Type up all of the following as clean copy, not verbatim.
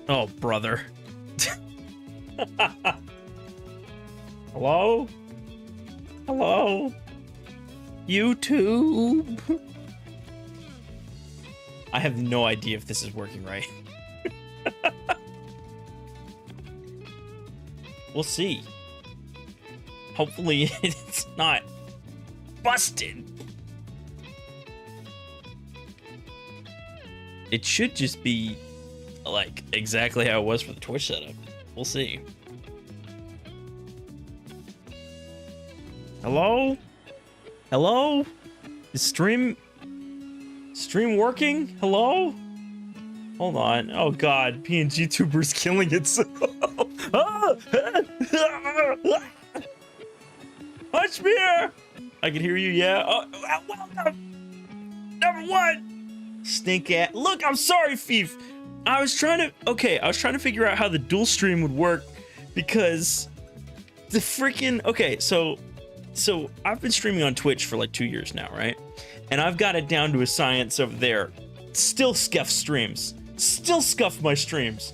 Oh, brother. Hello? Hello? YouTube? I have no idea if this is working right. We'll see. Hopefully it's not busted. It should just be like exactly how it was for the Twitch setup. We'll see. Hello? Hello? Is stream working? Hello? Hold on. Oh god, PNG tuber's killing itself. Punch me here! I can hear you, yeah. Oh, welcome. Number one. Stink at. Look, I'm sorry, Fief. I was trying to figure out how the dual stream would work because the freaking so I've been streaming on Twitch for like 2 years now, right? And I've got it down to a science over there. Still scuff streams. Still scuff my streams.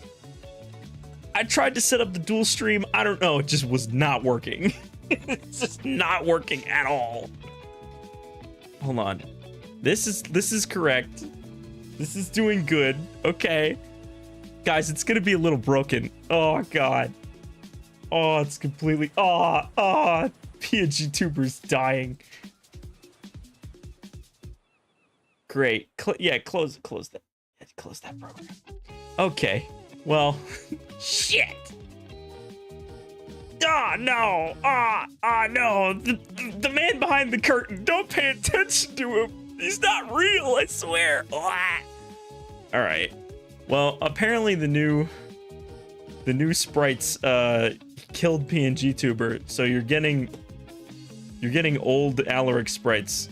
I tried to set up the dual stream. I don't know. It just was not working. It's just not working at all. Hold on. This is correct. This is doing good. Okay. Guys, it's gonna be a little broken. Oh god. Oh, it's completely PNG tuber's dying. Great. Close that program. Okay. Well, shit. Oh no. No. The man behind the curtain. Don't pay attention to him. He's not real, I swear. All right. Well, apparently the new sprites killed PNG tuber, so you're getting old Aleric sprites.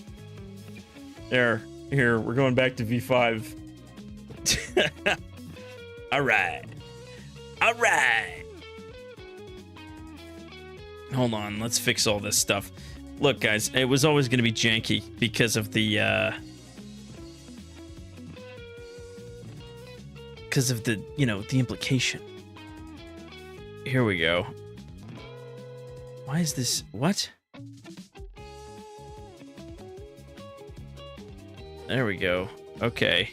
Here, we're going back to V5. All right. Hold on, let's fix all this stuff. Look, guys, it was always going to be janky because of the the implication. Here we go. Why is this? What? There we go. Okay.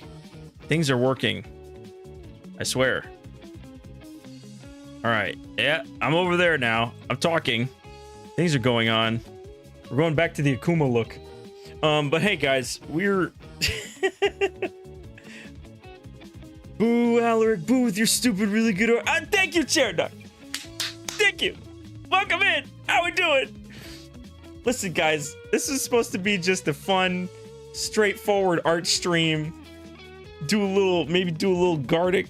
Things are working. I swear. All right. Yeah, I'm over there now. I'm talking. Things are going on. We're going back to the Akuma look. But hey, guys, we're... Boo, Aleric. Boo with your stupid, really good... thank you, Chair Duck. Thank you. Welcome in. How we doing? Listen, guys, this is supposed to be just a fun, straightforward art stream. Maybe do a little Gardic.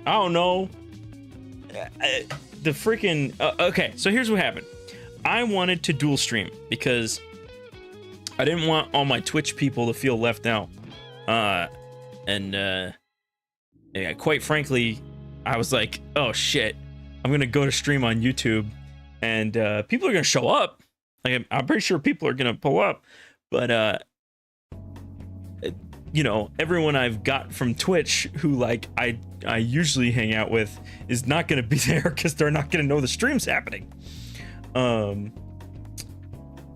I don't know. The freaking... okay, so here's what happened. I wanted to dual stream because I didn't want all my Twitch people to feel left out. Yeah, quite frankly, I was like, oh shit, I'm gonna go to stream on YouTube and people are gonna show up. Like, I'm pretty sure people are gonna pull up, but everyone I've got from Twitch who like I usually hang out with is not gonna be there because they're not gonna know the stream's happening.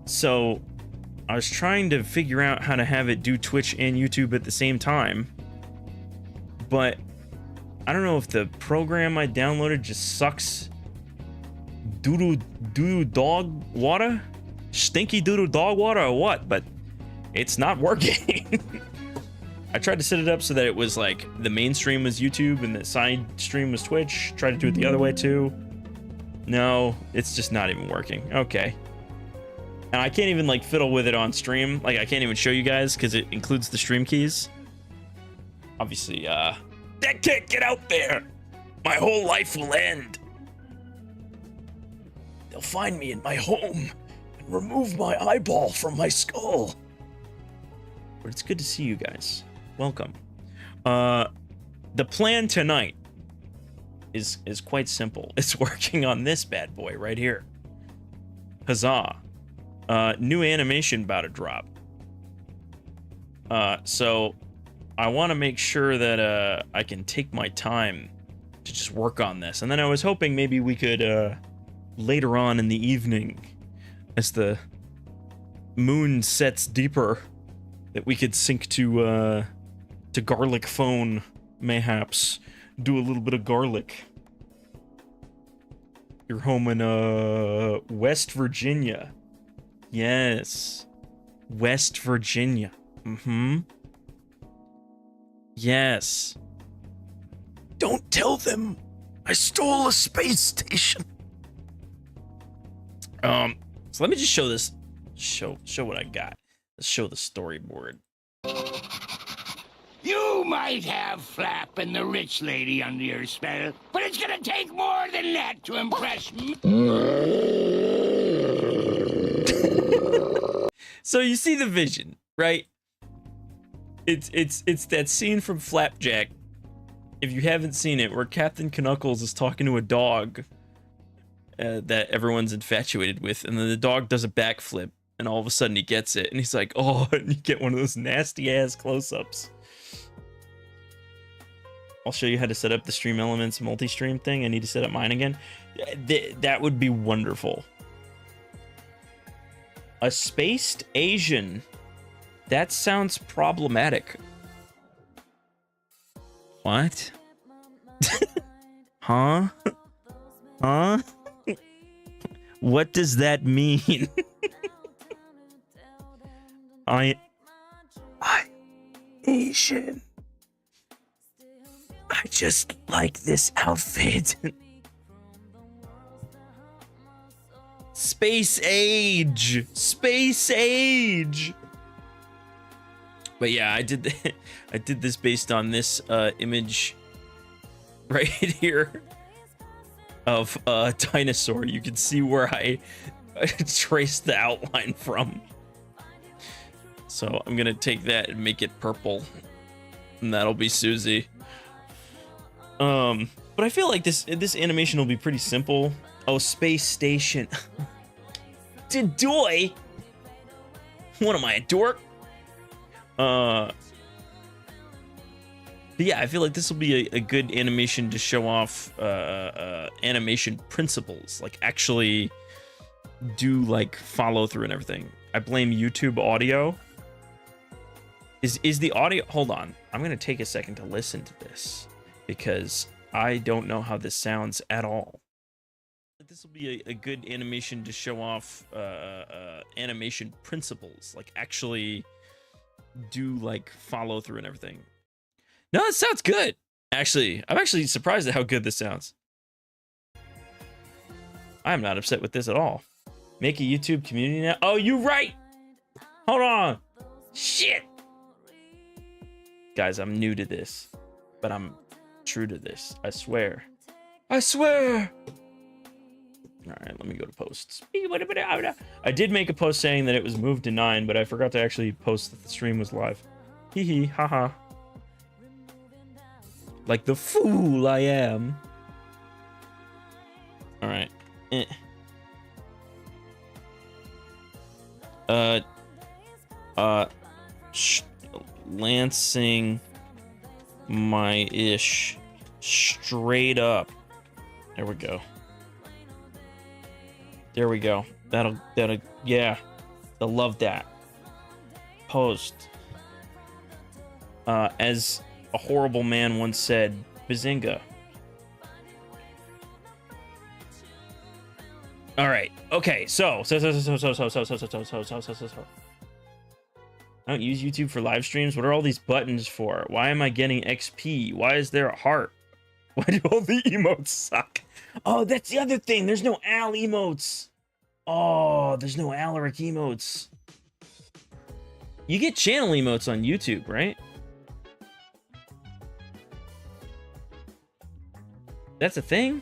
So I was trying to figure out how to have it do Twitch and YouTube at the same time, but I don't know if the program I downloaded just sucks doo-doo dog water, stinky doo-doo dog water or what, but it's not working. I tried to set it up so that it was like the main stream was YouTube and the side stream was Twitch. Tried to do it the other way too. No, it's just not even working. Okay. And I can't even like fiddle with it on stream. Like, I can't even show you guys because it includes the stream keys. Obviously, that can't get out there. My whole life will end. They'll find me in my home and remove my eyeball from my skull. But it's good to see you guys. Welcome. The plan tonight is quite simple. It's working on this bad boy right here. Huzzah. New animation about to drop. So I want to make sure that I can take my time to just work on this. And then I was hoping maybe we could later on in the evening, as the moon sets deeper, that we could sync to garlic phone, mayhaps do a little bit of garlic. You're home in West Virginia. Yes. West Virginia. Mm-hmm. Yes. Don't tell them I stole a space station. So let me just show this. Show what I got. Let's show the storyboard. You might have Flap and the rich lady under your spell, but it's gonna take more than that to impress me. So you see the vision, right? It's that scene from Flapjack, if you haven't seen it, where Captain Knuckles is talking to a dog that everyone's infatuated with, and then the dog does a backflip, and all of a sudden he gets it, and he's like, oh, and you get one of those nasty ass close-ups. I'll show you how to set up the Stream Elements multi-stream thing. I need to set up mine again. That would be wonderful. A spaced Asian. That sounds problematic. What? Huh? Huh? What does that mean? I Asian. I just like this outfit. Space age. Space age. But yeah, I did this based on this image right here of Dinosaur. You can see where I traced the outline from. So I'm gonna take that and make it purple, and that'll be Susie. But I feel like this animation will be pretty simple. Oh, space station. Doy. What am I, a dork? But yeah, I feel like this will be a good animation to show off animation principles, like actually do like follow through and everything. I blame YouTube audio. Is the audio? Hold on, I'm gonna take a second to listen to this because I don't know how this sounds at all. This will be a good animation to show off animation principles, like actually do like follow through and everything. No, it sounds good. Actually, I'm actually surprised at how good this sounds. I'm not upset with this at all. Make a YouTube community now. Oh, you're right. Hold on. Shit. Guys, I'm new to this, but I'm true to this. I swear. I swear. All right, let me go to posts. I did make a post saying that it was moved to 9, but I forgot to actually post that the stream was live. Hee hee, haha. Like the fool I am. All right. Lancing my ish straight up. There we go. There we go. That'll, yeah. They'll love that. Post. As a horrible man once said, Bazinga. All right. Okay. So. I don't use YouTube for live streams. What are all these buttons for? Why am I getting XP? Why is there a heart? Why do all the emotes suck? Oh, that's the other thing. There's no Al emotes. Oh, there's no Aleric emotes. You get channel emotes on YouTube, right? That's a thing?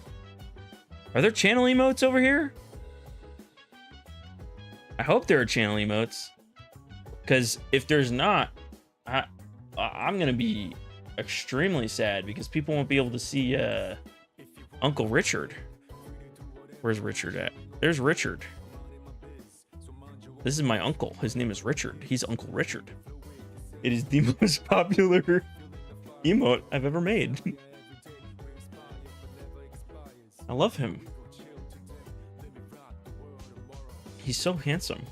Are there channel emotes over here? I hope there are channel emotes. Because if there's not, I'm going to be extremely sad because people won't be able to see Uncle Richard. Where's Richard at? There's Richard. This is my uncle. His name is Richard. He's Uncle Richard. It is the most popular emote I've ever made. I love him. He's so handsome.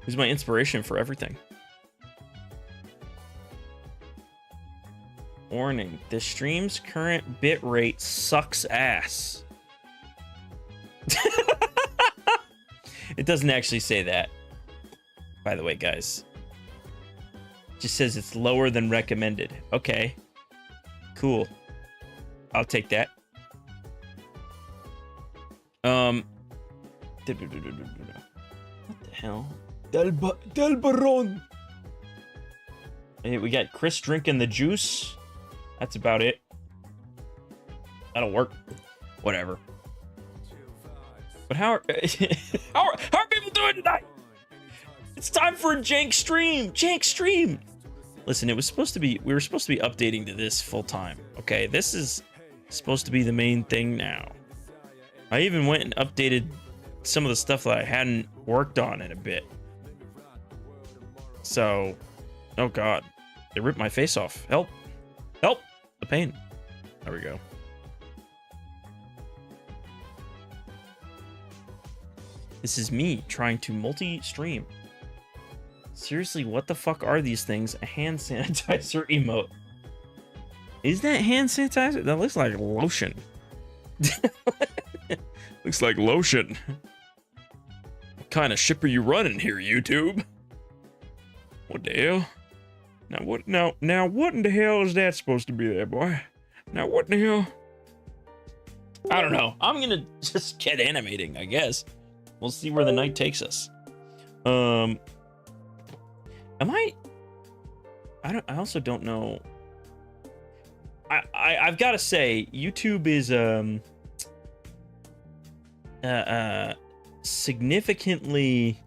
He's my inspiration for everything. Warning, the stream's current bitrate sucks ass. It doesn't actually say that, by the way, guys. It just says it's lower than recommended. Okay. Cool. I'll take that. What the hell? Del Baron. Hey, we got Chris drinking the juice. That's about it. That'll work. Whatever. But how are people doing tonight? It's time for a jank stream. Jank stream. Listen, we were supposed to be updating to this full time. Okay, this is supposed to be the main thing now. I even went and updated some of the stuff that I hadn't worked on in a bit. So, oh god, they ripped my face off. Help. Help. The pain. There we go. This is me trying to multi-stream. Seriously, what the fuck are these things? A hand sanitizer emote. Is that hand sanitizer? That looks like lotion. Looks like lotion. What kind of ship are you running here, YouTube? What the hell? Now what in the hell is that supposed to be there, boy? Now what in the hell? I don't know. I'm gonna just get animating, I guess. We'll see where the night takes us. I also don't know. I've got to say, YouTube is significantly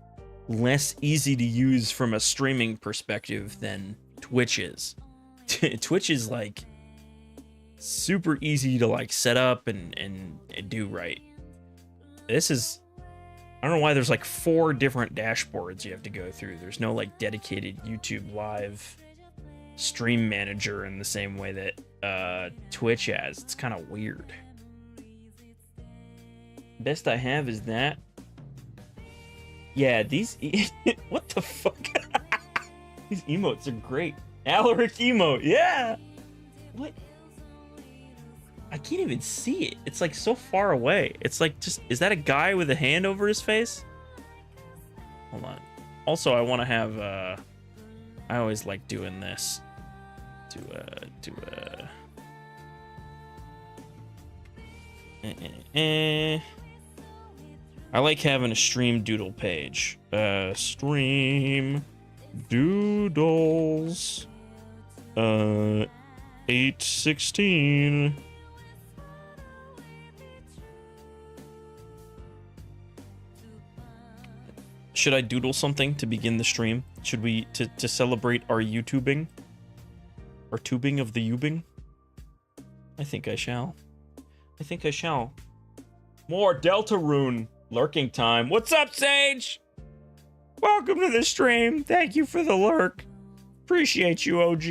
less easy to use from a streaming perspective than Twitch is. Twitch is like super easy to like set up and do right. This is, I don't know why there's like 4 different dashboards you have to go through. There's no like dedicated YouTube live stream manager in the same way that Twitch has. It's kind of weird. Best I have is that. Yeah, these what the fuck? These emotes are great. Aleric emote, yeah. What? I can't even see it. It's like so far away. It's like just, is that a guy with a hand over his face? Hold on. Also, I want to have I always like doing this. I like having a stream doodle page. Stream doodles 816. Should I doodle something to begin the stream? Should we to celebrate our YouTubing? Our tubing of the Ubing? I think I shall. I think I shall. More Deltarune lurking time. What's up, Sage? Welcome to the stream. Thank you for the lurk. Appreciate you, OG.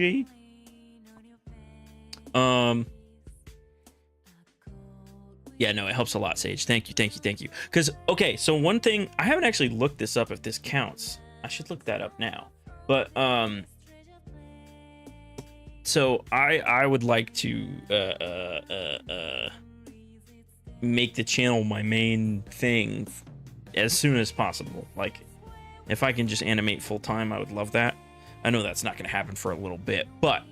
Yeah, no, it helps a lot, Sage. Thank you. Because, okay, so one thing, I haven't actually looked this up if this counts. I should look that up now. But, so I would like to, make the channel my main thing as soon as possible. Like, if I can just animate full time, I would love that. I know that's not going to happen for a little bit, but,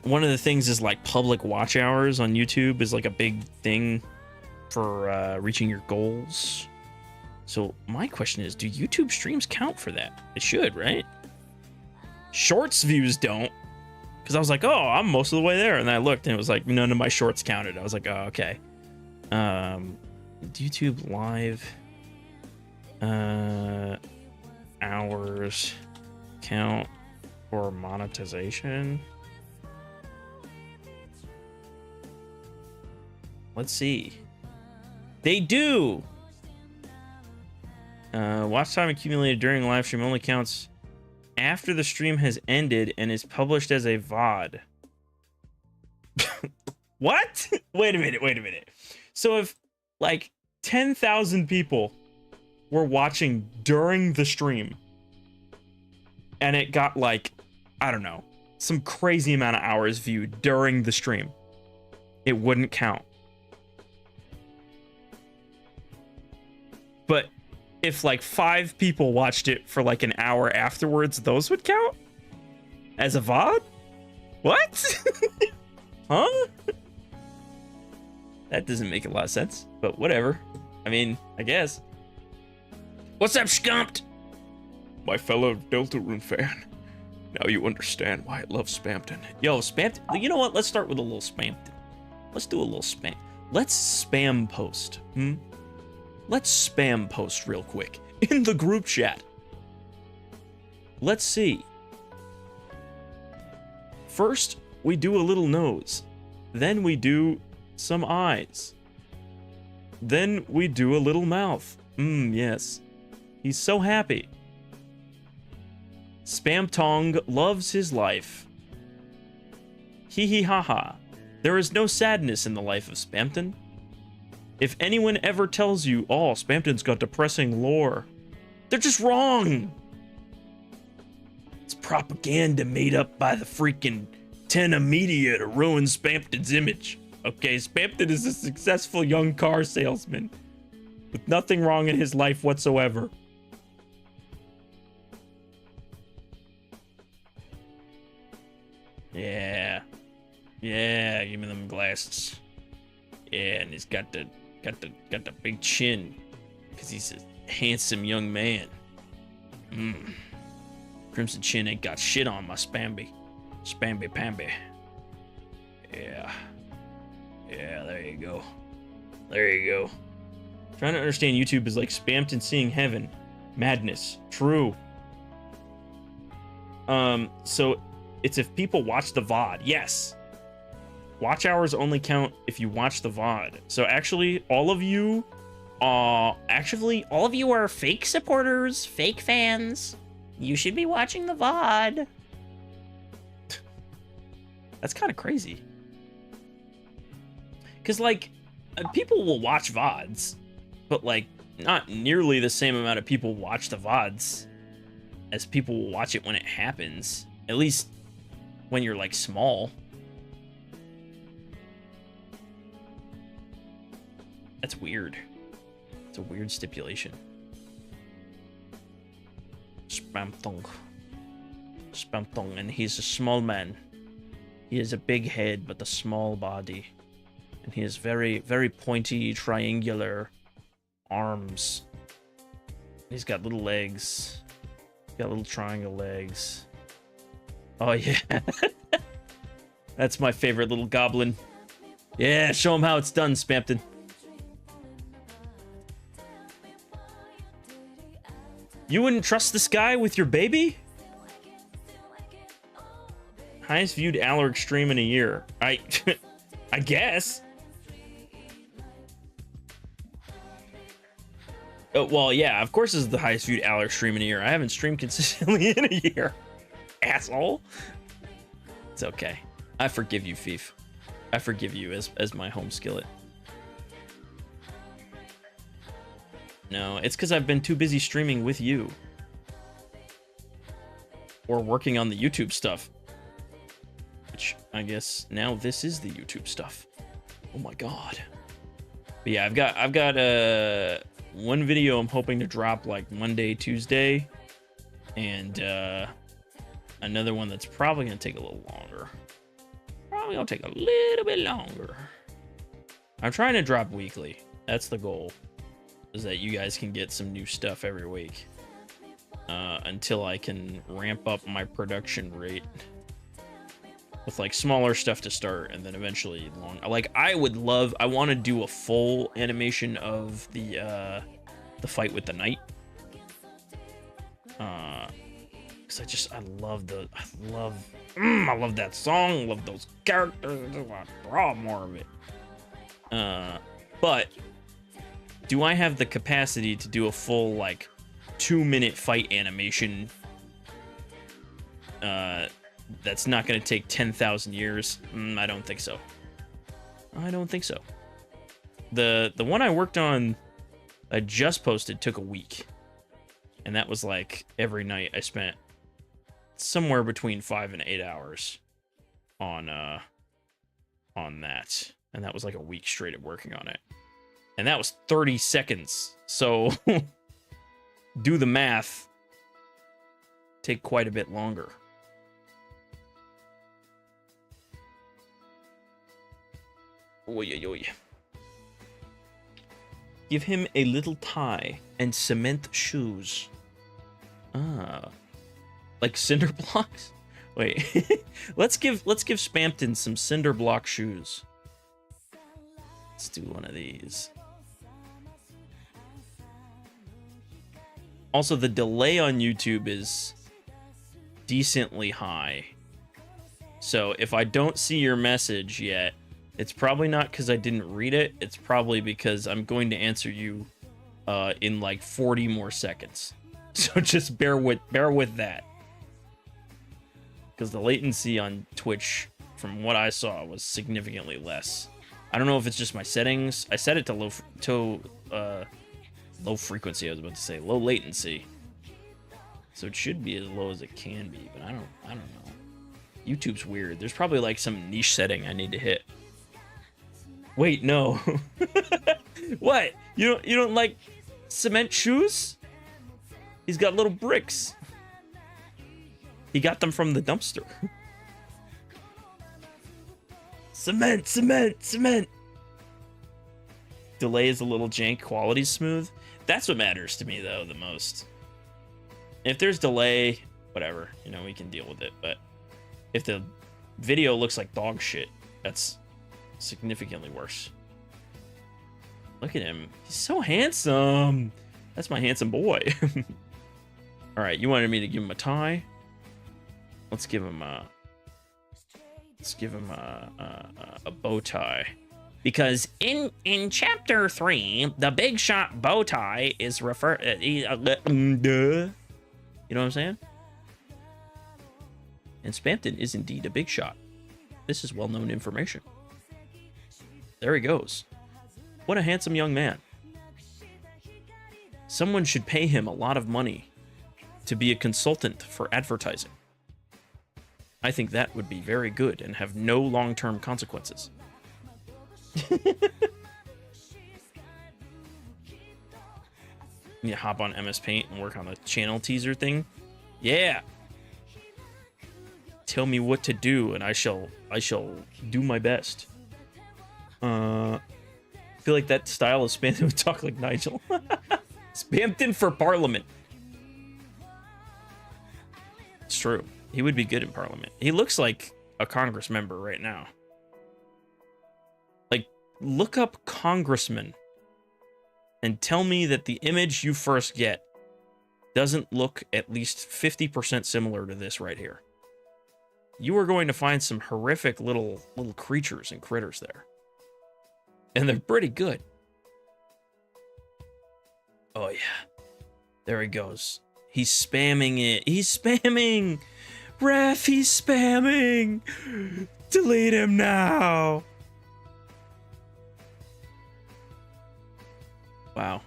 one of the things is like public watch hours on YouTube is like a big thing for reaching your goals. So my question is, do YouTube streams count for that? It should, right? Shorts views don't, because I was like, oh, I'm most of the way there, and then I looked and it was like none of my shorts counted. I was like, oh, okay. YouTube live hours count for monetization. Let's see. They do. Watch time accumulated during a live stream only counts after the stream has ended and is published as a VOD. What? Wait a minute. So if like 10,000 people were watching during the stream and it got like, I don't know, some crazy amount of hours viewed during the stream, it wouldn't count. But if like 5 people watched it for like an hour afterwards, those would count as a VOD? What? Huh? That doesn't make a lot of sense, but whatever. I mean, I guess. What's up, Scumped? My fellow Deltarune fan. Now you understand why I love Spampton. Yo, Spampton. You know what? Let's start with a little Spampton. Let's do a little spam. Let's spam post. Let's spam post real quick in the group chat. Let's see. First, we do a little nose. Then we do some eyes. Then we do a little mouth. Yes. He's so happy. Spam Tong loves his life. Hee hee ha ha. There is no sadness in the life of Spampton. If anyone ever tells you, oh, Spampton's got depressing lore, they're just wrong. It's propaganda made up by the freaking Tenna media to ruin Spampton's image. Okay, Spampton is a successful young car salesman with nothing wrong in his life whatsoever. Yeah, give me them glasses. Yeah, and he's got the big chin, because he's a handsome young man. Crimson Chin ain't got shit on my Spamby. Spamby Pamby. Yeah, there you go. Trying to understand YouTube is like Spampton seeing heaven. Madness. True. So it's if people watch the VOD. Yes. Watch hours only count if you watch the VOD. So actually, all of you are fake supporters, fake fans. You should be watching the VOD. That's kind of crazy. Because, like, people will watch VODs, but, like, not nearly the same amount of people watch the VODs as people will watch it when it happens. At least when you're, like, small. That's weird. It's a weird stipulation. Spampton, and he's a small man. He has a big head, but a small body. And he has very, very pointy, triangular arms. He's got little legs. He's got little triangle legs. Oh, yeah. That's my favorite little goblin. Yeah, show him how it's done, Spampton. You wouldn't trust this guy with your baby? Highest viewed Aleric stream in a year. I guess. Oh, well, yeah, of course this is the highest viewed Aleric stream in a year. I haven't streamed consistently in a year. Asshole. It's okay. I forgive you, Fief. I forgive you as my home skillet. No, it's because I've been too busy streaming with you. Or working on the YouTube stuff. Which, I guess, now this is the YouTube stuff. Oh my god. But yeah, I've got one video I'm hoping to drop like Monday, Tuesday. And another one that's probably going to take a little longer. Probably going to take a little bit longer. I'm trying to drop weekly. That's the goal. Is that you guys can get some new stuff every week until I can ramp up my production rate with like smaller stuff to start, and then eventually long. Like I want to do a full animation of the fight with the knight, because I love that song, I love those characters. I want to draw more of it, but do I have the capacity to do a full like 2-minute fight animation that's not going to take 10,000 years. I don't think so. I don't think so. The one I worked on, I just posted, took a week. And that was like every night I spent somewhere between 5 and 8 hours on that. And that was like a week straight of working on it. And that was 30 seconds. So do the math. Take quite a bit longer. Oy, oy, oy. Give him a little tie and cement shoes. Ah. Like cinder blocks? Wait. let's give Spampton some cinder block shoes. Let's do one of these. Also, the delay on YouTube is decently high. So if I don't see your message yet, it's probably not because I didn't read it. It's probably because I'm going to answer you in like 40 more seconds. So just bear with that. Because the latency on Twitch, from what I saw, was significantly less. I don't know if it's just my settings. I set it to low frequency, I was about to say. Low latency. So it should be as low as it can be, but I don't know. YouTube's weird. There's probably like some niche setting I need to hit. Wait, no. What? You don't like cement shoes? He's got little bricks. He got them from the dumpster. Cement, cement, cement. Delay is a little jank, quality's smooth. That's what matters to me, though, the most. If there's delay, whatever, we can deal with it. But if the video looks like dog shit, that's significantly worse. Look at him. He's so handsome. That's my handsome boy. All right, you wanted me to give him a tie. Let's give him a bow tie. Because in chapter 3, the big shot bow tie is referred. You know what I'm saying? And Spampton is indeed a big shot. This is well-known information. There he goes. What a handsome young man. Someone should pay him a lot of money to be a consultant for advertising. I think that would be very good and have no long-term consequences. You hop on MS Paint and work on the channel teaser thing. Yeah. Tell me what to do, and I shall do my best. I feel like that style of Spampton would talk like Nigel. Spampton for Parliament. It's true. He would be good in Parliament. He looks like a Congress member right now. Like, look up congressman and tell me that the image you first get doesn't look at least 50% similar to this right here. You are going to find some horrific little creatures and critters there. And they're pretty good. Oh, yeah. There he goes. He's spamming it. He's spamming! Ref, he's spamming! Delete him now! Wow.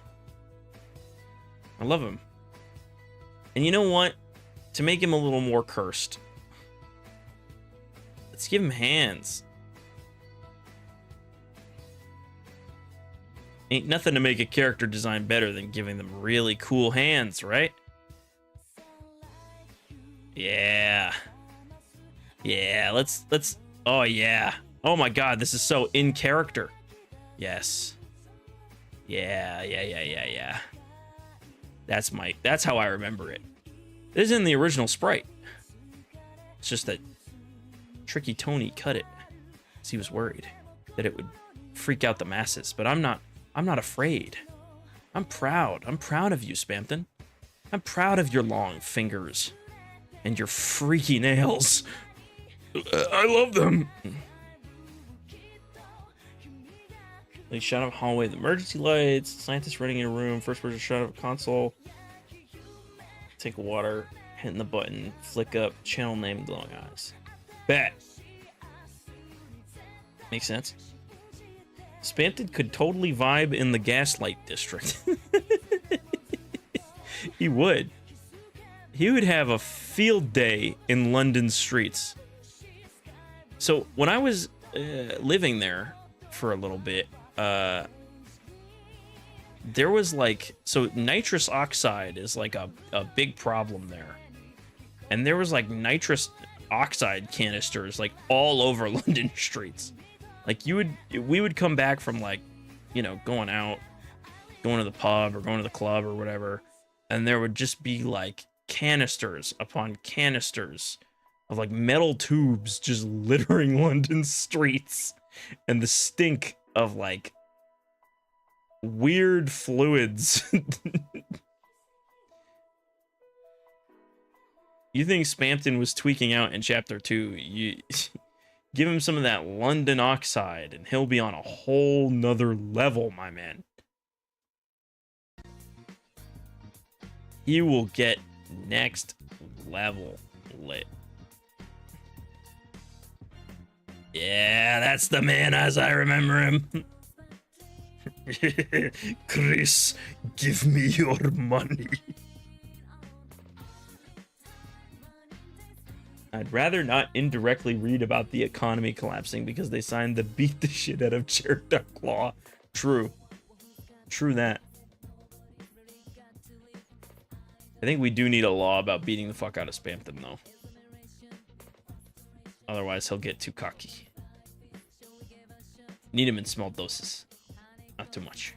I love him. And you know what? To make him a little more cursed, let's give him hands. Ain't nothing to make a character design better than giving them really cool hands, right? Yeah. Yeah, let's oh yeah. Oh my god, this is so in character. Yes. Yeah. That's how I remember it. This isn't the original sprite. It's just that Tricky Tony cut it, 'cause he was worried that it would freak out the masses. But I'm not afraid. I'm proud. I'm proud of you, Spampton. I'm proud of your long fingers and your freaky nails. I love them. Like shot of hallway, the emergency lights, scientists running in a room, first person shot of a console. Take water, hitting the button, flick up, channel name, glowing eyes. Bet. Makes sense. Spampton could totally vibe in the Gaslight District. He would. He would have a field day in London streets. So when I was living there for a little bit, there was like, so nitrous oxide is like a big problem there. And there was like nitrous oxide canisters like all over London streets. Like we would come back from like, you know, going out, going to the pub or going to the club or whatever, and there would just be like canisters upon canisters of like metal tubes just littering London streets, and the stink of like weird fluids. You think Spampton was tweaking out in chapter 2, you give him some of that London oxide and he'll be on a whole nother level, my man. He will get next level lit. Yeah, that's the man as I remember him. Chris, give me your money. I'd rather not indirectly read about the economy collapsing because they signed the beat the shit out of Jared Duck law. True. True that. I think we do need a law about beating the fuck out of Spampton, though. Otherwise, he'll get too cocky. Need him in small doses. Not too much.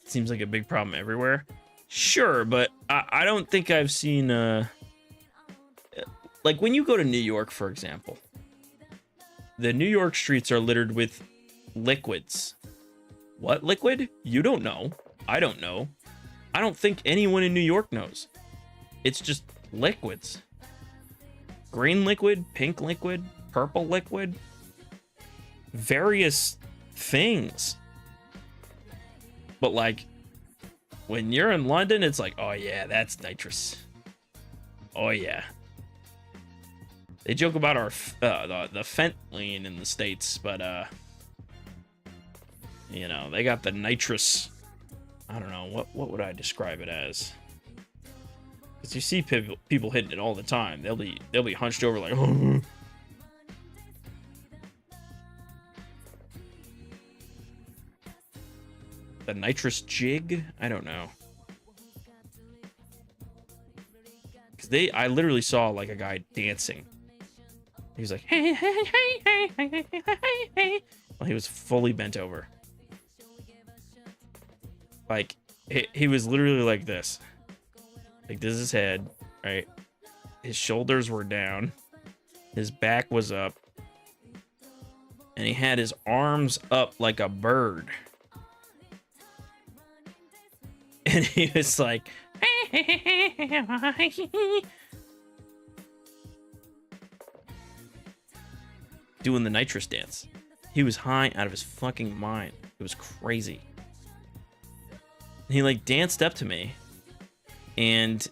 Seems like a big problem everywhere. Sure, but I don't think I've seen, like when you go to New York, for example, the New York streets are littered with liquids. What liquid? You don't know. I don't know. I don't think anyone in New York knows. It's just liquids. Green liquid, pink liquid, purple liquid. Various things. But like, when you're in London, it's like, oh yeah, that's nitrous. Oh yeah. They joke about our the fentanyl in the States, but you know, they got the nitrous. I don't know, what would I describe it as? Because you see people hitting it all the time. They'll be hunched over like, oh. The nitrous jig? I don't know. Because I literally saw like a guy dancing. He was like, hey, hey, hey, hey, hey, hey, hey, hey. Well, he was fully bent over. Like, he was literally like this. Like, this is his head, right? His shoulders were down. His back was up. And he had his arms up like a bird. And he was like, doing the nitrous dance. He was high out of his fucking mind. It was crazy. And he like danced up to me. And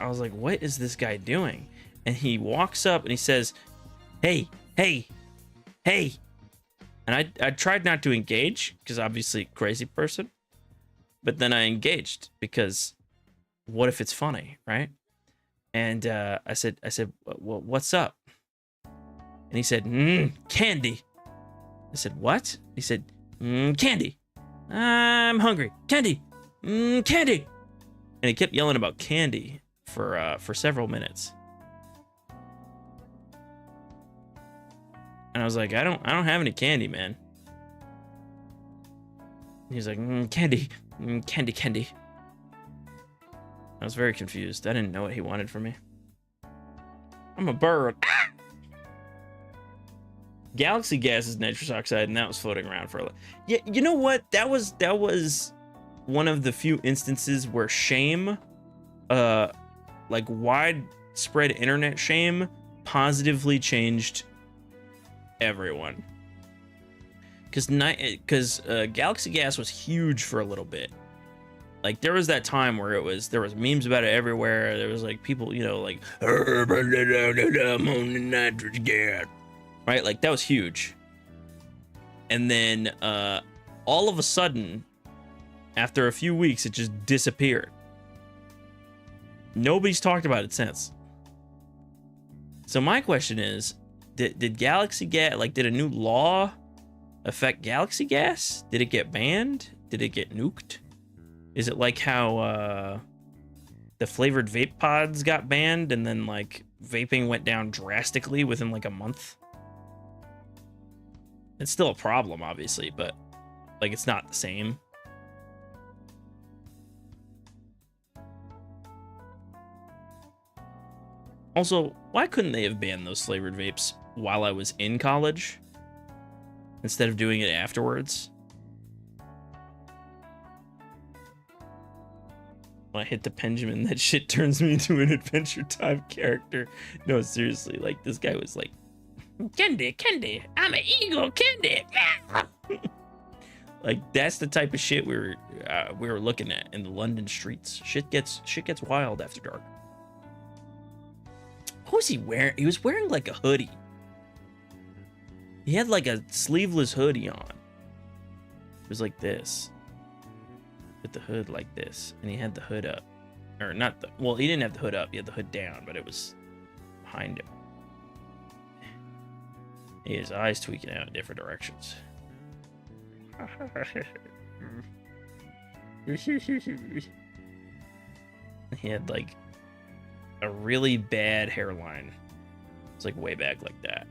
I was like, what is this guy doing? And he walks up and he says, hey, hey, hey. And I tried not to engage because obviously crazy person. But then I engaged because what if it's funny, right? And I said, well, what's up? And he said, candy. I said, what? He said, candy. I'm hungry. Candy. Candy. And he kept yelling about candy for several minutes. And I was like, I don't have any candy, man. And he's like, candy. Candy, candy. I was very confused. I didn't know what he wanted from me. I'm a bird. Ah! Galaxy gas is nitrous oxide, and that was floating around for a little. Yeah, you know what? That was one of the few instances where shame, like widespread internet shame, positively changed everyone. because Galaxy Gas was huge for a little bit. Like there was that time where there was memes about it everywhere. There was like people, like nitrous gas, right? Like that was huge. And then all of a sudden, after a few weeks, it just disappeared. Nobody's talked about it since. So my question is, did Galaxy Gas, did a new law affect Galaxy Gas? Did it get banned? Did it get nuked? Is it like how the flavored vape pods got banned and then vaping went down drastically within a month? It's still a problem, obviously, but it's not the same. Also, why couldn't they have banned those flavored vapes while I was in college instead of doing it afterwards? When I hit the Benjamin, that shit turns me into an Adventure Time character. No, seriously, this guy was like, Candy, I'm an eagle, Candy. That's the type of shit we were looking at in the London streets. Shit gets wild after dark. What was he wearing? He was wearing a hoodie. He had a sleeveless hoodie on. It was like this. With the hood like this. And he had the hood up. Or not the... Well, he didn't have the hood up. He had the hood down, but it was behind him. His eyes tweaking out in different directions. He had a really bad hairline. It's way back like that.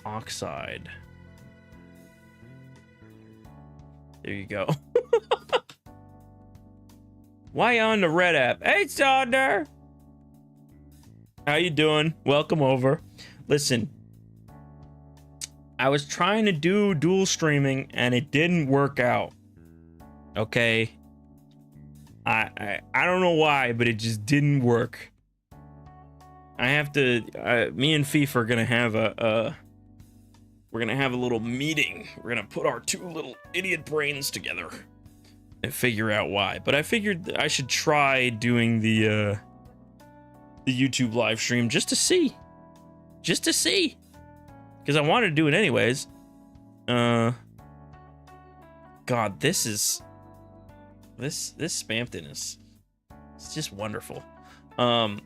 Oxide. There you go. Why on the red app? Hey, Sonder! How you doing? Welcome over. Listen, I was trying to do dual streaming and it didn't work out. Okay? I don't know why, but it just didn't work. I have to... me and Fief are gonna have we're gonna have a little meeting. We're gonna put our two little idiot brains together and figure out why. But I figured I should try doing the YouTube live stream just to see. Just to see. Because I wanted to do it anyways. God, this Spampton is... It's just wonderful. But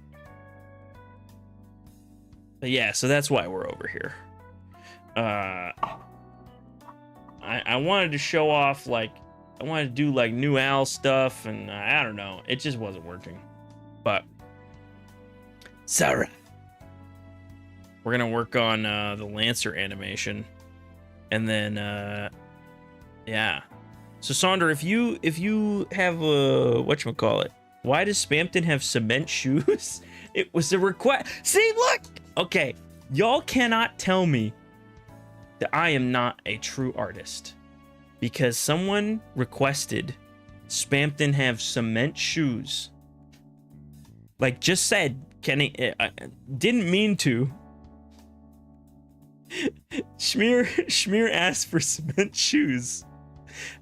yeah, so that's why we're over here. I wanted to show off, I wanted to do, new Al stuff, and I don't know. It just wasn't working. But... Sarah! We're gonna work on the Lancer animation. And then, yeah. So, Sonder, if you have a... Whatchamacallit? Why does Spampton have cement shoes? It was a request. See, look! Okay, y'all cannot tell me that I am not a true artist. Because someone requested Spampton have cement shoes. Just said, didn't mean to. Schmear asked for cement shoes.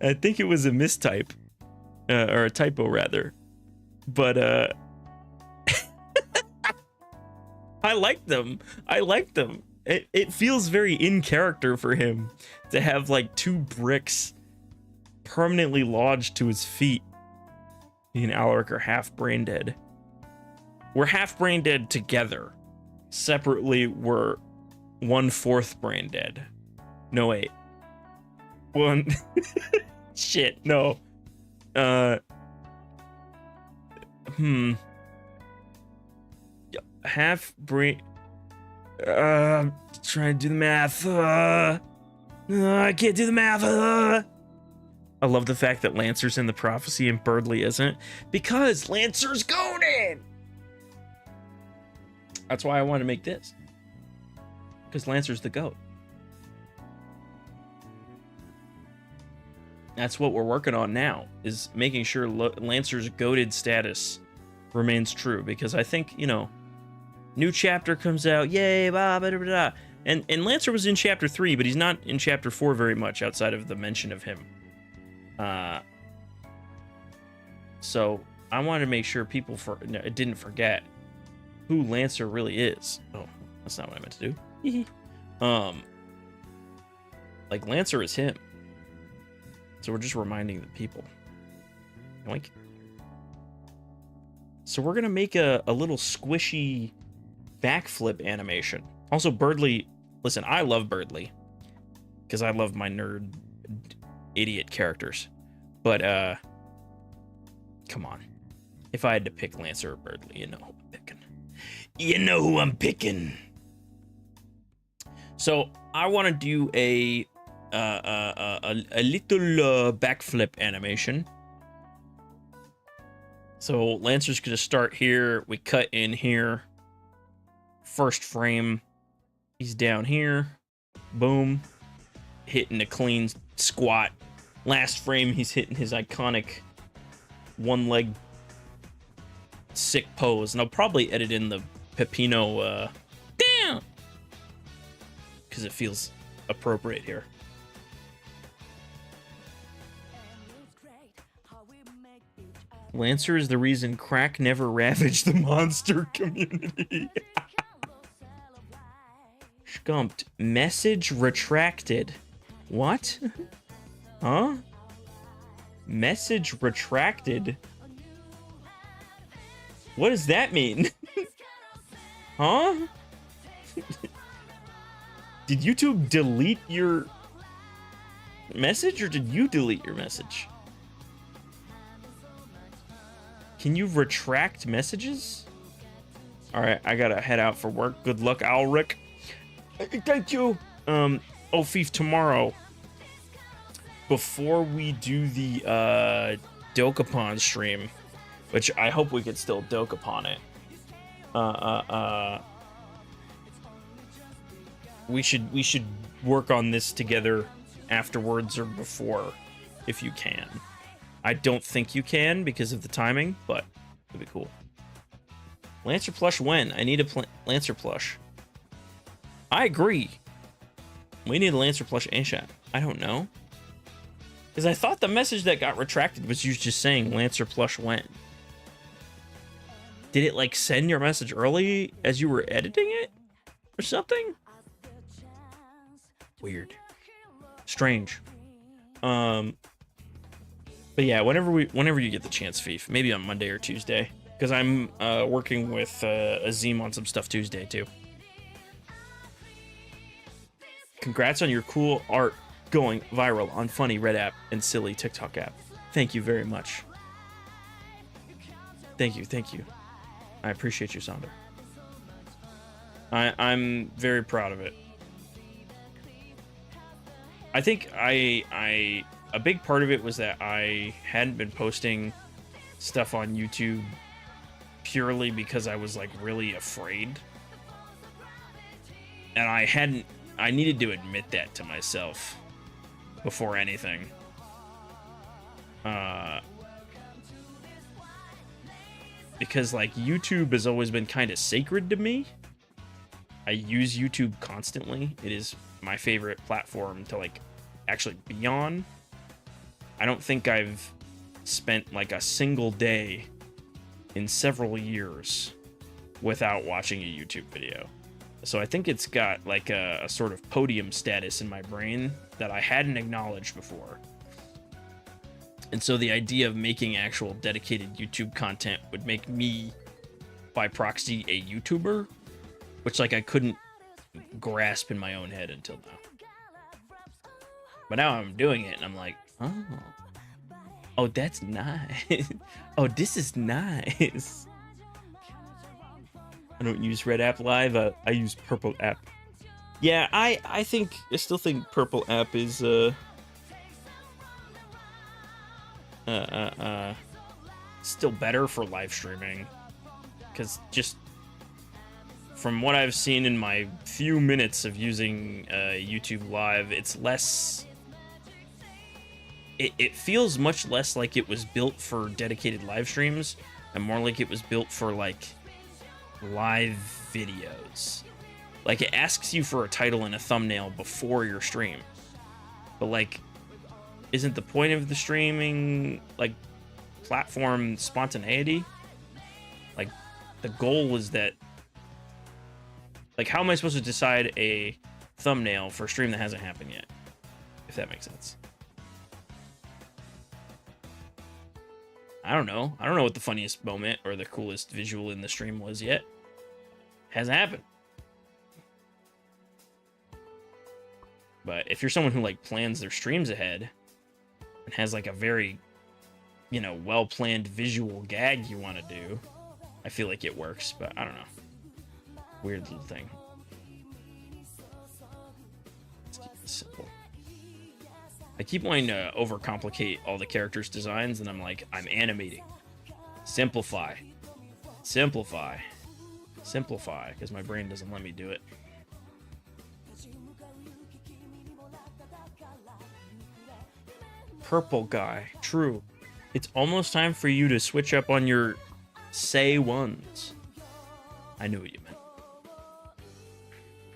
I think it was a mistype. Or a typo, rather. But, I like them. It feels very in character for him to have, two bricks permanently lodged to his feet. Me and Aleric are half brain dead. We're half brain dead together. Separately, we're 1/4 brain dead. No, wait. One. Shit, no. Half brain. I'm trying to do the math. I can't do the math. I love the fact that Lancer's in the prophecy and Birdley isn't. Because Lancer's Conan! That's why I want to make this. Because Lancer's the GOAT. That's what we're working on now, is making sure Lancer's goated status remains true, because I think, you know, new chapter comes out, yay, blah, blah, blah, blah. And Lancer was in chapter 3, but he's not in chapter 4 very much outside of the mention of him. So I wanted to make sure people didn't forget who Lancer really is. Oh, that's not what I meant to do. Like, Lancer is him. So we're just reminding the people. Yoink. So we're gonna make a little squishy backflip animation. Also, Birdly, listen, I love Birdly because I love my nerd idiot characters. But come on. If I had to pick Lancer or Birdly, you know who I'm picking. You know who I'm picking. So I want to do a little backflip animation. So Lancer's gonna start here. We cut in here. First frame, he's down here. Boom. Hitting a clean squat. Last frame, he's hitting his iconic one leg sick pose. And I'll probably edit in the Pepino down, because it feels appropriate here. Lancer is the reason crack never ravaged the monster community. Scumped. Message retracted. What? Huh? Message retracted? What does that mean? Huh? Did YouTube delete your message, or did you delete your message? Can you retract messages? All right, I gotta head out for work. Good luck, Aleric. Thank you. Oh, Fief, tomorrow, before we do the Dokapon stream, which I hope we could still Dokapon it. We should work on this together afterwards or before, if you can. I don't think you can because of the timing, but it'd be cool. Lancer plush when? I need a Lancer plush. I agree. We need a Lancer plush ASAP. I don't know. Because I thought the message that got retracted was you just saying Lancer plush when. Did it like send your message early as you were editing it? Or something? Weird. Strange. But yeah, whenever you get the chance, Fief, maybe on Monday or Tuesday, because I'm working with Azim on some stuff Tuesday too. Congrats on your cool art going viral on funny Red app and silly TikTok app. Thank you very much. Thank you. I appreciate you, Sonder. I'm very proud of it. I think a big part of it was that I hadn't been posting stuff on YouTube purely because I was like really afraid. And I needed to admit that to myself before anything. Because like YouTube has always been kind of sacred to me. I use YouTube constantly. It is my favorite platform to like actually be on. I don't think I've spent like a single day in several years without watching a YouTube video. So I think it's got like a sort of podium status in my brain that I hadn't acknowledged before. And so the idea of making actual dedicated YouTube content would make me, by proxy, a YouTuber, which like I couldn't grasp in my own head until now. But now I'm doing it and I'm like, oh, that's nice. Oh, this is nice. I don't use Red App Live. I use Purple App. Yeah, I still think Purple App is still better for live streaming, because just from what I've seen in my few minutes of using YouTube Live, it's less. It feels much less like it was built for dedicated live streams, and more like it was built for like live videos. Like it asks you for a title and a thumbnail before your stream. But like, isn't the point of the streaming like platform spontaneity? Like the goal was that, like, how am I supposed to decide a thumbnail for a stream that hasn't happened yet? If that makes sense. I don't know. I don't know what the funniest moment or the coolest visual in the stream was yet. Hasn't happened. But if you're someone who like plans their streams ahead and has like a very, you know, well-planned visual gag you want to do, I feel like it works, but I don't know. Weird little thing. Let's keep this simple. I keep wanting to overcomplicate all the characters' designs, and I'm like, I'm animating. Simplify. Simplify. Simplify, because my brain doesn't let me do it. Purple guy. True. It's almost time for you to switch up on your say ones. I knew what you meant.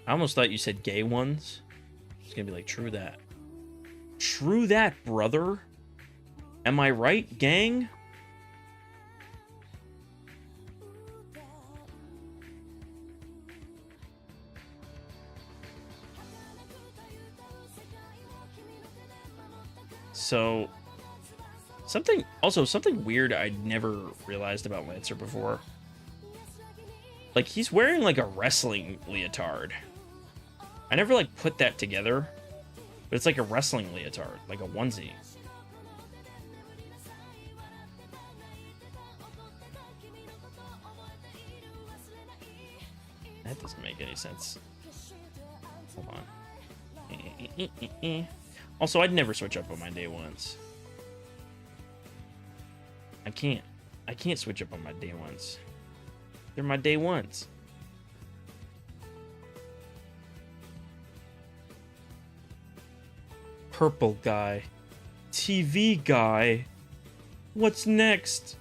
I almost thought you said gay ones. It's gonna be like, true that. True that, brother. Am I right, gang? So, something weird I'd never realized about Lancer before. Like, he's wearing like a wrestling leotard. I never like put that together, but it's like a wrestling leotard, like a onesie. That doesn't make any sense. Hold on. Also, I'd never switch up on my day ones. I can't switch up on my day ones. They're my day ones. Purple guy. TV guy. What's next?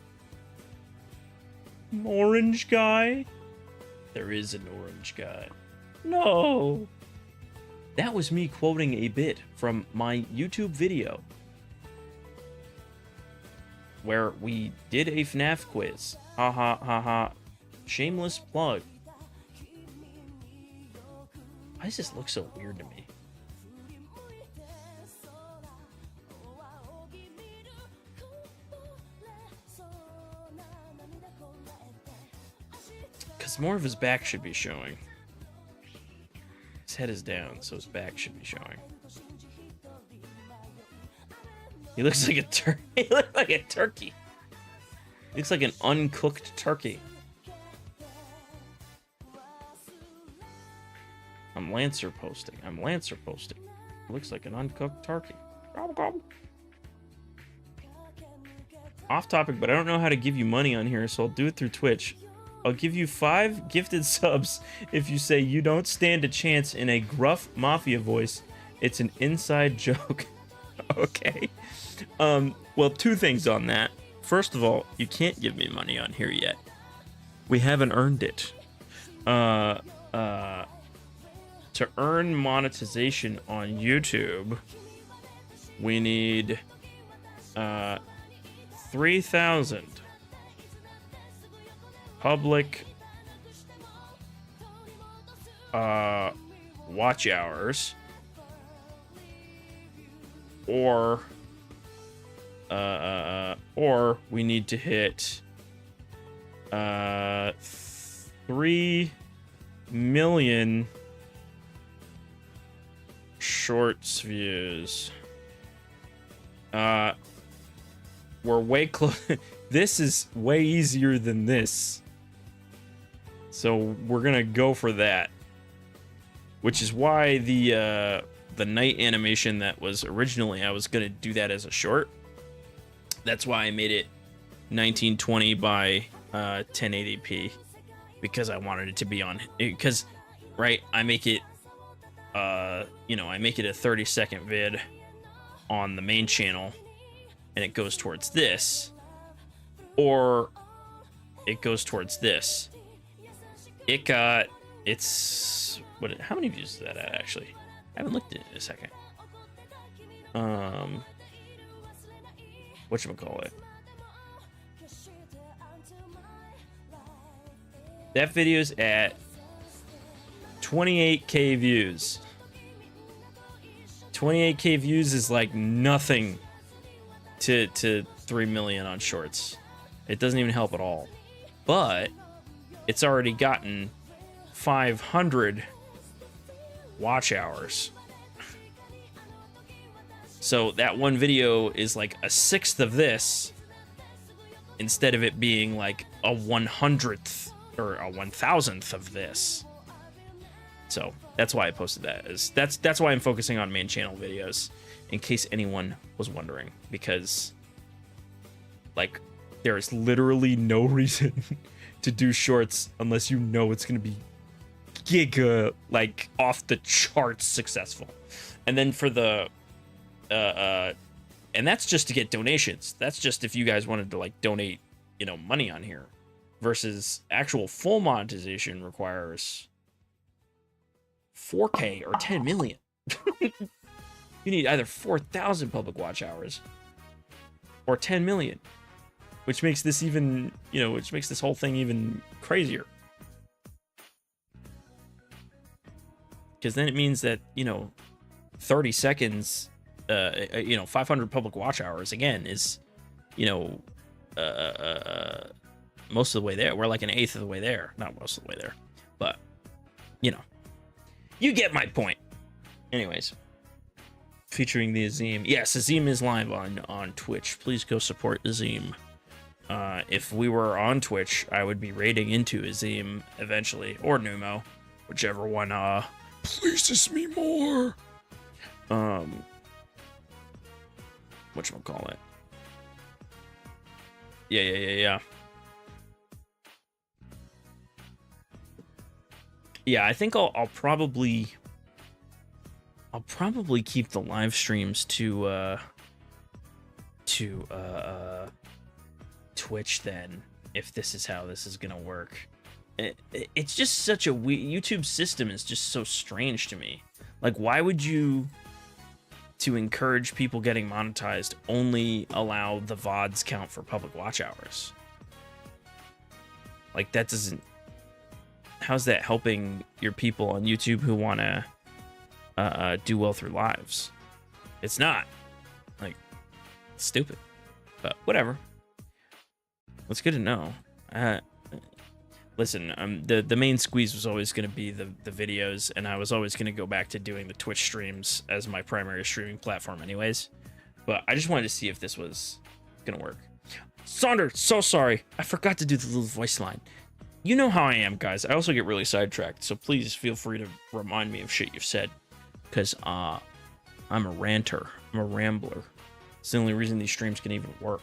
Orange guy? There is an orange guy. No. That was me quoting a bit from my YouTube video where we did a FNAF quiz. Ha ha ha ha. Shameless plug. Why does this look so weird to me? Because more of his back should be showing. His head is down, so his back should be showing. He looks like a He looks like a turkey. He looks like an uncooked turkey. I'm Lancer posting. It looks like an uncooked turkey. Gobble, gobble. Off topic, but I don't know how to give you money on here, so I'll do it through Twitch. I'll give you 5 gifted subs if you say you don't stand a chance in a gruff mafia voice. It's an inside joke. Okay. Well, 2 things on that. First of all, you can't give me money on here yet. We haven't earned it. To earn monetization on YouTube, we need 3,000 public watch hours, or we need to hit 3 million shorts views. We're way close. This is way easier than this. So we're gonna go for that. Which is why the night animation that was originally, I was gonna do that as a short. That's why I made it 1920 by 1080p, because I wanted it to be on, because right, I make it I make it a 30-second vid on the main channel and it goes towards this, or it goes towards this. It got, it's, how many views is that at, actually? I haven't looked at it in a second. Whatchamacallit? That video's at 28K views. 28K views is like nothing to 3 million on shorts. It doesn't even help at all. But it's already gotten 500 watch hours. So that one video is like a sixth of this, instead of it being like a 100th or a 1000th of this. So that's why I posted that. That's why I'm focusing on main channel videos, in case anyone was wondering, because like there is literally no reason to do shorts unless you know it's gonna be giga, like off the charts successful. And then for the and that's just to get donations. That's just if you guys wanted to like donate, you know, money on here, versus actual full monetization requires 4K or 10 million. You need either 4,000 public watch hours or 10 million, which makes this even, you know, which makes this whole thing even crazier. Because then it means that, you know, 30 seconds, you know, 500 public watch hours again is, you know, most of the way there. We're like an eighth of the way there. Not most of the way there, but you know, you get my point. Anyways, featuring the Azim. Yes, Azim is live on Twitch. Please go support Azim. If we were on Twitch, I would be raiding into Azim eventually, or Numo, whichever one pleases me more. Whatchamacallit? Yeah. Yeah, I think I'll probably keep the live streams to Twitch then, if this is how this is gonna work. It's just such a YouTube system is just so strange to me. Like, why would you, to encourage people getting monetized, only allow the VODs count for public watch hours? Like, that doesn't... How's that helping your people on YouTube who want to do well through lives? It's not. Like, it's stupid. But whatever. It's good to know. Listen, the main squeeze was always going to be the videos, and I was always going to go back to doing the Twitch streams as my primary streaming platform anyways. But I just wanted to see if this was going to work. Sonder, so sorry. I forgot to do the little voice line. You know how I am, guys. I also get really sidetracked, so please feel free to remind me of shit you've said. Because I'm a ranter. I'm a rambler. It's the only reason these streams can even work.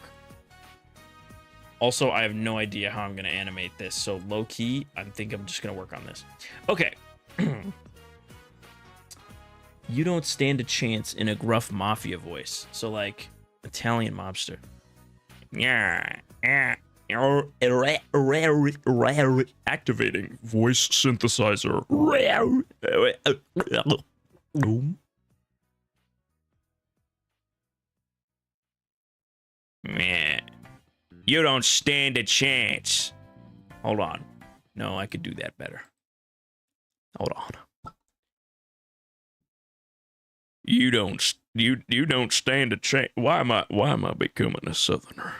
Also, I have no idea how I'm going to animate this, so low-key, I think I'm just going to work on this. Okay. You don't stand a chance in a gruff mafia voice. So, like, Italian mobster. Yeah. Activating voice synthesizer. Man, you don't stand a chance. Hold on. No, I could do that better. Hold on. You don't stand a chance. Why am I becoming a southerner?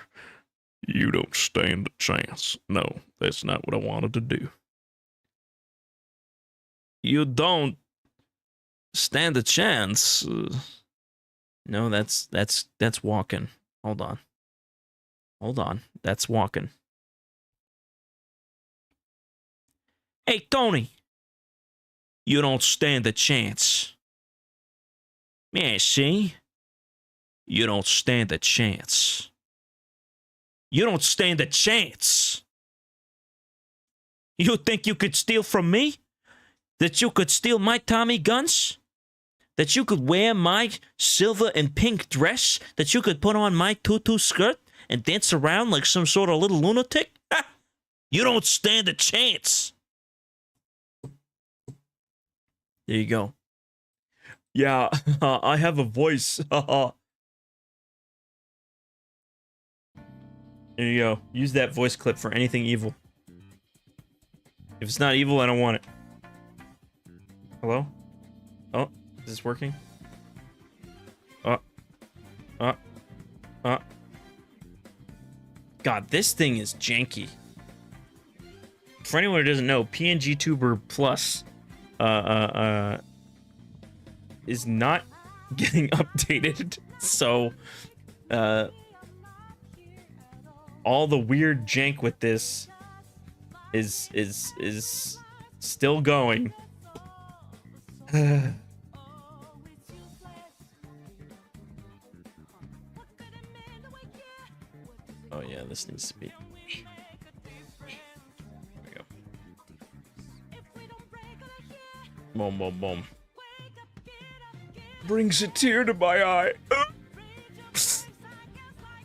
You don't stand a chance. No, that's not what I wanted to do. You don't stand a chance. No, that's walking. Hold on. That's walking. Hey, Tony. You don't stand a chance. Yeah, see? You don't stand a chance. You don't stand a chance. You think you could steal from me? That you could steal my Tommy guns? That you could wear my silver and pink dress? That you could put on my tutu skirt and dance around like some sort of little lunatic? You don't stand a chance. There you go. Yeah, I have a voice. There you go. Use that voice clip for anything evil. If it's not evil, I don't want it. Hello? Oh, is this working? God, this thing is janky. For anyone who doesn't know, PNG Tuber Plus is not getting updated, so all the weird jank with this is still going. Oh yeah, this needs to be. There we go. Boom, boom, boom. Brings a tear to my eye.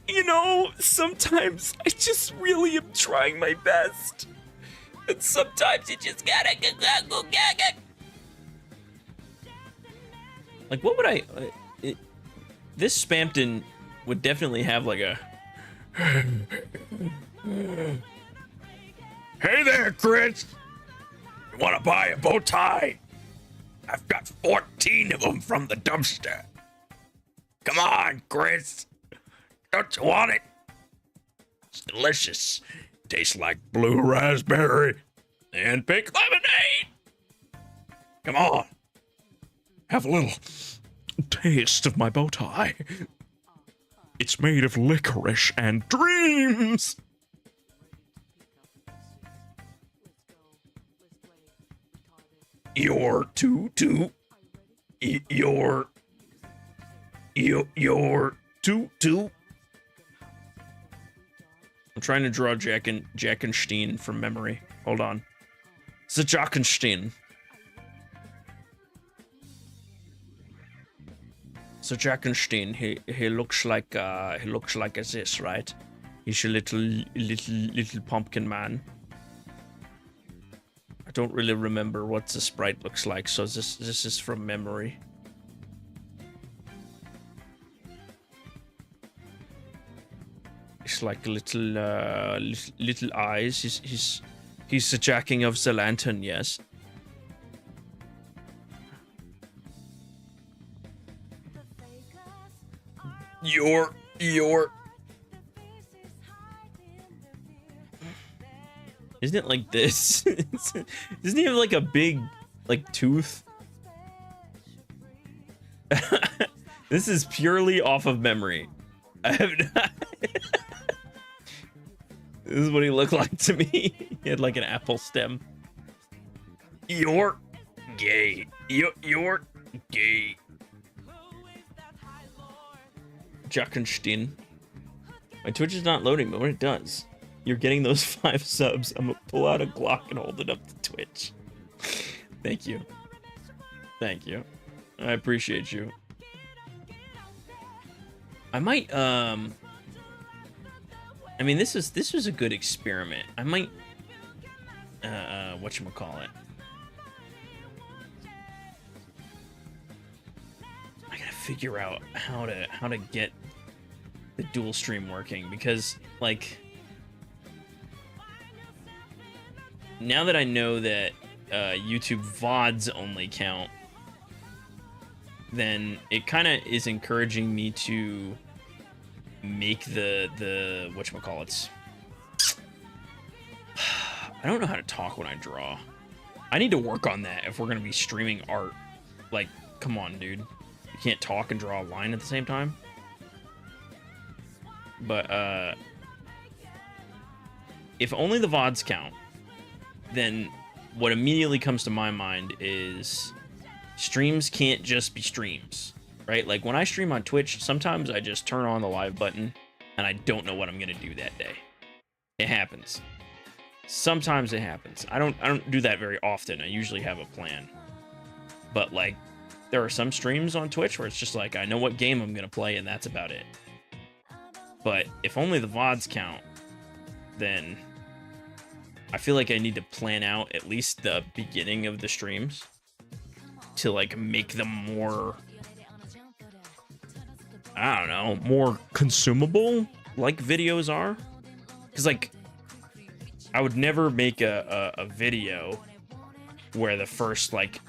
You know, sometimes I just really am trying my best. And sometimes you just gotta go. Like, what would I... this Spampton would definitely have, like, a... Hey there, Chris! You wanna buy a bow tie? I've got 14 of them from the dumpster. Come on, Chris. Don't you want it? It's delicious. Tastes like blue raspberry and pink lemonade. Come on. Have a little taste of my bow tie. It's made of licorice and dreams. You're too. You're too. I'm trying to draw Jackenstein from memory. Hold on. It's a Jackenstein. So Jackenstein, he looks like this, right? He's a little pumpkin man. I don't really remember what the sprite looks like, so this is from memory. It's like little eyes. He's the jacking of the lantern, yes. You're Isn't it like this? Doesn't he have like a big like tooth? This is purely off of memory. I have not. This is what he looked like to me. He had like an apple stem. You're gay. You're gay. Jackenstein. My Twitch is not loading, but when it does, you're getting those 5 subs. I'm gonna pull out a Glock and hold it up to Twitch. Thank you. Thank you. I appreciate you. I might, I mean, this was a good experiment. I might, whatchamacallit. I gotta figure out how to get the dual stream working, because, like, now that I know that YouTube VODs only count, then it kind of is encouraging me to make the whatchamacallits. I don't know how to talk when I draw. I need to work on that if we're gonna be streaming art. Like, come on, dude. You can't talk and draw a line at the same time. But if only the VODs count, then what immediately comes to my mind is streams can't just be streams, right? Like, when I stream on Twitch, sometimes I just turn on the live button and I don't know what I'm gonna do that day. It happens. Sometimes it happens. I don't do that very often. I usually have a plan. But, like, there are some streams on Twitch where it's just like, I know what game I'm gonna play and that's about it. But if only the VODs count, then I feel like I need to plan out at least the beginning of the streams to like make them more, I don't know, more consumable like videos are. Because like I would never make a video where the first like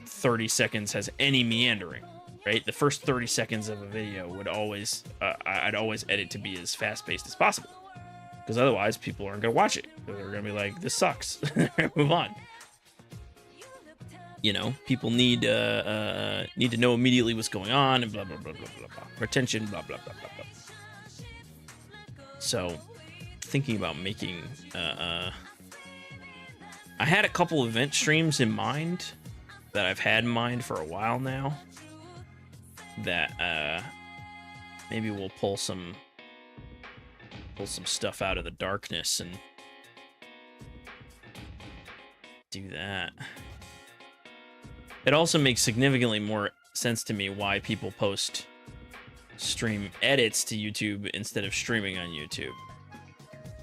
30 seconds has any meandering, right? The first 30 seconds of a video would always, I'd always edit to be as fast paced as possible. Because otherwise people aren't going to watch it. They're going to be like, this sucks. Move on. You know, people need to know immediately what's going on and blah, blah, blah, blah, blah, blah. Retention, blah, blah, blah, blah, blah. So, thinking about making, I had a couple event streams in mind that I've had in mind for a while now that, maybe we'll pull some stuff out of the darkness and do that. It also makes significantly more sense to me why people post stream edits to YouTube instead of streaming on YouTube.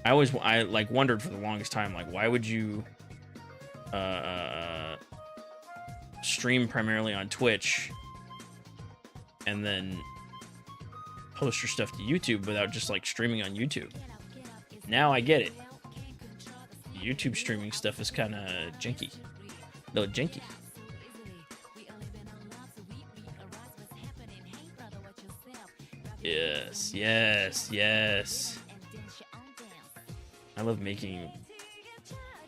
I like wondered for the longest time, like, why would you stream primarily on Twitch and then post your stuff to YouTube without just like streaming on YouTube? Now I get it. YouTube streaming stuff is kind of janky. No, janky. Yes, yes, yes. I love making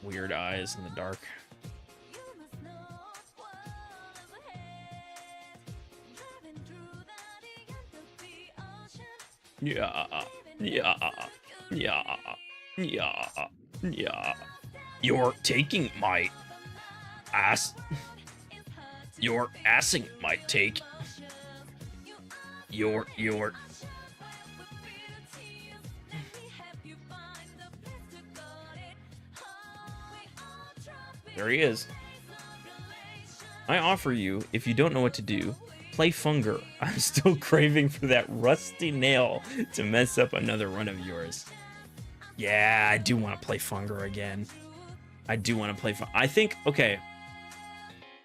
weird eyes in the dark. Yeah, yeah, yeah, yeah, yeah. You're taking my ass. You're assing my take. You're. There he is. I offer you, if you don't know what to do, play Funger. I'm still craving for that rusty nail to mess up another run of yours. Yeah, I do want to play Funger again. I do want to play Funger. I think, okay.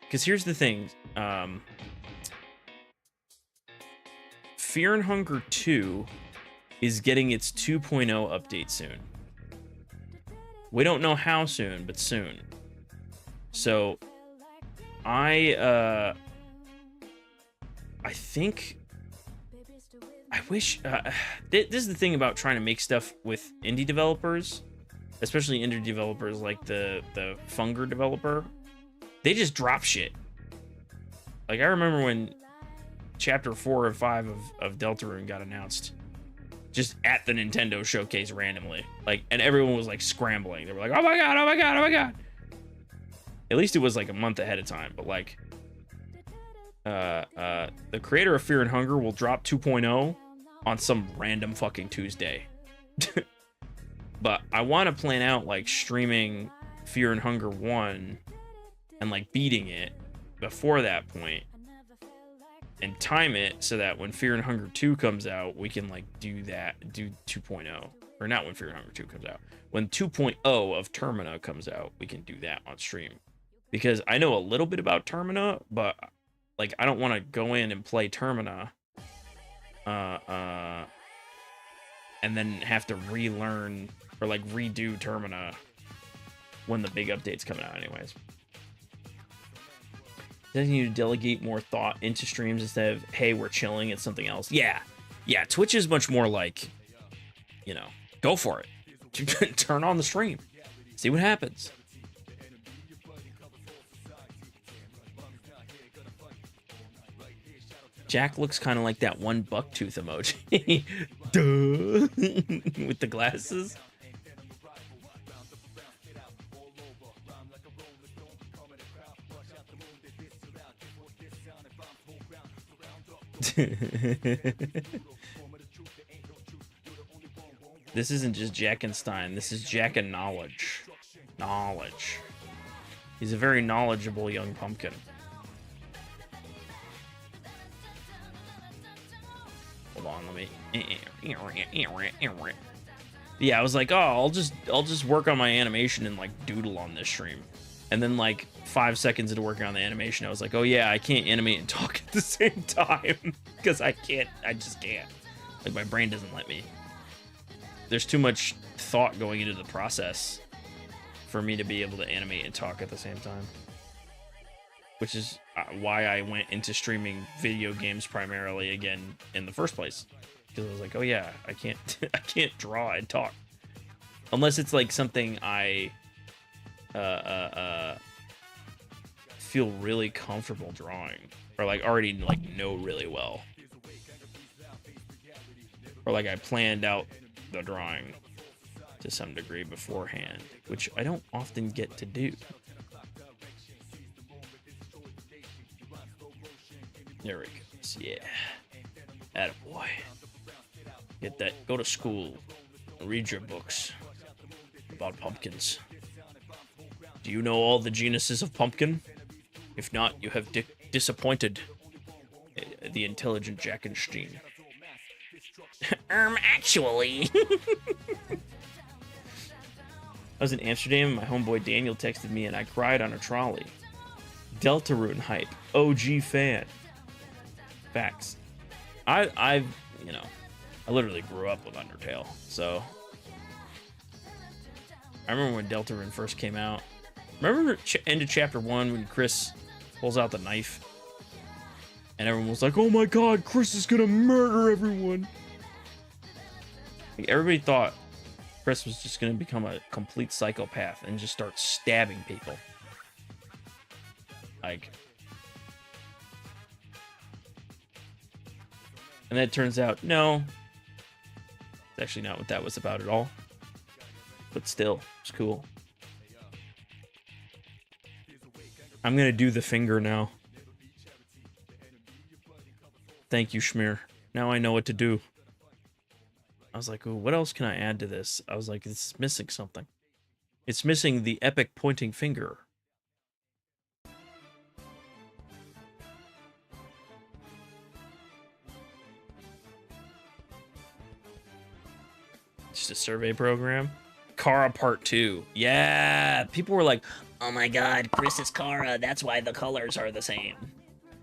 Because here's the thing. Fear and Hunger 2 is getting its 2.0 update soon. We don't know how soon, but soon. So, I think, I wish, this is the thing about trying to make stuff with indie developers, especially indie developers like the Funger developer. They just drop shit. Like, I remember when Chapter 4 or 5 of Deltarune got announced, just at the Nintendo showcase randomly. Like, and everyone was like scrambling. They were like, oh my god, oh my god, oh my god. At least it was like a month ahead of time, but like, the creator of Fear and Hunger will drop 2.0 on some random fucking Tuesday. But I want to plan out like streaming Fear and Hunger 1 and like beating it before that point and time it so that when Fear and Hunger 2 comes out, we can like do 2.0, or not when Fear and Hunger 2 comes out. When 2.0 of Termina comes out, we can do that on stream. Because I know a little bit about Termina, but like I don't want to go in and play Termina and then have to relearn or like redo Termina when the big update's coming out anyways. Doesn't need to delegate more thought into streams instead of, hey, we're chilling, it's something else. Yeah, Twitch is much more like, you know, go for it. Turn on the stream. See what happens. Jack looks kind of like that one bucktooth emoji. Duh. With the glasses. This isn't just Jackenstein. This is Jack and Knowledge. Knowledge. He's a very knowledgeable young pumpkin. Hold on, let me. Yeah, I was like, oh, I'll just work on my animation and like doodle on this stream. And then like 5 seconds into working on the animation, I was like, oh yeah, I can't animate and talk at the same time because I just can't. Like my brain doesn't let me. There's too much thought going into the process for me to be able to animate and talk at the same time. Which is why I went into streaming video games primarily again in the first place. Because I was like, oh yeah, I can't draw and talk. Unless it's like something I feel really comfortable drawing. Or like already like know really well. Or like I planned out the drawing to some degree beforehand, which I don't often get to do. There we go. Yeah. Attaboy. Get that. Go to school. Read your books about pumpkins. Do you know all the genuses of pumpkin? If not, you have disappointed the intelligent Jackenstein. Actually. I was in Amsterdam and my homeboy Daniel texted me and I cried on a trolley. Deltarune hype. OG fan. Facts. I literally grew up with Undertale, so I remember when Deltarune first came out. Remember end of chapter 1 when Chris pulls out the knife and everyone was like, oh my god, Chris is gonna murder everyone. Like, everybody thought Chris was just gonna become a complete psychopath and just start stabbing people. Like, and then it turns out, no. It's actually not what that was about at all. But still, it's cool. I'm gonna do the finger now. Thank you, Schmear. Now I know what to do. I was like, ooh, what else can I add to this? I was like, it's missing something. It's missing the epic pointing finger. Just a survey program. Kara Part 2. Yeah, people were like, oh my god, Chris is Kara. That's why the colors are the same.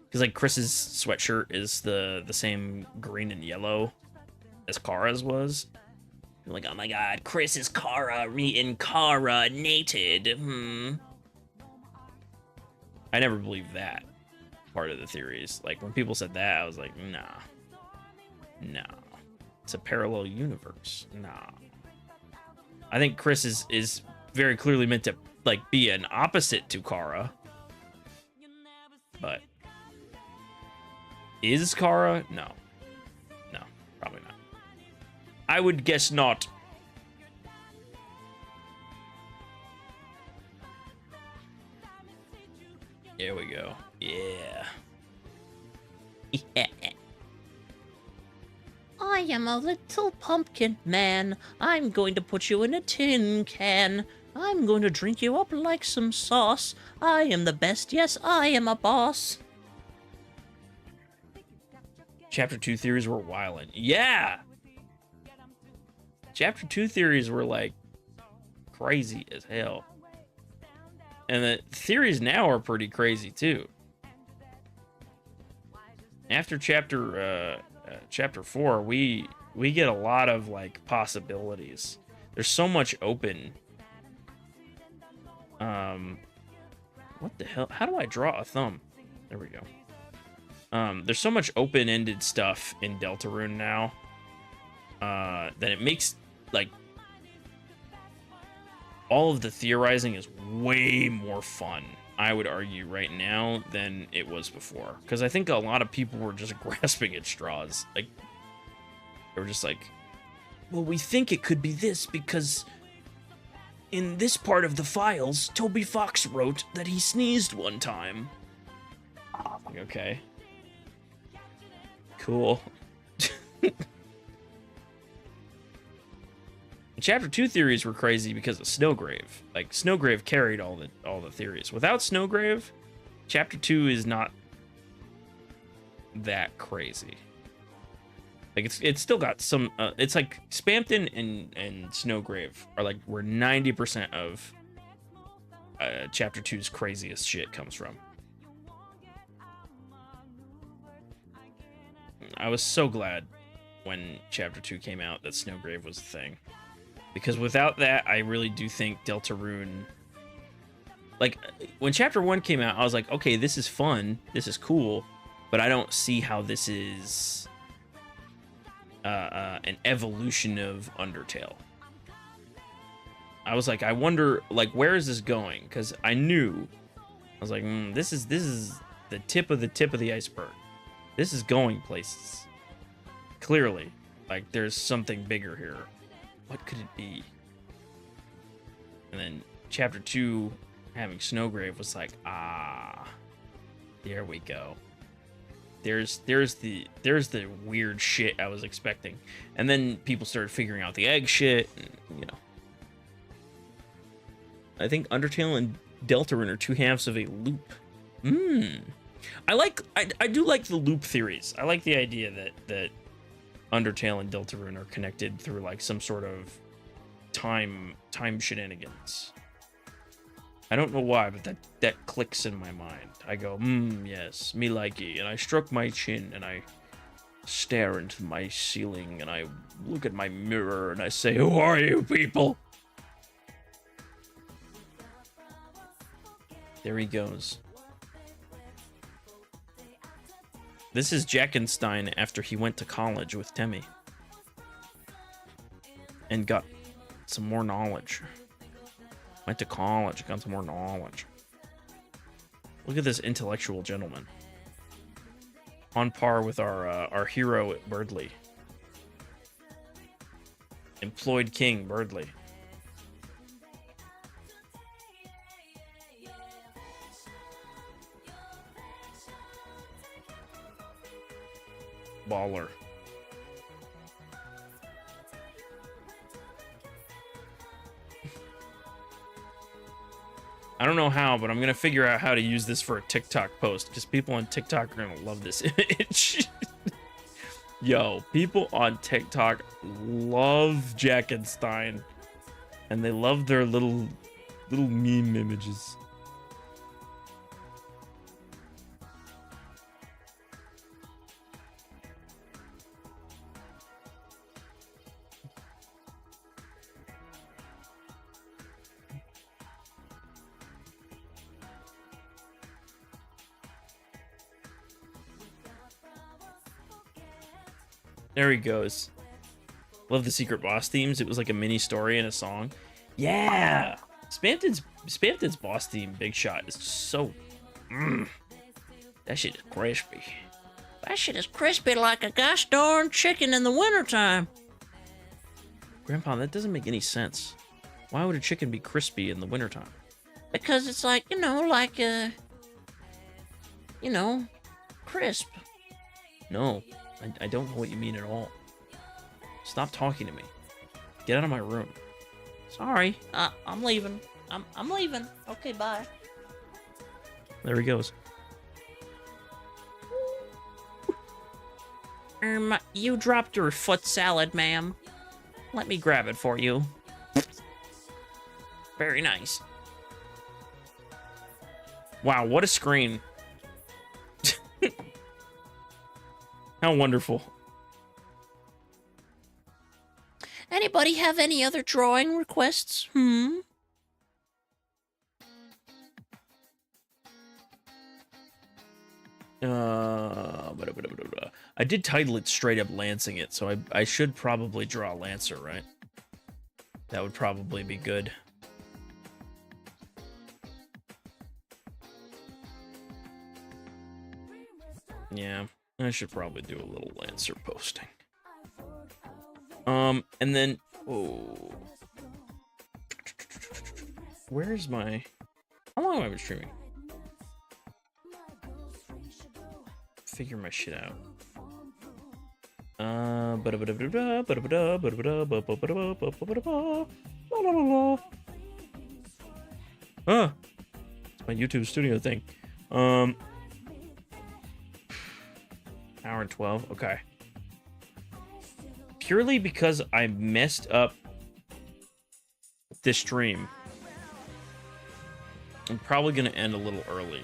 Because like Chris's sweatshirt is the same green and yellow as Kara's was. I'm like, oh my god, Chris is Kara reincarnated. I never believed that part of the theories. Like when people said that, I was like, nah. It's a parallel universe. Nah. I think Chris is very clearly meant to like be an opposite to Kara. But is Kara? No. No, probably not. I would guess not. There we go. Yeah. I am a little pumpkin man. I'm going to put you in a tin can. I'm going to drink you up like some sauce. I am the best. Yes, I am a boss. Chapter 2 theories were wildin'. Yeah! Chapter 2 theories were, like, crazy as hell. And the theories now are pretty crazy, too. After chapter 4, we get a lot of, like, possibilities. There's so much open. What the hell? How do I draw a thumb? There we go. There's so much open-ended stuff in Deltarune now that it makes, like, all of the theorizing is way more fun, I would argue, right now than it was before. Because I think a lot of people were just grasping at straws. Like, they were just like, well, we think it could be this because in this part of the files, Toby Fox wrote that he sneezed one time. Like, okay. Cool. Chapter 2 theories were crazy because of Snowgrave. Like, Snowgrave carried all the theories. Without Snowgrave, Chapter 2 is not that crazy. Like it's still got some. It's like Spampton and Snowgrave are like where 90% of Chapter 2's craziest shit comes from. I was so glad when Chapter 2 came out that Snowgrave was a thing. Because without that, I really do think Deltarune... Like, when Chapter 1 came out, I was like, okay, this is fun, this is cool, but I don't see how this is an evolution of Undertale. I was like, I wonder, like, where is this going? Because I knew, I was like, this is the tip of the iceberg. This is going places. Clearly, like, there's something bigger here. What could it be? And then Chapter 2 having Snowgrave was like, there we go. There's the weird shit I was expecting. And then people started figuring out the egg shit, and, you know. I think Undertale and Deltarune are two halves of a loop. I do like the loop theories. I like the idea that Undertale and Deltarune are connected through like some sort of time shenanigans. I don't know why, but that clicks in my mind. I go, yes, me likey, and I stroke my chin and I stare into my ceiling and I look at my mirror and I say, who are you people? There he goes. This is Jackenstein after he went to college with Temmie. And got some more knowledge. Went to college, got some more knowledge. Look at this intellectual gentleman. On par with our hero at Birdley. Employed King Birdley. Baller. I don't know how, but I'm gonna figure out how to use this for a TikTok post, because people on TikTok are gonna love this image. Yo, people on TikTok love Jackenstein, and they love their little meme images. There he goes. Love the secret boss themes. It was like a mini story and a song. Yeah! Spampton's boss theme, Big Shot, is so... That shit is crispy. That shit is crispy like a gosh darn chicken in the wintertime. Grandpa, that doesn't make any sense. Why would a chicken be crispy in the wintertime? Because it's like, crisp. No, I don't know what you mean at all. Stop talking to me. Get out of my room. Sorry, I'm leaving. I'm leaving. Okay, bye. There he goes. You dropped your foot salad, ma'am. Let me grab it for you. Very nice. Wow, what a screen. How wonderful. Anybody have any other drawing requests? I did title it straight up Lancing It, so I should probably draw a Lancer, right? That would probably be good. Yeah, I should probably do a little Lancer posting. And then, where's my, how long have I been streaming? Figure my shit out. It's my YouTube studio thing. Hour and 12. Okay. purely because I messed up this stream. I'm probably going to end a little early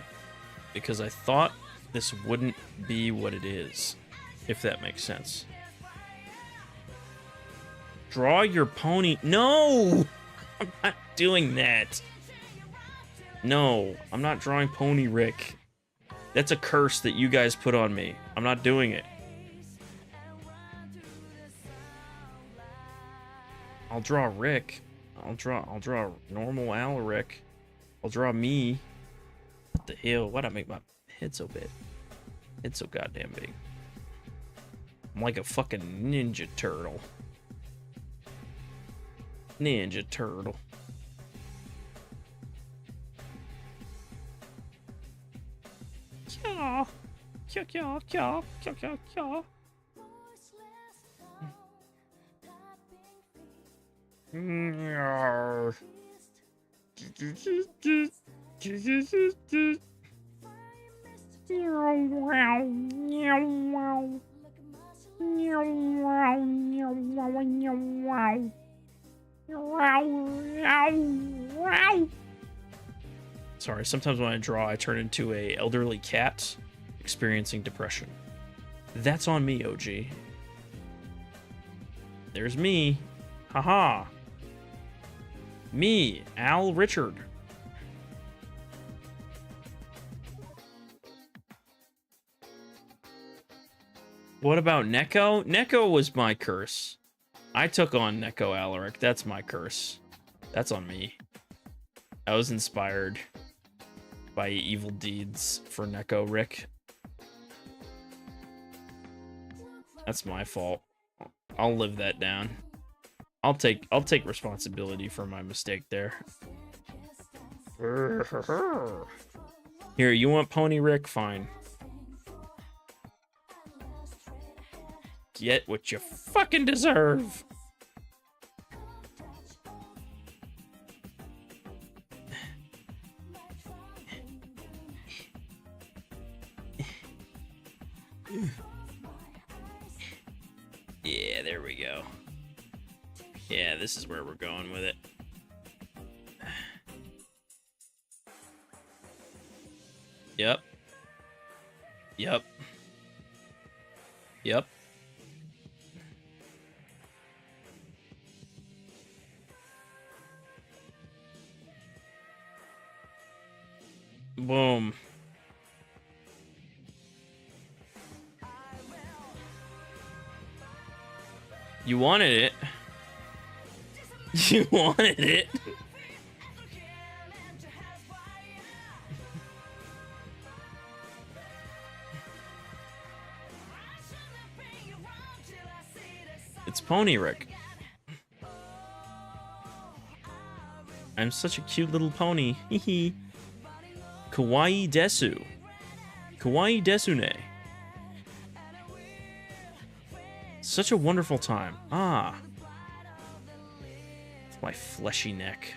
because I thought this wouldn't be what it is, if that makes sense. Draw your pony. No! I'm not doing that. No, I'm not drawing Pony Rick. That's a curse that you guys put on me. I'm not doing it. I'll draw Rick. I'll draw normal Aleric. I'll draw me. What the hell? Why'd I make my head so big? It's so goddamn big. I'm like a fucking Ninja Turtle. Ninja Turtle. Kya. Kya, kya, kya, kya, kya, kya. Sorry, sometimes when I draw, I turn into a elderly cat experiencing depression. That's on me, OG. There's me. Haha. Me, Al Richard. What about Neko? Neko was my curse. I took on Neko Aleric. That's my curse. That's on me. I was inspired by evil deeds for Neko Rick. That's my fault. I'll live that down. I'll take responsibility for my mistake there. Here, you want Pony Rick? Fine. Get what you fucking deserve. Yeah, there we go. Yeah, this is where we're going with it. Yep. Yep. Yep. Boom. You wanted it. You wanted it. It's Pony Rick. I'm such a cute little pony. Hehe. Kawaii desu. Kawaii desune. Such a wonderful time. Ah. It's my fleshy neck.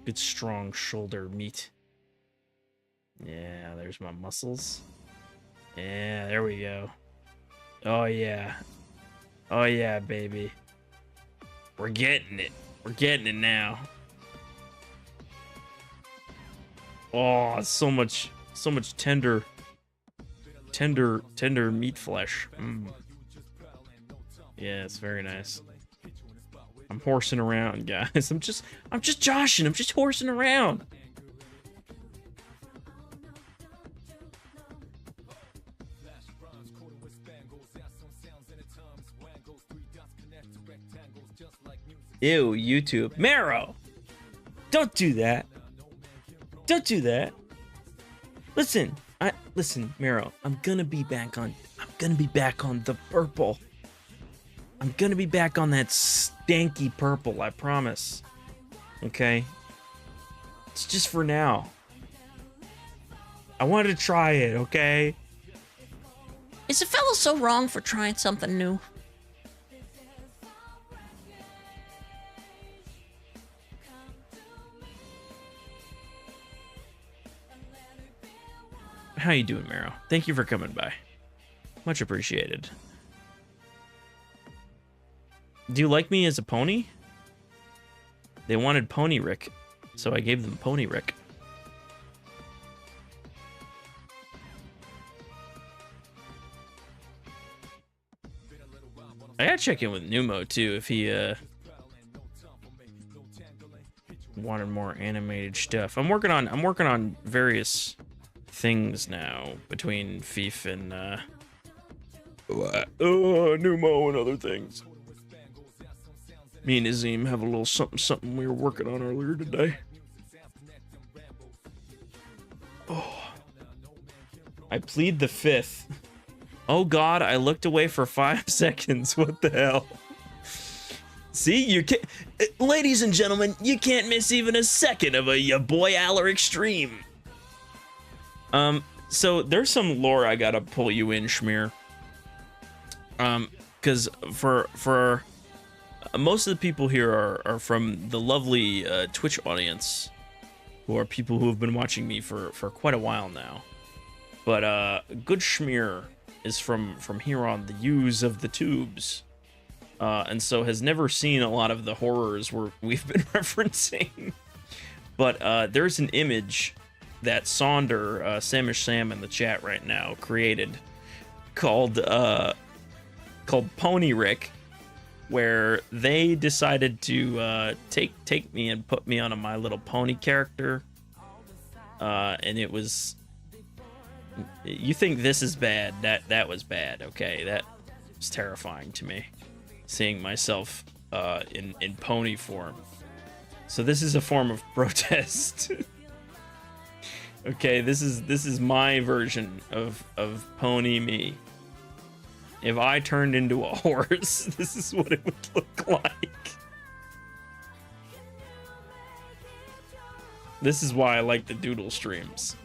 Good strong shoulder meat. Yeah, there's my muscles. Yeah, there we go. Oh yeah. Oh yeah, baby. We're getting it. We're getting it now. Oh, so much tender meat flesh. Yeah, it's very nice. I'm horsing around, guys. I'm just joshing. I'm just horsing around. Ew, YouTube. Marrow! Don't do that. Don't do that. Listen, Marrow. I'm gonna be back on the purple. I'm gonna be back on that stanky purple, I promise. Okay? It's just for now. I wanted to try it, okay? Is a fellow so wrong for trying something new? How you doing, Marrow? Thank you for coming by. Much appreciated. Do you like me as a pony? They wanted Pony Rick, so I gave them Pony Rick. I gotta check in with Numo too if he wanted more animated stuff. I'm working on various things now between Fief and Numo and other things. Me and Azim have a little something we were working on earlier today. Oh. I plead the fifth. Oh God, I looked away for 5 seconds. What the hell? See, you can't, ladies and gentlemen, you can't miss even a second of your boy Aleric stream. So there's some lore I gotta pull you in, Schmear. Cause for most of the people here are from the lovely Twitch audience, who are people who have been watching me for quite a while now. But good Schmear is from here on the U's of the tubes, and so has never seen a lot of the horrors we've been referencing. But there's an image that Sonder, Samish Sam in the chat right now, created called Pony Rick, where they decided to take me and put me on a My Little Pony character, and it was. You think this is bad? That was bad. Okay, that was terrifying to me, seeing myself in pony form. So this is a form of protest. Okay, this is my version of pony me. If I turned into a horse, this is what it would look like. This is why I like the doodle streams.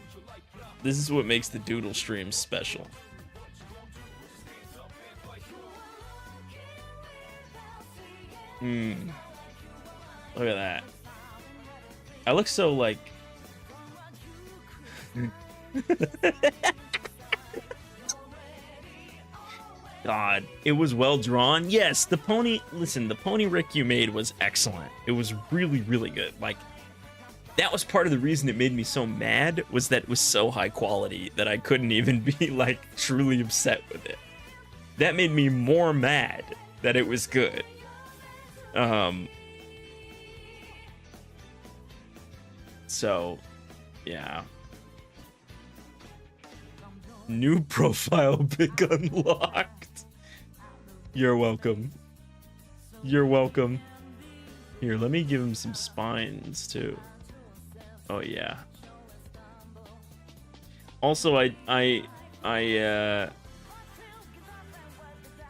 This is what makes the doodle streams special. Look at that. I look so like... God, it was well drawn. Yes, the pony... Listen, the Pony Rick you made was excellent. It was really, really good. Like, that was part of the reason it made me so mad, was that it was so high quality that I couldn't even be, like, truly upset with it. That made me more mad that it was good. So, yeah. New profile pic unlocked. You're welcome. You're welcome. Here, let me give him some spines, too. Oh yeah. Also, I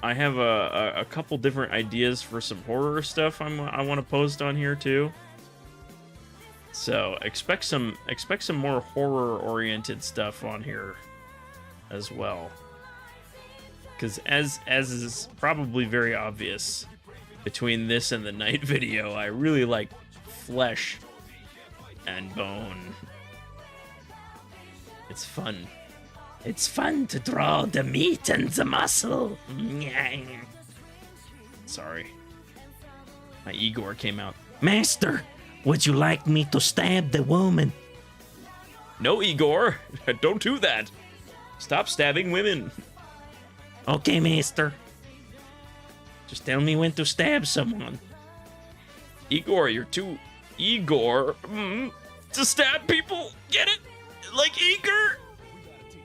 have a couple different ideas for some horror stuff I want to post on here too. So expect some more horror oriented stuff on here as well. Because as is probably very obvious between this and the night video, I really like flesh and bone. It's fun. It's fun to draw the meat and the muscle. Sorry. My Igor came out. Master, would you like me to stab the woman? No, Igor. Don't do that. Stop stabbing women. Okay, master. Just tell me when to stab someone. Igor, you're too... Igor to stab people. Get it? Like Igor?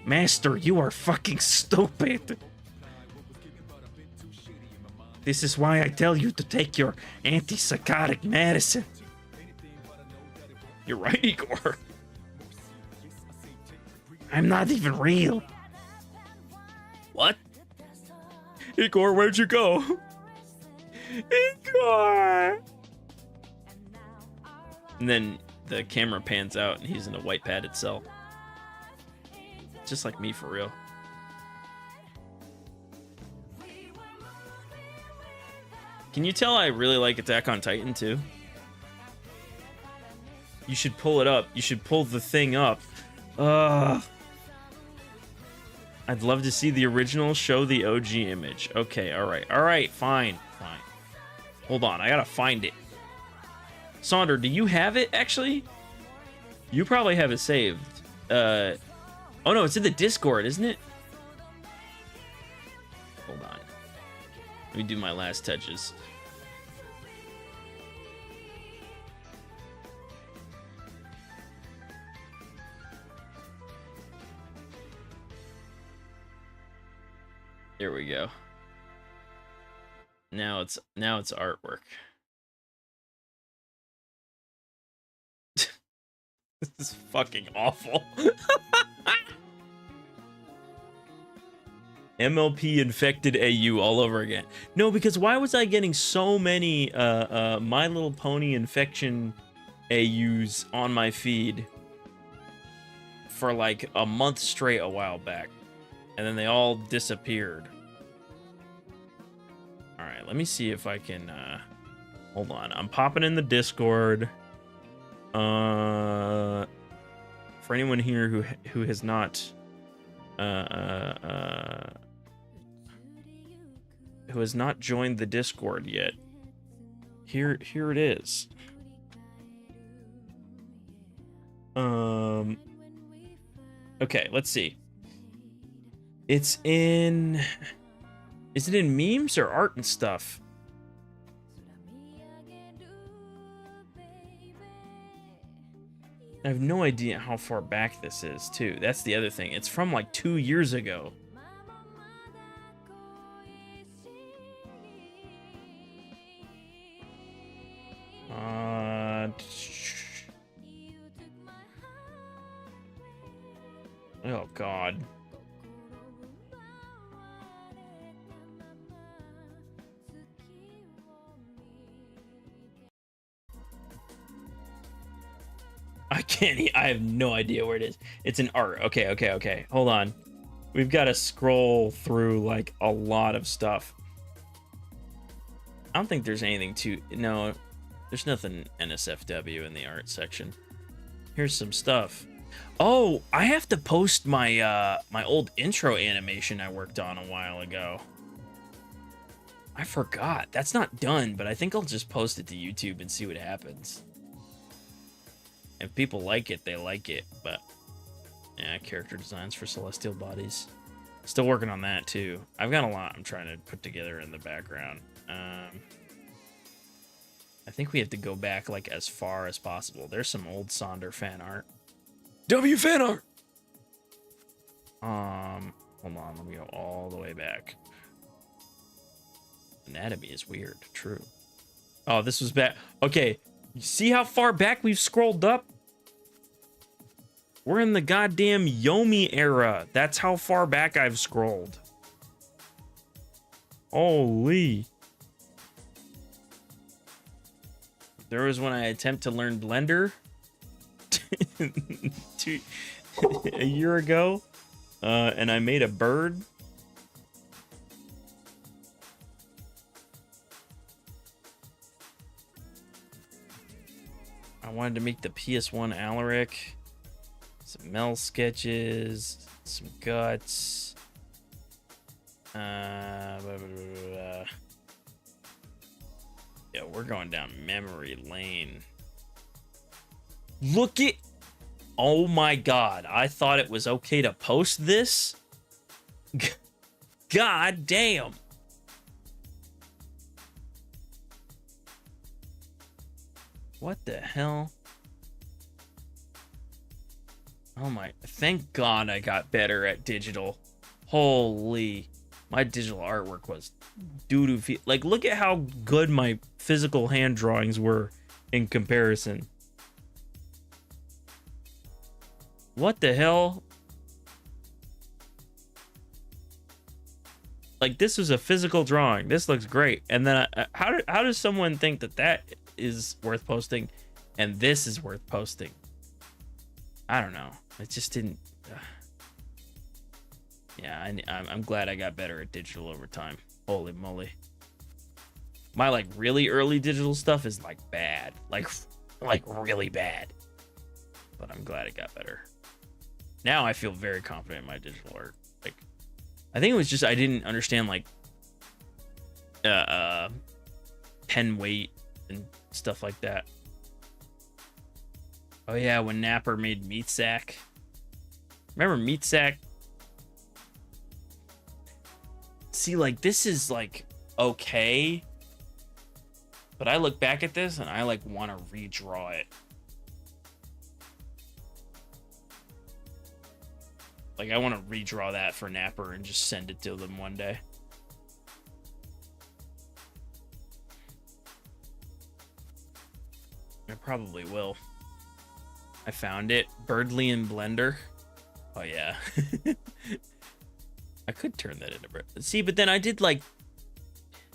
Master, you are fucking stupid. This is why I tell you to take your antipsychotic medicine. You're right, Igor. I'm not even real. What? Igor, where'd you go? Igor! And then the camera pans out and he's in a white padded cell. Just like me, for real. Can you tell I really like Attack on Titan too? You should pull it up. You should pull the thing up. I'd love to see the original. Show the OG image. Okay, alright. Alright, fine. Fine. Hold on, I gotta find it. Sonder, do you have it, actually? You probably have it saved. Oh no, it's in the Discord, isn't it? Hold on. Let me do my last touches. There we go. Now it's artwork. This is fucking awful. MLP infected AU all over again. No, because why was I getting so many My Little Pony infection AUs on my feed for like a month straight a while back? And then they all disappeared. All right, let me see if I can, hold on. I'm popping in the Discord. For anyone here who has not, who has not joined the Discord yet, here it is. Okay, let's see. It's in... Is it in memes or art and stuff? I have no idea how far back this is, too. That's the other thing. It's from like 2 years ago. Oh, God. I can't. I have no idea where it is. It's an art. Okay. Hold on. We've got to scroll through like a lot of stuff. I don't think there's anything to. No, there's nothing NSFW in the art section. Here's some stuff. Oh, I have to post my my old intro animation I worked on a while ago. I forgot. That's not done, but I think I'll just post it to YouTube and see what happens. If people like it, they like it, but yeah, character designs for celestial bodies. Still working on that too. I've got a lot I'm trying to put together in the background. I think we have to go back like as far as possible. There's some old Sonder fan art. W fan art. Hold on, let me go all the way back. Anatomy is weird. True. Oh, this was back. Okay. You see how far back we've scrolled up? We're in the goddamn Yomi era. That's how far back I've scrolled. Holy. There was when I attempt to learn Blender a year ago, and I made a bird. I wanted to make the PS1 Aleric, some Mel sketches, some guts. Yeah, we're going down memory lane. Look it! Oh my God! I thought it was okay to post this. God damn! What the hell? Oh my, thank God I got better at digital. Holy, my digital artwork was doo-doo. Like, look at how good my physical hand drawings were in comparison. What the hell? Like, this was a physical drawing. This looks great. And then how does someone think that is worth posting and this is worth posting? I don't know. It just didn't. Yeah, I'm glad I got better at digital over time. Holy moly. My like really early digital stuff is like bad, like really bad. But I'm glad it got better. Now I feel very confident in my digital art. Like, I think it was just I didn't understand like pen weight and stuff like that. Oh yeah, when Napper made Meat Sack. Remember Meat Sack? See, like, this is like okay, but I look back at this and I like want to redraw it. Like, I want to redraw that for Napper and just send it to them one day. I probably will. I found it. Birdly and Blender. Oh, yeah. I could turn that into... See, but then I did, like...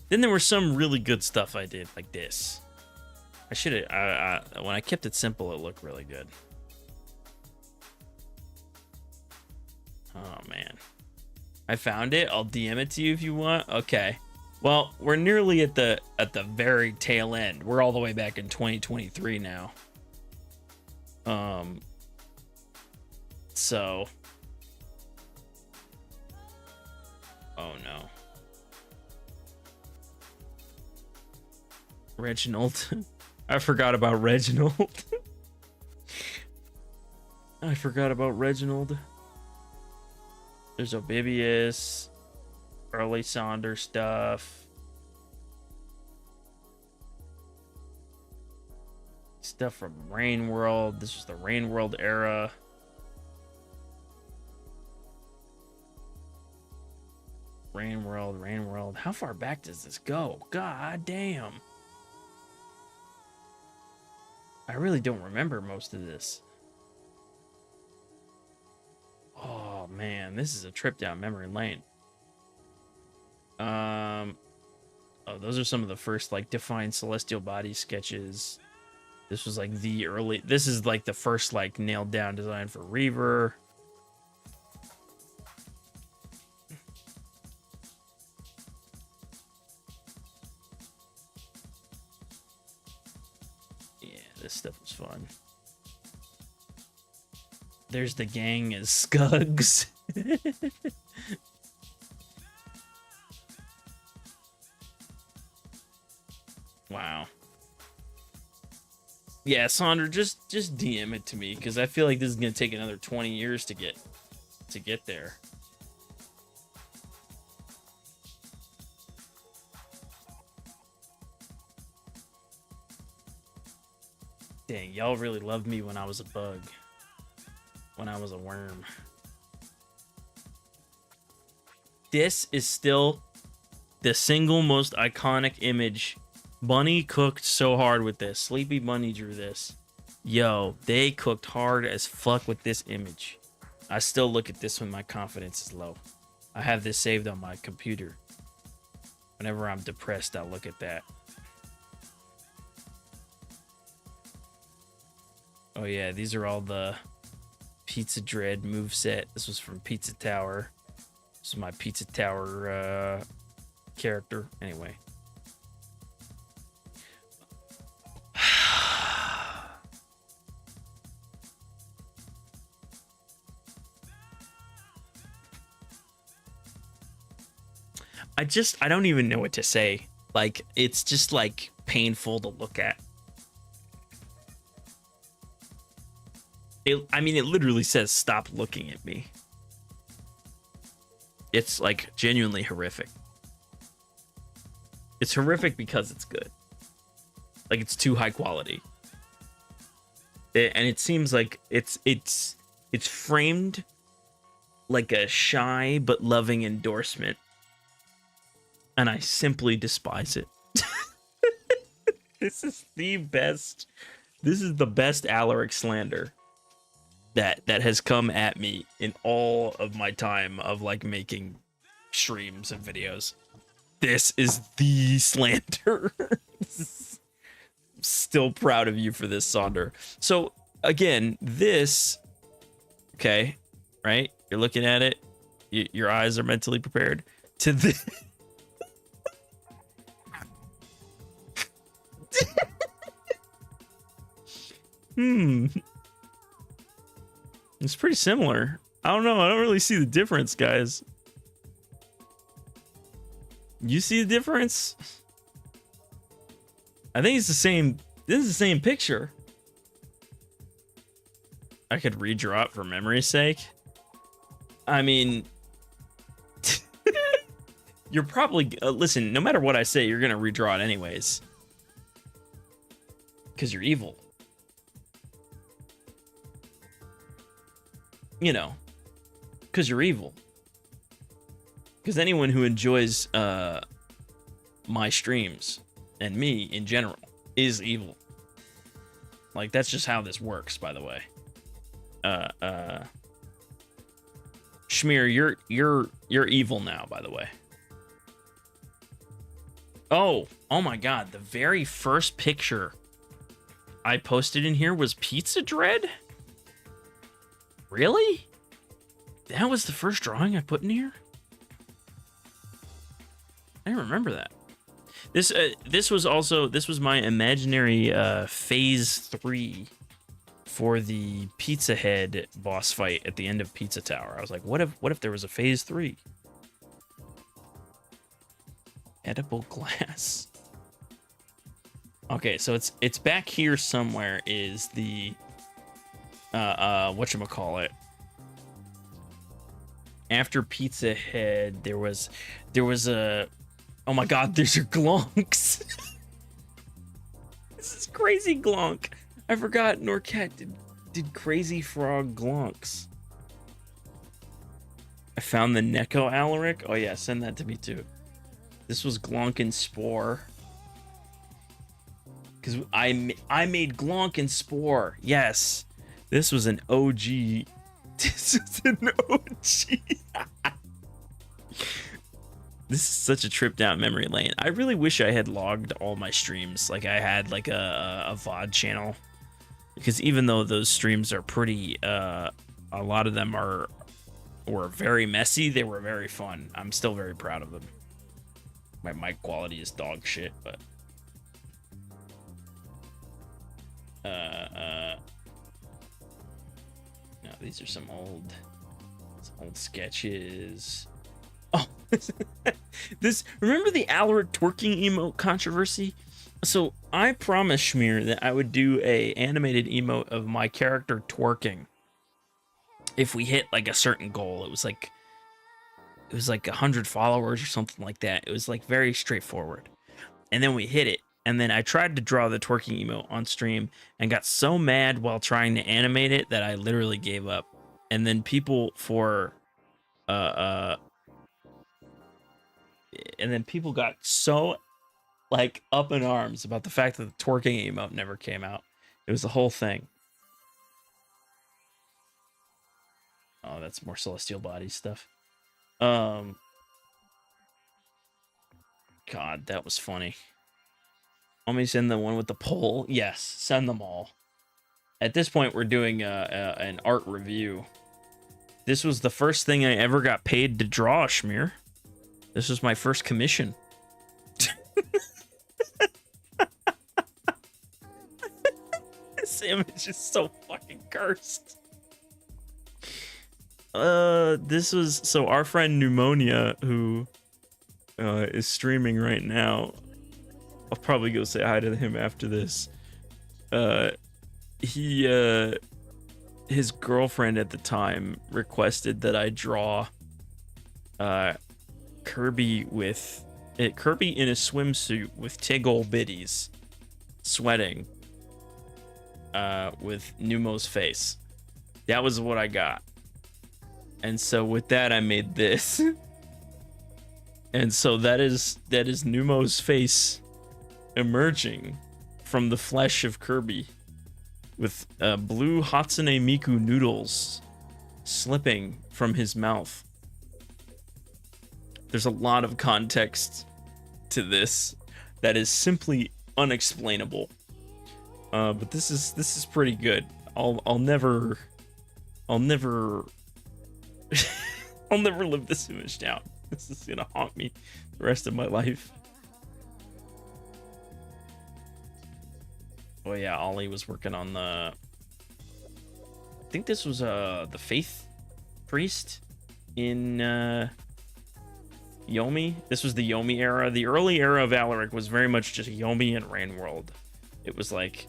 Then there was some really good stuff I did, like this. I should have... when I kept it simple, it looked really good. Oh, man. I found it. I'll DM it to you if you want. Okay. Well, we're nearly at the very tail end. We're all the way back in 2023 now. So... Oh, no. Reginald. I forgot about Reginald. I forgot about Reginald. There's Obibius. Early Sonder stuff. Stuff from Rain World. This was the Rain World era. Rain World, Rain World. How far back does this go? God damn. I really don't remember most of this. Oh man, this is a trip down memory lane. Oh, those are some of the first like defined celestial body sketches. This was like the early, this is like the first like nailed down design for Reaver. This stuff was fun. There's the gang as Scugs. Wow. Yeah, Sonder, just DM it to me because I feel like this is gonna take another 20 years to get there. Dang, y'all really loved me when I was a bug. When I was a worm. This is still the single most iconic image. Bunny cooked so hard with this. Sleepy Bunny drew this. Yo, they cooked hard as fuck with this image. I still look at this when my confidence is low. I have this saved on my computer. Whenever I'm depressed, I'll look at that. Oh yeah, these are all the Pizza Dread moveset. This was from Pizza Tower. This is my Pizza Tower character. Anyway. I don't even know what to say. Like, it's just like painful to look at. I mean, it literally says, stop looking at me. It's like genuinely horrific. It's horrific because it's good. Like, it's too high quality. And it seems like it's framed like a shy but loving endorsement. And I simply despise it. This is the best. This is the best Aleric slander that has come at me in all of my time of like making streams and videos. This is the slander. Still proud of you for this, Sonder. So again, this, okay, right? You're looking at it. Your eyes are mentally prepared to this. It's pretty similar. I don't know. I don't really see the difference, guys. You see the difference? I think it's the same. This is the same picture. I could redraw it for memory's sake. I mean, you're probably listen. No matter what I say, you're gonna redraw it anyways, because you're evil. You know, because you're evil. Because anyone who enjoys my streams and me in general is evil. Like, that's just how this works, by the way. Schmear, you're evil now, by the way. Oh my god, the very first picture I posted in here was Pizza Dread? Really? That was the first drawing I put in here? I don't remember that. This was my imaginary phase 3 for the Pizza Head boss fight at the end of Pizza Tower. I was like, what if there was a phase 3? Edible glass. Okay, so it's back here somewhere is the whatchamacallit. After Pizza Head, there was a, oh my god, there's your glonks. This is crazy glonk. I forgot Norcat did crazy frog glonks. I found the Neko Aleric. Oh yeah, send that to me too. This was Glonk and Spore. Because I made Glonk and Spore. Yes. This was an OG. This is an OG. This is such a trip down memory lane. I really wish I had logged all my streams. Like I had like a VOD channel. Because even though those streams are pretty, a lot of them were very messy, they were very fun. I'm still very proud of them. My mic quality is dog shit, but no, these are some old sketches. Oh, remember the Aleric twerking emote controversy? So I promised Schmear that I would do a animated emote of my character twerking if we hit like a certain goal. It was like 100 followers or something like that. It was like very straightforward. And then we hit it. And then I tried to draw the twerking emote on stream and got so mad while trying to animate it that I literally gave up. And then people got so like up in arms about the fact that the twerking emote never came out. It was the whole thing. Oh, that's more Celestial Body stuff. God, that was funny. Want me to send the one with the pole? Yes, send them all. At this point, we're doing an art review. This was the first thing I ever got paid to draw, Schmear. This was my first commission. This image is so fucking cursed. This was, so our friend Pneumonia, who is streaming right now, I'll probably go say hi to him after this. His girlfriend at the time requested that I draw Kirby in a swimsuit with Tiggle Biddies sweating with Numo's face. That was what I got. And so with that, I made this. And so that is Numo's face emerging from the flesh of Kirby with blue Hatsune Miku noodles slipping from his mouth. There's a lot of context to this that is simply unexplainable. But this is pretty good. I'll never I'll never live this image down. This is gonna haunt me the rest of my life. Oh yeah, Ollie was working on the, I think this was the Faith Priest in Yomi. This was the Yomi era. The early era of Aleric was very much just Yomi and Rain World. It was like,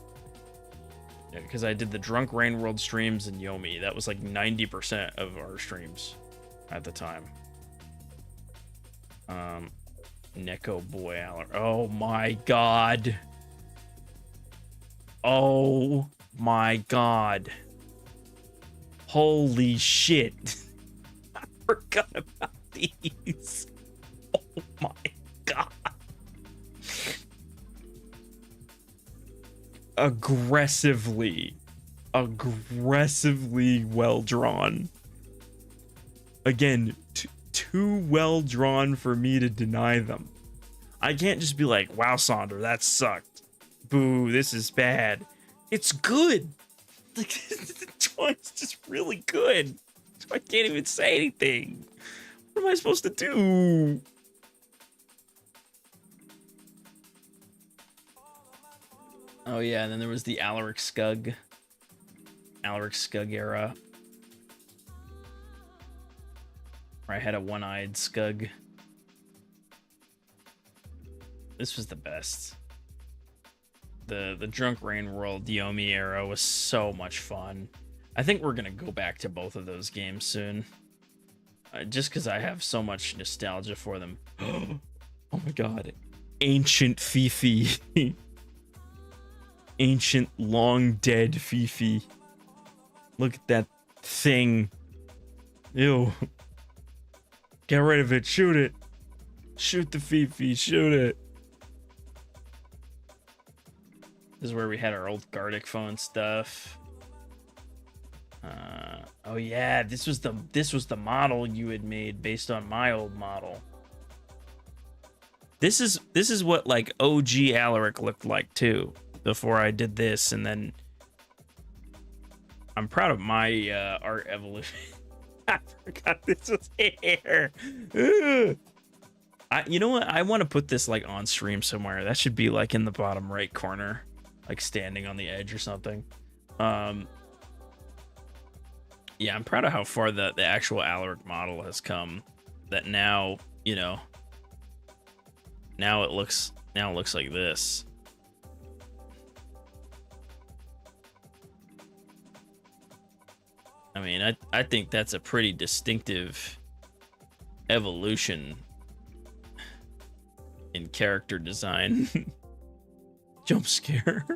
because I did the drunk Rain World streams and Yomi. That was like 90% of our streams at the time. Neko Boy Aleric. Oh my god. Oh my god. Holy shit. I forgot about these. Oh my god. Aggressively well drawn. Again, too well drawn for me to deny them. I can't just be like, wow, Sonder, that sucked. Boo, this is bad. It's good. Like, the drawing's just really good. So I can't even say anything. What am I supposed to do? Oh yeah, and then there was the Aleric Skug era, where I had a one-eyed Skug. This was the best. The Drunk Rain World Yomi era was so much fun. I think we're gonna go back to both of those games soon. Just because I have so much nostalgia for them. Oh my god. Ancient Fifi. Ancient long dead Fifi. Look at that thing. Ew. Get rid of it. Shoot it. Shoot the Fifi. Shoot it. This is where we had our old Gardic phone stuff. Oh yeah, this was the model you had made based on my old model. This is what like OG Aleric looked like too before I did this, and then I'm proud of my art evolution. I forgot this was here. You know what? I want to put this like on stream somewhere. That should be like in the bottom right corner, like standing on the edge or something. Yeah, I'm proud of how far the actual Aleric model has come. That now, you know, now it looks like this. I mean, I think that's a pretty distinctive evolution in character design. Jump scare.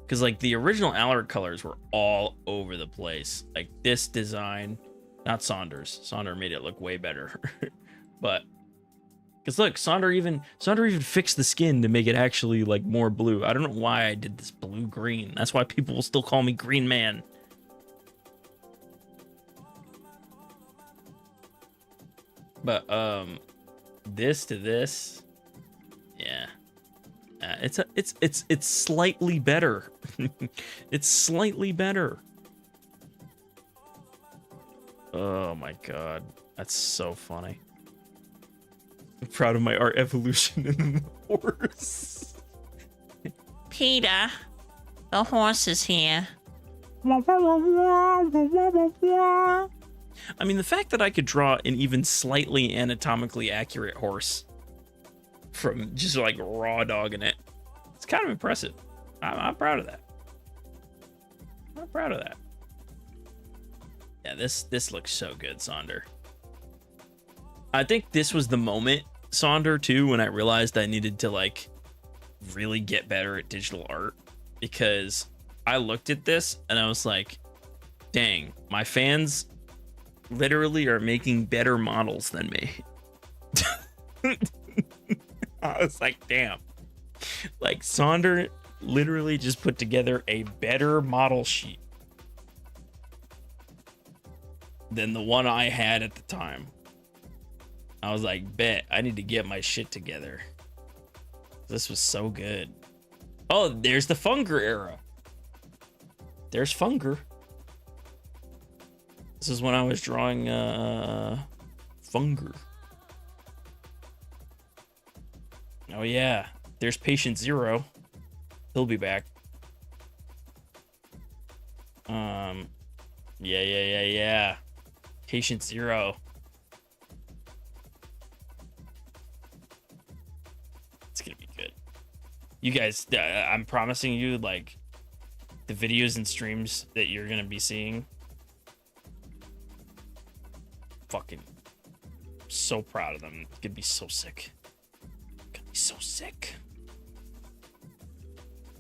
Because, like, the original Aleric colors were all over the place. Like, this design, not Saunders. Sonder made it look way better. But, because look, Sonder even fixed the skin to make it actually, like, more blue. I don't know why I did this blue-green. That's why people will still call me Green Man. But, this to this, yeah. It's slightly better. It's slightly better. Oh my god, that's so funny. I'm proud of my art evolution in the horse. Peter, the horse is here. I mean, the fact that I could draw an even slightly anatomically accurate horse from just like raw dogging it, it's kind of impressive. I'm proud of that. I'm proud of that. Yeah, this looks so good, Sonder. I think this was the moment, Sonder, too, when I realized I needed to like really get better at digital art, because I looked at this and I was like, dang, my fans literally are making better models than me. I was like, damn. Like, Sonder literally just put together a better model sheet than the one I had at the time. I was like, bet, I need to get my shit together. This was so good. Oh, there's the Funger era. There's Funger. This is when I was drawing Funger. Oh yeah, there's Patient Zero. He'll be back. Yeah. Patient Zero. You guys, I'm promising you, like, the videos and streams that you're gonna be seeing. Fucking so proud of them. It's gonna be so sick. Gonna be so sick.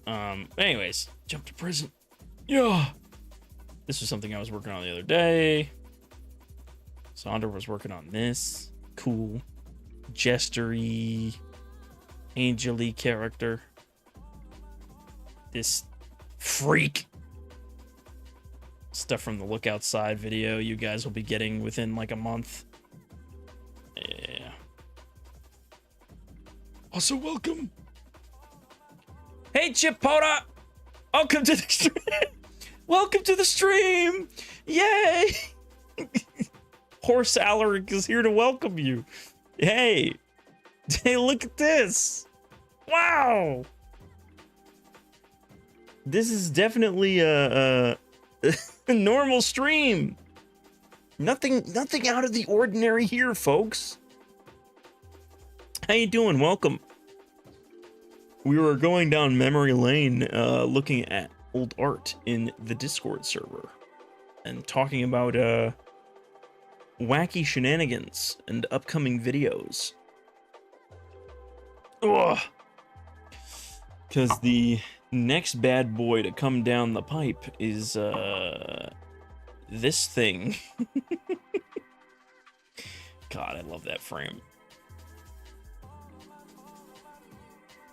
Anyways, jump to prison. Yeah. This was something I was working on the other day. Sonder was working on this. Cool. Jestery, angel-y character. This freak. Stuff from the Look Outside video you guys will be getting within like a month. Yeah. Also, welcome. Hey, Chipoda. Welcome to the stream. Welcome to the stream. Yay. Horse Aleric is here to welcome you. Hey. Hey, look at this. Wow. This is definitely a normal stream. Nothing out of the ordinary here, folks. How you doing? Welcome. We were going down memory lane, looking at old art in the Discord server and talking about wacky shenanigans and upcoming videos. Ugh. Because the next bad boy to come down the pipe is this thing. God, I love that frame.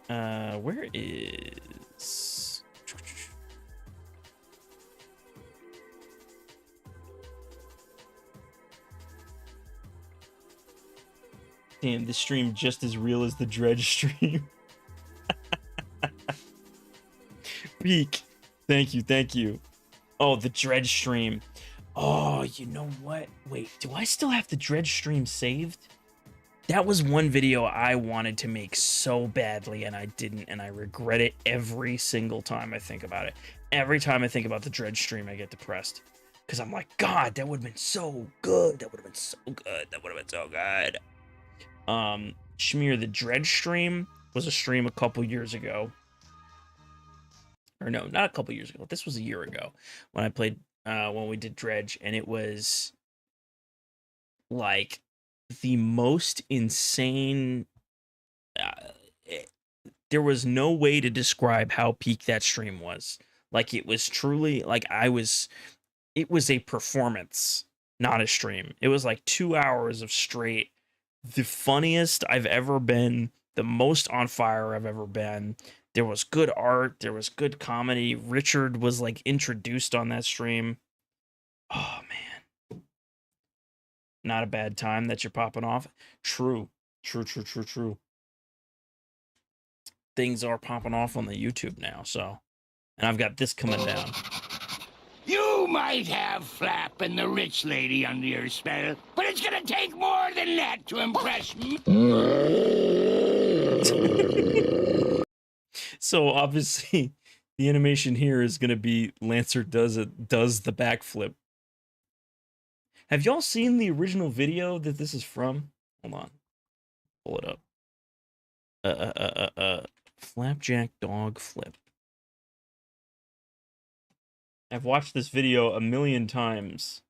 Where is... Damn, this stream just as real as the Dredge stream. Peak. Thank you. Oh, the Dredge stream. Oh, you know what? Wait, do I still have the Dredge stream saved? That was one video I wanted to make so badly, and I didn't, and I regret it every single time I think about it. Every time I think about the Dredge stream, I get depressed. Because I'm like, God, that would have been so good. That would have been so good. That would have been so good. Schmear, the Dredge stream was a stream a couple years ago. Or no, not a couple years ago. This was a year ago when I played, when we did Dredge, and it was like the most insane. There was no way to describe how peak that stream was. Like, it was truly like it was a performance, not a stream. It was like 2 hours of straight, the funniest I've ever been, the most on fire I've ever been. There was good art, there was good comedy. Richard was like introduced on that stream. Oh man. Not a bad time that you're popping off. True. Things are popping off on the YouTube now, so. And I've got this coming down. You might have Flap and the rich lady under your spell, but it's gonna take more than that to impress me. So obviously, the animation here is gonna be Lancer does the backflip. Have y'all seen the original video that this is from? Hold on, pull it up. Flapjack dog flip. I've watched this video a million times.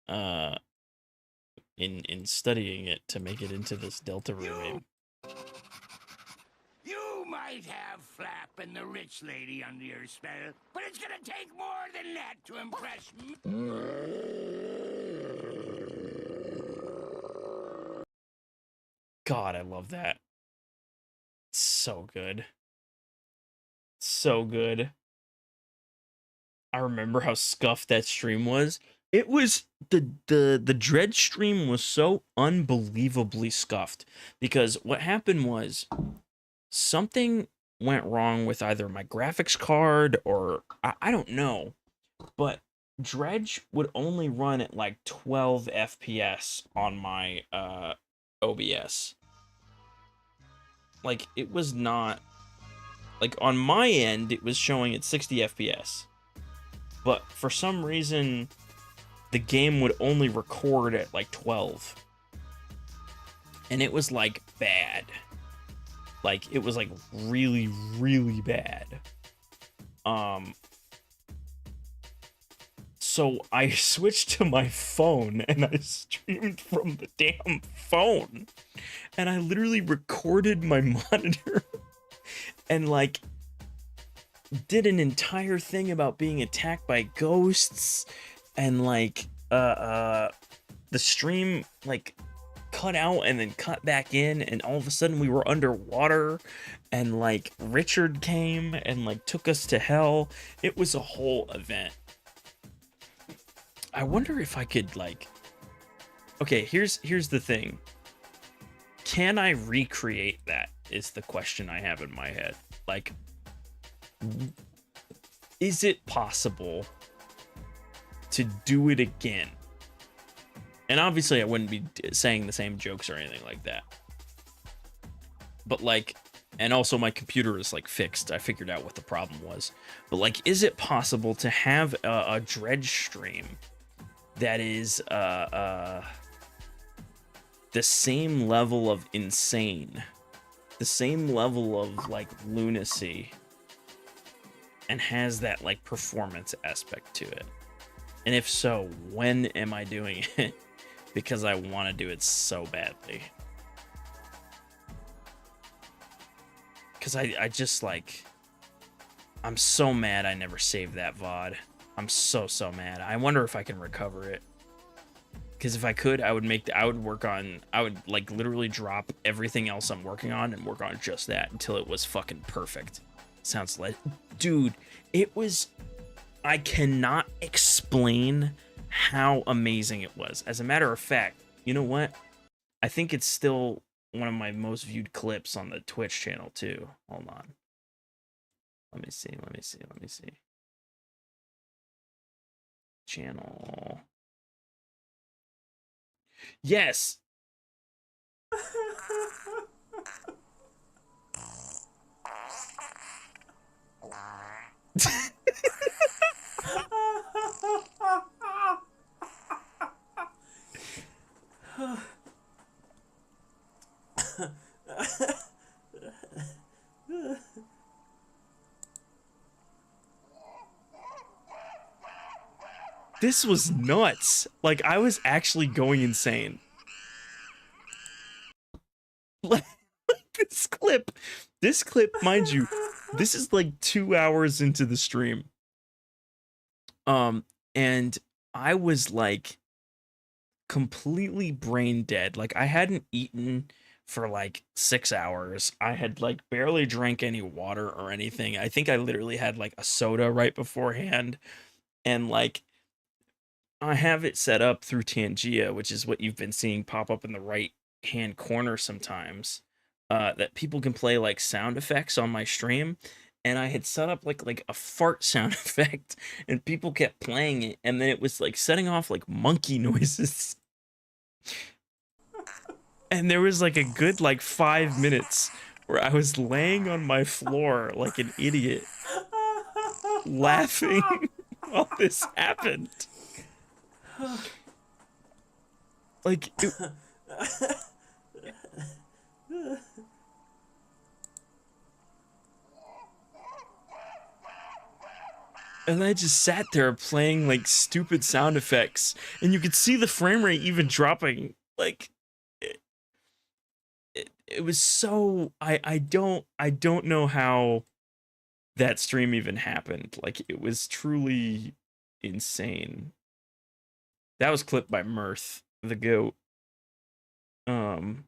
In studying it to make it into this Delta remake. You might have Flap and the rich lady under your spell, but it's gonna take more than that to impress me. God, I love that. It's so good. So good. I remember how scuffed that stream was. It was the Dread stream was so unbelievably scuffed because what happened was something went wrong with either my graphics card or I don't know, but Dredge would only run at like 12 FPS on my OBS. Like, it was not, like, on my end it was showing at 60 FPS, but for some reason the game would only record at like 12, and it was like bad. Like it was like really, really bad. So I switched to my phone and I streamed from the damn phone. And I literally recorded my monitor and like did an entire thing about being attacked by ghosts and like the stream like cut out and then cut back in, and all of a sudden we were underwater and like Richard came and like took us to hell. It was a whole event. I wonder if I could like, okay, here's the thing. Can I recreate that is the question I have in my head. Like, is it possible to do it again? And obviously I wouldn't be saying the same jokes or anything like that. But like, and also my computer is like fixed. I figured out what the problem was. But like, is it possible to have a Dredge stream that is the same level of insane, the same level of like lunacy, and has that like performance aspect to it? And if so, when am I doing it? Because I want to do it so badly. Because I just like, I'm so mad I never saved that VOD. I'm so mad. I wonder if I can recover it. Because if I could, I would like literally drop everything else I'm working on and work on just that until it was fucking perfect. Sounds like, dude, it was, I cannot explain how amazing it was. As a matter of fact, you know what? I think it's still one of my most viewed clips on the Twitch channel too. Hold on. Let me see. Channel. Yes. This was nuts. Like, I was actually going insane. Like, this clip, mind you, this is like 2 hours into the stream. And I was like completely brain dead. Like, I hadn't eaten for like 6 hours. I had like barely drank any water or anything. I think I literally had like a soda right beforehand. And like, I have it set up through Tangia, which is what you've been seeing pop up in the right hand corner sometimes, that people can play like sound effects on my stream. And I had set up like a fart sound effect, and people kept playing it, and then it was like setting off like monkey noises. And there was like a good like 5 minutes where I was laying on my floor like an idiot, laughing while this happened. Like, and I just sat there playing like stupid sound effects, and you could see the frame rate even dropping. Like, it was so, I don't know how that stream even happened. Like, it was truly insane. That was clipped by Mirth, the goat. God.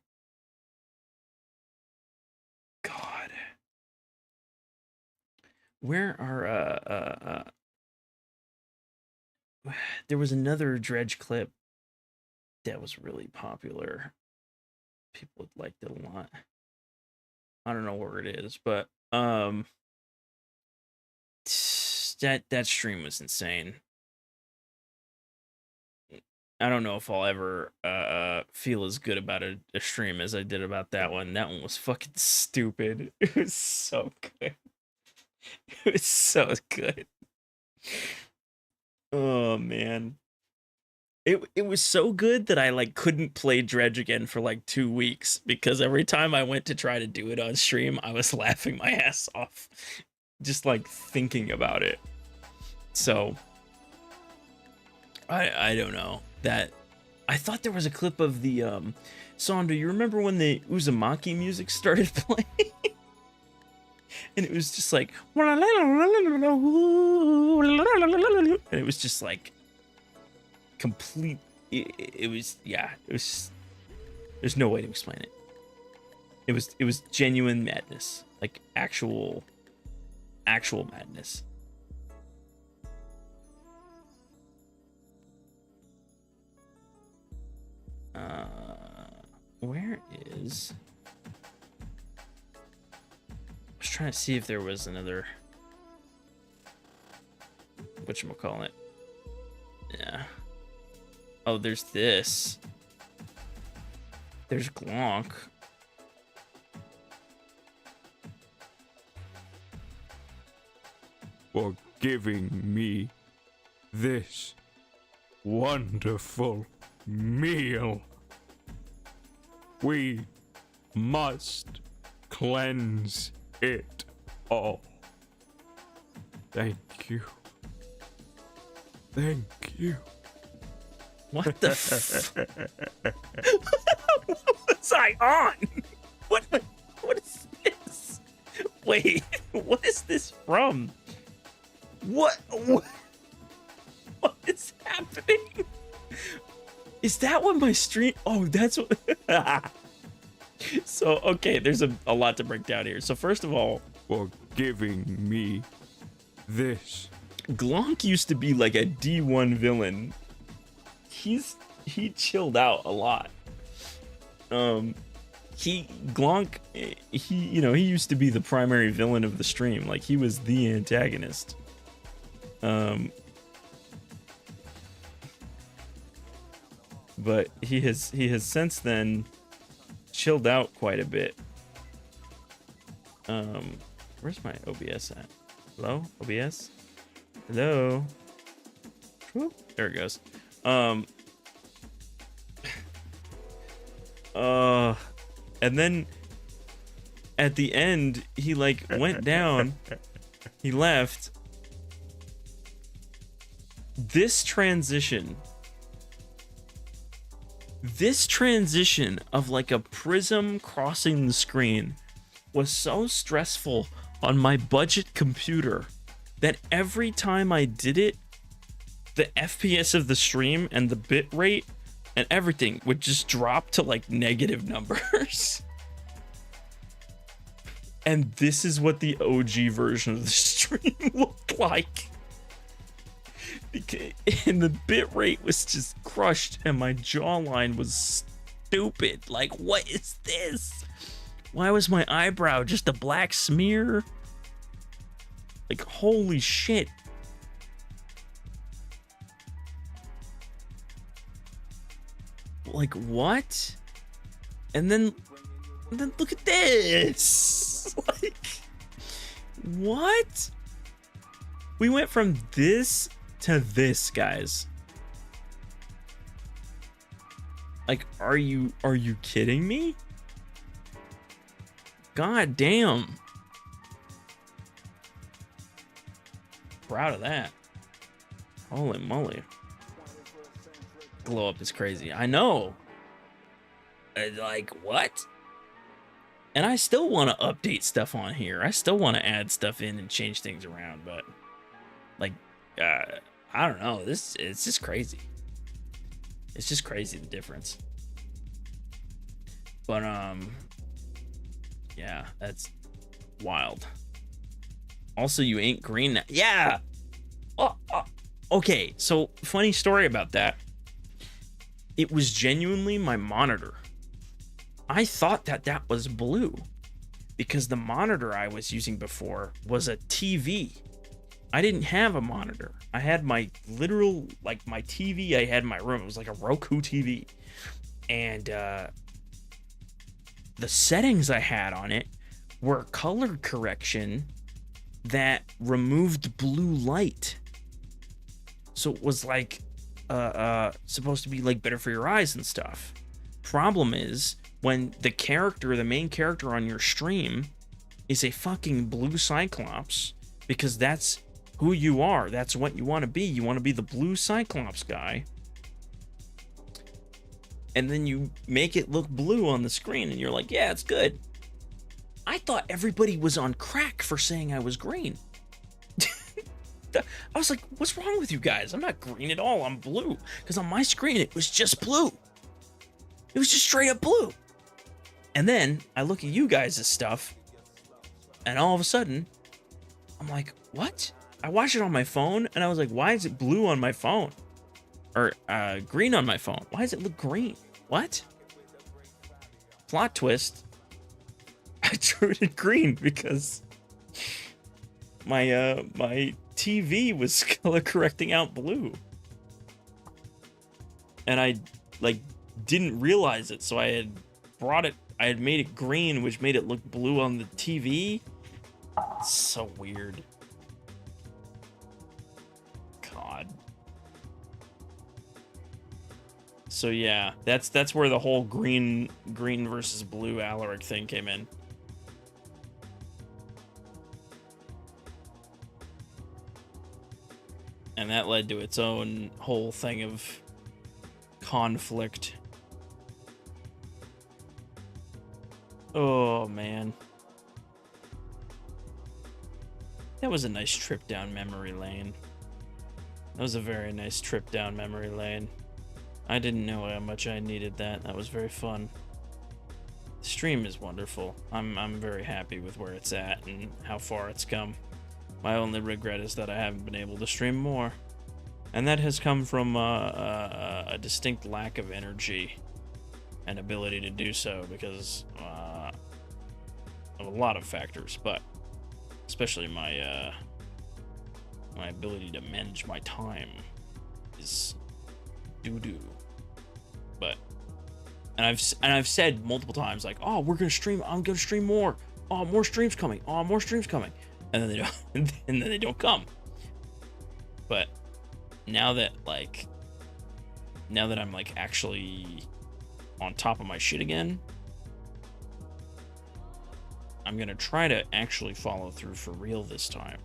Where are, there was another Dredge clip that was really popular. People liked it a lot. I don't know where it is, but, that stream was insane. I don't know if I'll ever feel as good about a stream as I did about that one. That one was fucking stupid. It was so good. It was so good. Oh man. It was so good that I like couldn't play Dredge again for like 2 weeks because every time I went to try to do it on stream, I was laughing my ass off, just like thinking about it. So I don't know that. I thought there was a clip of the song. Do you remember when the Uzumaki music started playing? And it was just like, and it was just like complete. It was, yeah, it was. There's no way to explain it. It was genuine madness, like actual madness. Where is? I was trying to see if there was another. Whatchamacallit? Yeah. Oh, there's this. There's Glonk. For giving me this wonderful meal. We must cleanse it all. Thank you. Thank you. What the what was I on? What is this? Wait, what is this from? What is happening? Is that what my stream? Oh, that's what. So, okay, there's a lot to break down here. So, first of all, For giving me this. Glonk used to be like a D1 villain. He chilled out a lot. Glonk, he used to be the primary villain of the stream. Like, he was the antagonist. But he has since then chilled out quite a bit. Where's my OBS at? Hello, OBS? Hello? Whoop, there it goes. And then at the end, he like went down, he left. This transition of like a prism crossing the screen was so stressful on my budget computer that every time I did it, the FPS of the stream and the bit rate and everything would just drop to like negative numbers. And this is what the OG version of the stream looked like. And the bit rate was just crushed and my jawline was stupid. Like, what is this? Why was my eyebrow just a black smear? Like, holy shit. Like, what? And then look at this. Like, what? We went from this to this, guys. Like, are you kidding me? God damn. Proud of that. Holy moly. Glow up is crazy. I know. Like, what? And I still want to update stuff on here. I still want to add stuff in and change things around, but like, I don't know. It's just crazy. It's just crazy, the difference. But yeah, that's wild. Also, you ain't green now. Yeah. Okay, so funny story about that. It was genuinely my monitor. I thought that was blue because the monitor I was using before was a TV. I didn't have a monitor. I had my literal, like my TV I had in my room. It was like a Roku TV. And the settings I had on it were color correction that removed blue light. So it was like supposed to be like better for your eyes and stuff. Problem is when the main character on your stream is a fucking blue Cyclops, because that's who you are. That's what you want to be. You want to be the blue Cyclops guy. And then you make it look blue on the screen and you're like, yeah, it's good. I thought everybody was on crack for saying I was green. I was like, what's wrong with you guys? I'm not green at all. I'm blue. Because on my screen, it was just blue. It was just straight up blue. And then I look at you guys' stuff, and all of a sudden, I'm like, what? I watched it on my phone, and I was like, why is it blue on my phone? Or green on my phone. Why does it look green? What? Plot twist. I drew it in green because my TV was color correcting out blue. And I like didn't realize it, so I had made it green, which made it look blue on the TV. It's so weird. God. So yeah, that's where the whole green versus blue Aleric thing came in. And that led to its own whole thing of conflict. Oh, man. That was a nice trip down memory lane. That was a very nice trip down memory lane. I didn't know how much I needed that. That was very fun. The stream is wonderful. I'm very happy with where it's at and how far it's come. My only regret is that I haven't been able to stream more. And that has come from a distinct lack of energy and ability to do so because of a lot of factors, but especially my my ability to manage my time is doo-doo. But and I've said multiple times like, oh, we're gonna stream. I'm gonna stream more. Oh, more streams coming. Oh, more streams coming. And then they don't, and then they don't come. But now that I'm like actually on top of my shit again, I'm gonna try to actually follow through for real this time.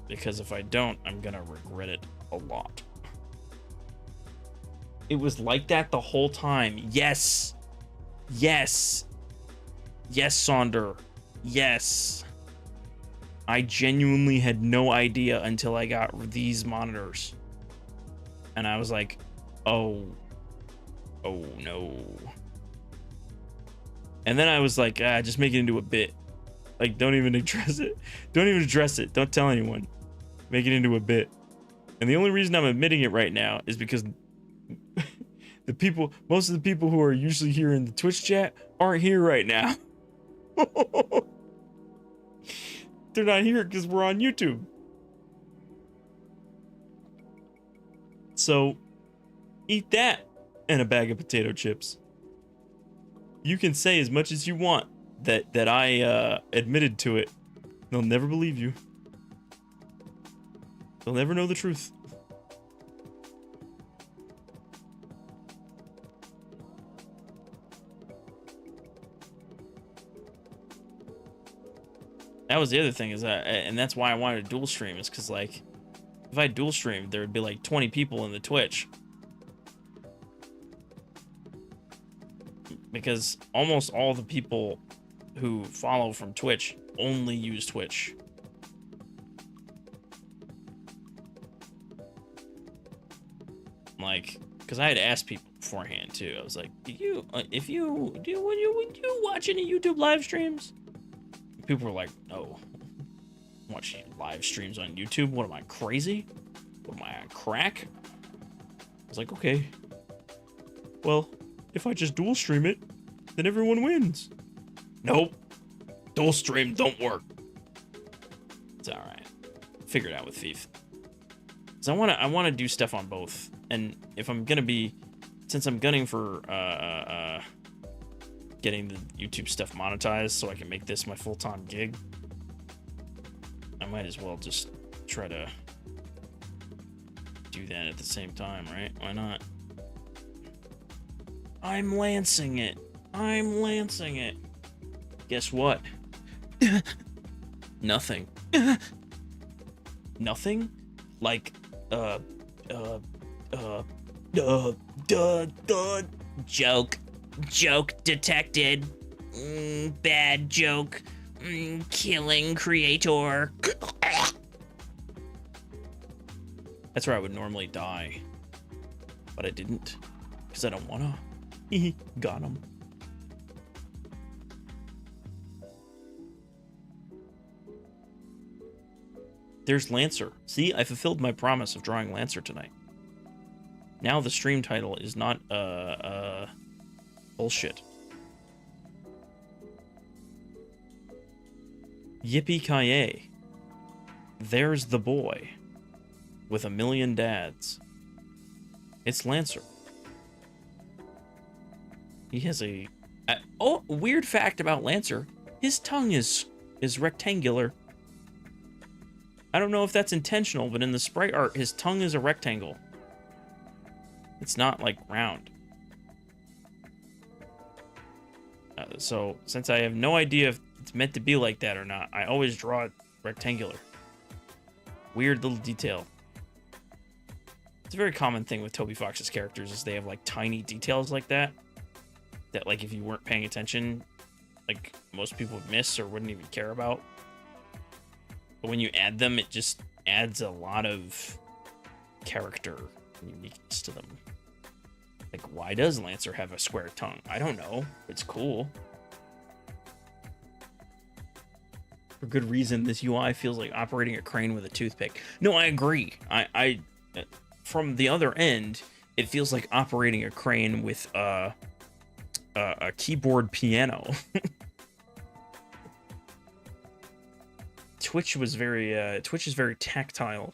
Because if I don't, I'm gonna regret it a lot. It was like that the whole time. Yes. Yes. Yes, Sonder. Yes. I genuinely had no idea until I got these monitors. And I was like, oh no. And then I was like, just make it into a bit. Like, don't even address it. Don't even address it. Don't tell anyone. Make it into a bit. And the only reason I'm admitting it right now is because most of the people who are usually here in the Twitch chat aren't here right now. They're not here because we're on YouTube. So, eat that and a bag of potato chips. You can say as much as you want that I admitted to it. They'll never believe you. They'll never know the truth. That was the other thing, is that, and that's why I wanted to dual stream, is because, like, if I dual streamed, there would be like 20 people in the Twitch. Because almost all the people who follow from Twitch only use Twitch. Like, because I had asked people beforehand too. I was like, when you watch any YouTube live streams? People were like, no. I'm watching live streams on YouTube. What am I, crazy? What am I, on crack? I was like, okay. Well, if I just dual stream it, then everyone wins. Nope. Dual stream don't work. It's alright. Figure it out with Thief. Because I wanna do stuff on both. And if I'm gonna be, since I'm gunning for getting the YouTube stuff monetized so I can make this my full-time gig, I might as well just try to do that at the same time, right? Why not? I'm lancing it. I'm lancing it. Guess what? Nothing. Nothing? Like, Joke. Joke detected. Bad joke. Killing creator. that's where I would normally die. But I didn't. Because I don't wanna. Got him. There's Lancer. See, I fulfilled my promise of drawing Lancer tonight. Now the stream title is not, bullshit. Yippee-ki-yay. There's the boy. With a million dads. It's Lancer. He has a... oh, weird fact about Lancer. His tongue is rectangular. I don't know if that's intentional, but in the sprite art, his tongue is a rectangle. It's not, like, round. So, since I have no idea if it's meant to be like that or not, I always draw it rectangular. Weird little detail. It's a very common thing with Toby Fox's characters, is they have, like, tiny details like that. That, like, if you weren't paying attention, like, most people would miss or wouldn't even care about. But when you add them, it just adds a lot of character and uniqueness to them. Like, why does Lancer have a square tongue? I don't know. It's cool. For good reason, this UI feels like operating a crane with a toothpick. No, I agree. I from the other end, it feels like operating a crane with a keyboard piano. Twitch is very tactile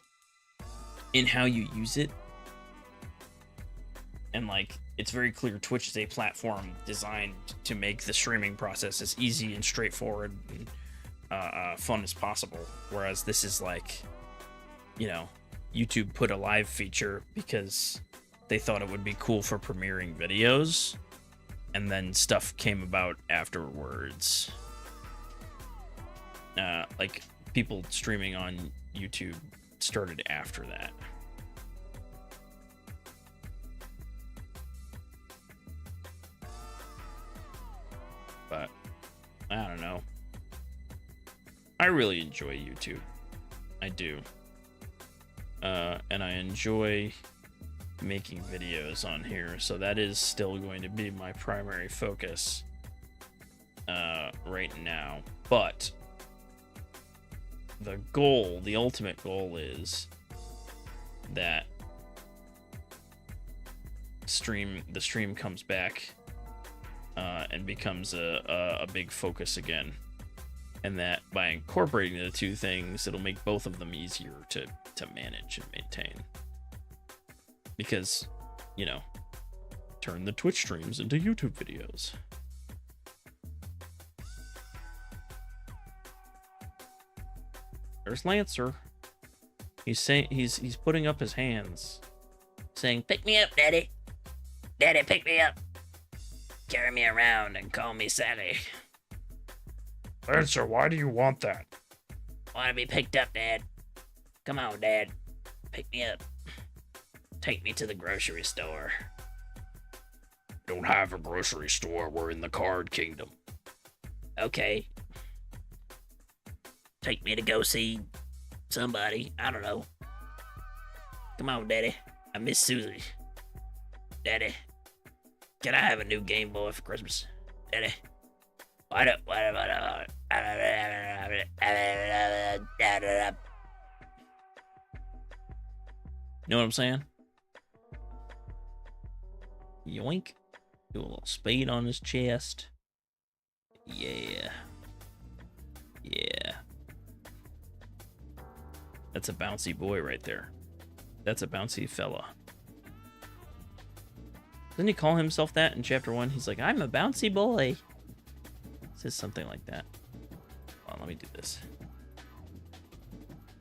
in how you use it. And, like, it's very clear Twitch is a platform designed to make the streaming process as easy and straightforward and fun as possible. Whereas this is like, you know, YouTube put a live feature because they thought it would be cool for premiering videos. And then stuff came about afterwards. Like, people streaming on YouTube started after that. But I don't know. I really enjoy YouTube. I do. And I enjoy making videos on here, so that is still going to be my primary focus right now. But the goal, the ultimate goal, is that the stream comes back and becomes a big focus again, and that by incorporating the two things, it'll make both of them easier to manage and maintain. Because, you know, turn the Twitch streams into YouTube videos. There's Lancer. He's saying he's putting up his hands, saying, Pick me up, Daddy. Daddy, pick me up. Carry me around and call me Sally. Lancer, why do you want that? Want to be picked up, Dad? Come on, Dad. Pick me up. Take me to the grocery store. Don't have a grocery store. We're in the card kingdom. Okay. Take me to go see somebody. I don't know. Come on, Daddy. I miss Susie. Daddy, can I have a new Game Boy for Christmas? Daddy. What up? You know what I'm saying? Yoink. Do a little spade on his chest. Yeah. Yeah. That's a bouncy boy right there. That's a bouncy fella. Doesn't he call himself that in chapter 1? He's like, I'm a bouncy boy. Says something like that. Hold on, let me do this.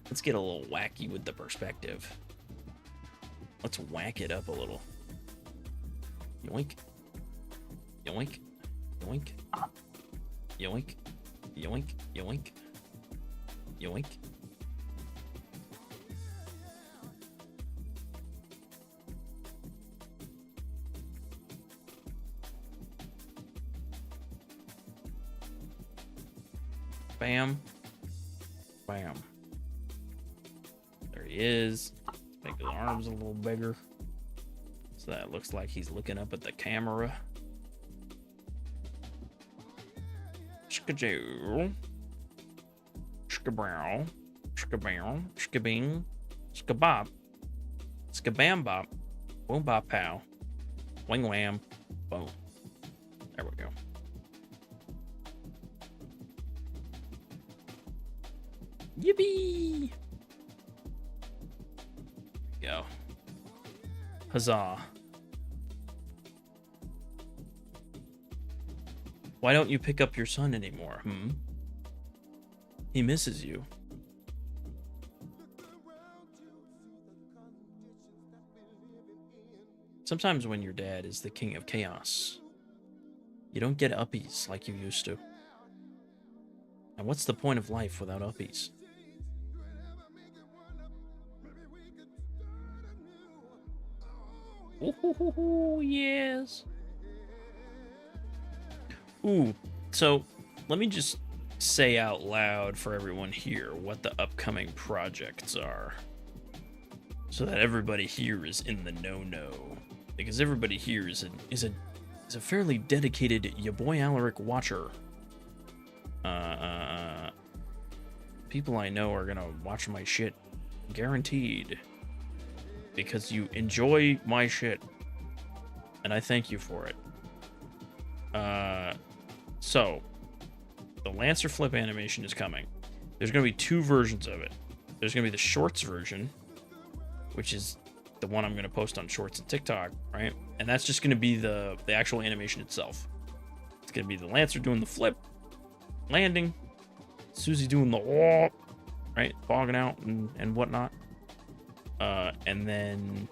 Let's get a little wacky with the perspective. Let's whack it up a little. Yoink. Yoink. Yoink. Yoink. Yoink. Yoink. Yoink. Bam. Bam. There he is. Make his arms a little bigger. So that looks like he's looking up at the camera. Skajoo. Skabrow. Skabow. Skabing. Skabop. Skabam bop. Boom bop pow. Wing wham. Boom. There we go. Yippee! Go. Huzzah. Why don't you pick up your son anymore, He misses you. Sometimes when your dad is the king of chaos, you don't get uppies like you used to. And what's the point of life without uppies? Ooh, yes. Ooh, so let me just say out loud for everyone here what the upcoming projects are, so that everybody here is in the know, because everybody here is a fairly dedicated ya boy Aleric watcher. People I know are gonna watch my shit, guaranteed, because you enjoy my shit, and I thank you for it. So the Lancer flip animation is coming. There's gonna be two versions of it. There's gonna be the shorts version, which is the one I'm gonna post on Shorts and TikTok, right? And that's just gonna be the actual animation itself. It's gonna be the Lancer doing the flip, landing, Susie doing the right, bogging out and whatnot. And then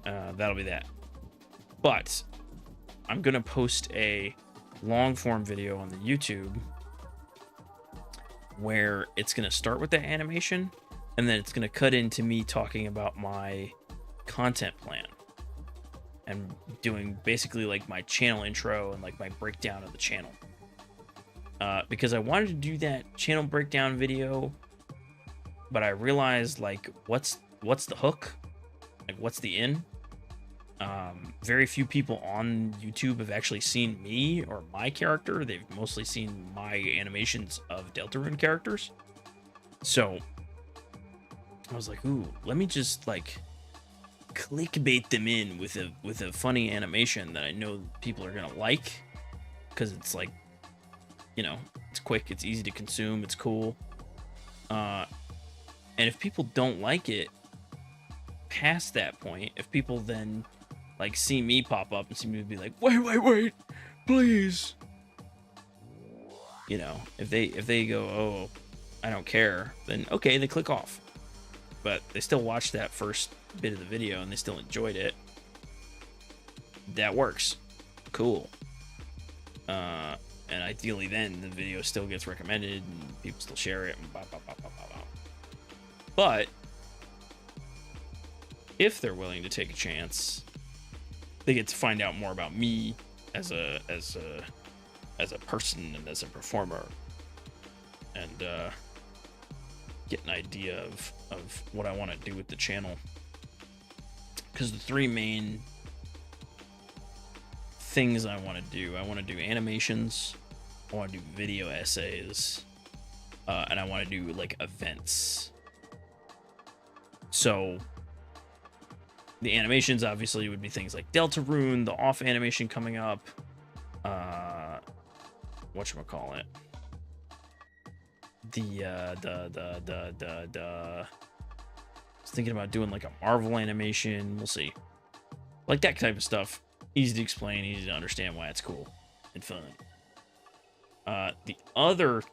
that'll be that. But I'm gonna post a long form video on the YouTube where it's gonna start with the animation, and then it's gonna cut into me talking about my content plan and doing basically like my channel intro and like my breakdown of the channel. Because I wanted to do that channel breakdown video, but I realized like what's the hook, like what's the in. Very few people on YouTube have actually seen me or my character. They've mostly seen my animations of Deltarune characters. So I was like, ooh, let me just like clickbait them in with a funny animation that I know people are gonna like, because it's like, you know, it's quick, it's easy to consume, it's cool. And if people don't like it past that point, if people then like see me pop up and see me be like, wait, please, you know, if they go, oh, I don't care, then okay, they click off. But they still watched that first bit of the video and they still enjoyed it. That works. Cool. And ideally then the video still gets recommended and people still share it and blah, blah, blah, blah, blah, blah. But if they're willing to take a chance, they get to find out more about me as a person and as a performer, and get an idea of what I want to do with the channel. Because the three main things I want to do animations, I want to do video essays, and I want to do like events. So the animations obviously would be things like Deltarune, the off animation coming up, whatchamacallit, I was thinking about doing like a Marvel animation. We'll see. Like that type of stuff. Easy to explain, easy to understand why it's cool and fun. The other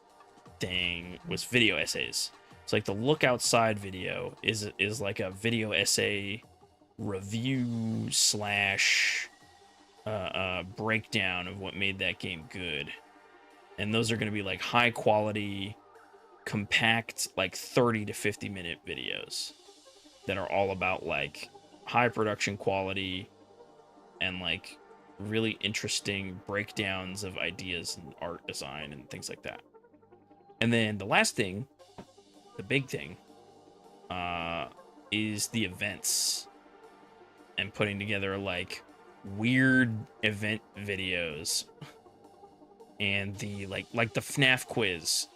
thing was video essays. It's like the look outside video is like a video essay review slash breakdown of what made that game good. And those are going to be like high quality, compact, like 30 to 50 minute videos that are all about like high production quality and like really interesting breakdowns of ideas and art design and things like that. And then the last thing, the big thing, is the events and putting together like weird event videos. And the like the FNAF quiz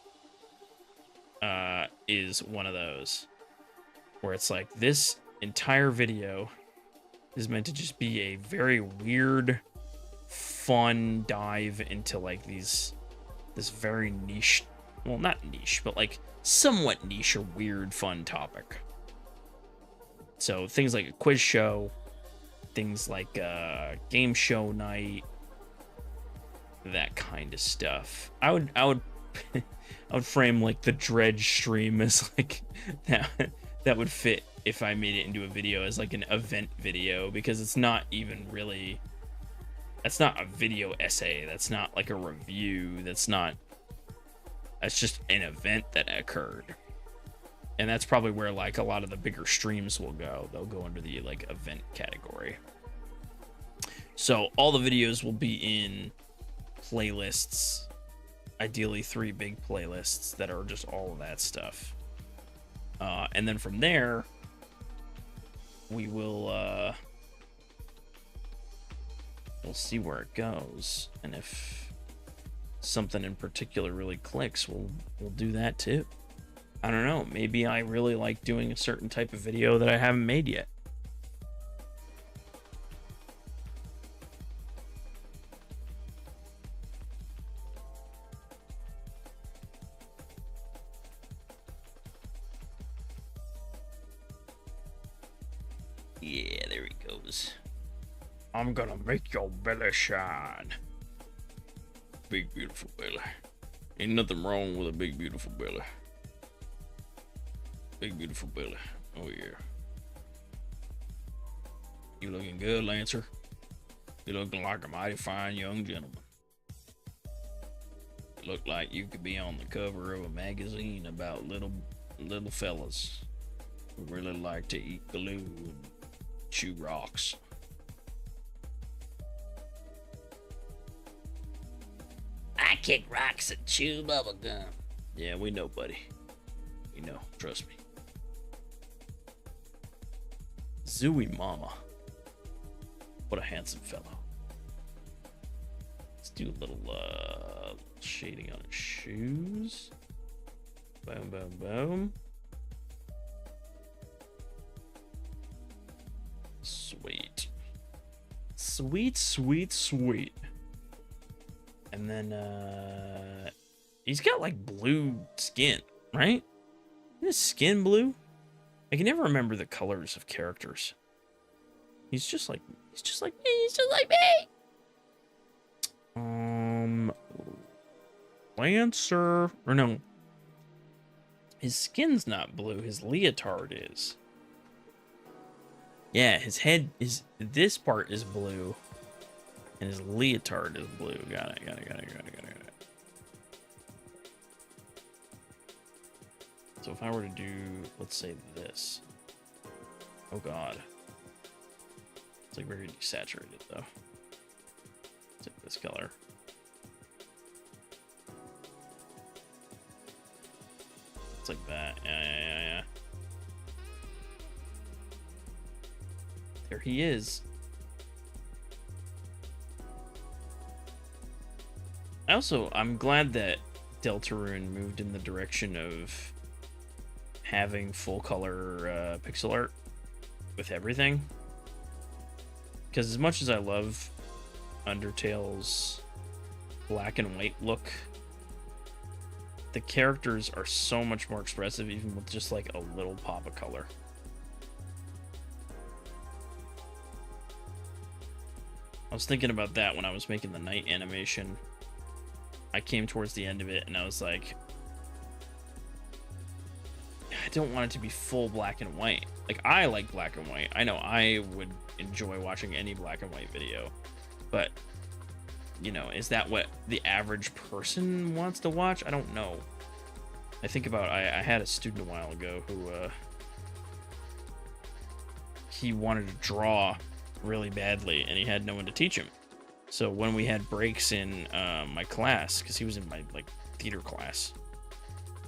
is one of those where it's like this entire video is meant to just be a very weird, fun dive into like this very niche, well, not niche, but like somewhat niche or weird fun topic. So things like a quiz show, things like a game show night, that kind of stuff. I would I would frame like the Dredge stream as like that would fit if I made it into a video as like an event video, because it's not even really, that's not a video essay, that's not like a review, that's just an event that occurred. And that's probably where like a lot of the bigger streams will go. They'll go under the like event category. So all the videos will be in playlists, ideally 3 big playlists that are just all of that stuff. And then from there, we will we'll see where it goes, and if something in particular really clicks, we'll do that too. I don't know, maybe I really like doing a certain type of video that I haven't made yet. Yeah, there he goes. I'm gonna make your belly shine. Big, beautiful belly. Ain't nothing wrong with a big, beautiful belly. Big, beautiful belly. Oh, yeah. You looking good, Lancer? You looking like a mighty fine young gentleman. You look like you could be on the cover of a magazine about little fellas who really like to eat glue and chew rocks. I kick rocks and chew bubble gum. Yeah, we know, buddy. We know. Trust me. Zooey Mama. What a handsome fellow. Let's do a little shading on his shoes. Boom, boom, boom. Sweet. Sweet, sweet, sweet. And then, he's got like blue skin, right? Isn't his skin blue? I can never remember the colors of characters. He's just like me. He's just like me. Lancer, or no. His skin's not blue. His leotard is. Yeah, his head is, this part is blue. And his leotard is blue. Got it. So if I were to do, let's say this. Oh God. It's like very desaturated though. Take this color. It's like that. Yeah. There he is. I'm glad that Deltarune moved in the direction of having full color pixel art with everything. Because as much as I love Undertale's black and white look, the characters are so much more expressive even with just like a little pop of color. I was thinking about that when I was making the night animation. I came towards the end of it and I was like, don't want it to be full black and white. Like, I like black and white. I know I would enjoy watching any black and white video, but you know, is that what the average person wants to watch? I don't know. I think about, I had a student a while ago who he wanted to draw really badly, and he had no one to teach him. So when we had breaks in my class, because he was in my like theater class,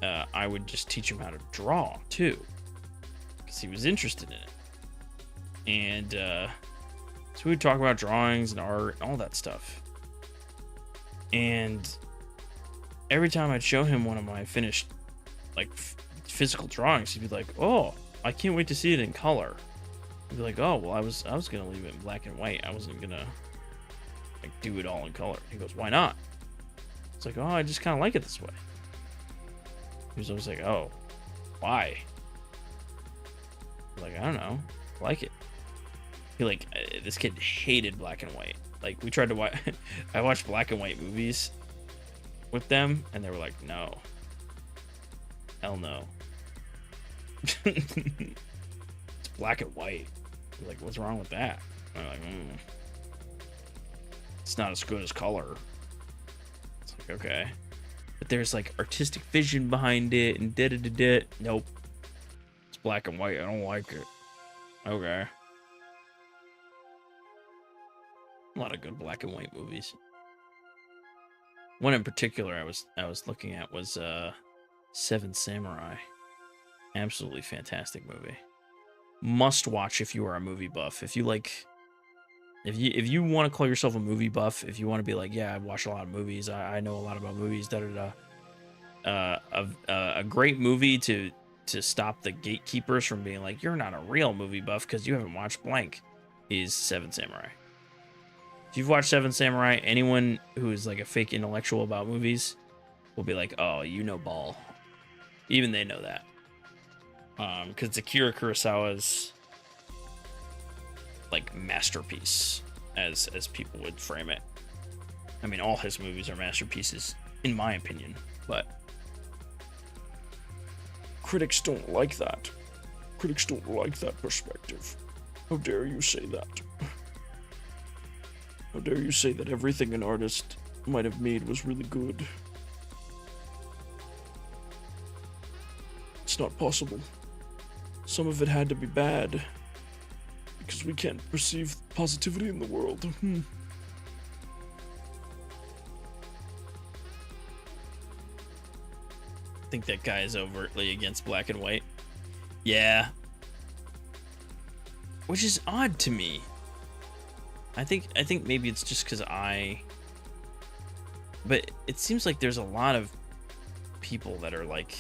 I would just teach him how to draw too, because he was interested in it. And so we would talk about drawings and art and all that stuff. And every time I'd show him one of my finished like physical drawings, he'd be like, "Oh, I can't wait to see it in color." I'd be like, "Oh, well, I was gonna leave it in black and white. I wasn't gonna like do it all in color." He goes, "Why not?" It's like, "Oh, I just kind of like it this way." He was always like, "Oh, why?" I'm like, "I don't know, I like it." He like, this kid hated black and white. Like, we tried to watch, I watched black and white movies with them, and they were like, "No, hell no." It's black and white. Like, what's wrong with that? I'm like, it's not as good as color. It's like, okay, but there's like artistic vision behind it, and da. Nope, it's black and white. I don't like it. Okay. A lot of good black and white movies. One in particular I was looking at was Seven Samurai. Absolutely fantastic movie. Must watch if you are a movie buff. If you like, if you want to call yourself a movie buff, if you want to be like, yeah, I watch a lot of movies, I know a lot about movies, a great movie to stop the gatekeepers from being like, you're not a real movie buff because you haven't watched blank, is Seven Samurai. If you've watched Seven Samurai, anyone who is like a fake intellectual about movies will be like, "Oh, you know ball." Even they know that. Because it's Akira Kurosawa's like masterpiece, as people would frame it. I mean, all his movies are masterpieces, in my opinion, but critics don't like that. Critics don't like that perspective. How dare you say that? How dare you say that everything an artist might have made was really good? It's not possible. Some of it had to be bad, because we can't perceive positivity in the world. I think that guy is overtly against black and white. Yeah. Which is odd to me. I think maybe it's just because but it seems like there's a lot of people that are like,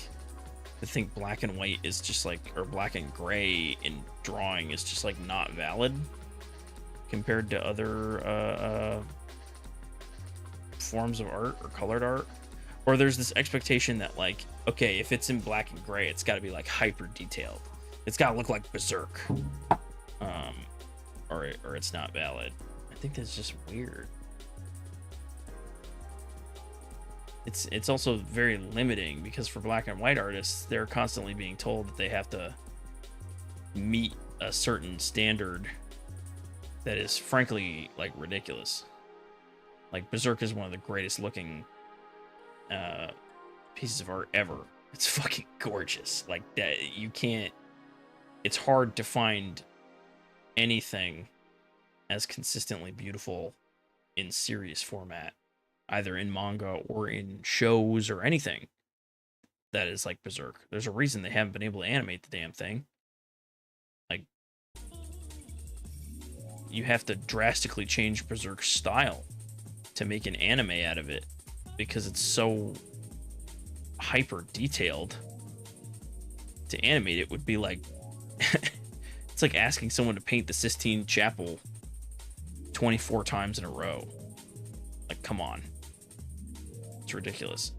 that think black and white is just like, or black and gray in drawing is just like not valid compared to other forms of art or colored art. Or there's this expectation that like, okay, if it's in black and gray, it's got to be like hyper detailed. It's got to look like Berserk, or it's not valid. I think that's just weird. It's also very limiting, because for black and white artists, they're constantly being told that they have to meet a certain standard that is frankly like ridiculous. Like Berserk is one of the greatest looking pieces of art ever. It's fucking gorgeous. Like that, you can't, it's hard to find anything as consistently beautiful in serious format, either in manga or in shows or anything that is like Berserk. There's a reason they haven't been able to animate the damn thing. Like, you have to drastically change Berserk's style to make an anime out of it, because it's so hyper detailed. To animate it would be like it's like asking someone to paint the Sistine Chapel 24 times in a row. Like, come on. It's ridiculous.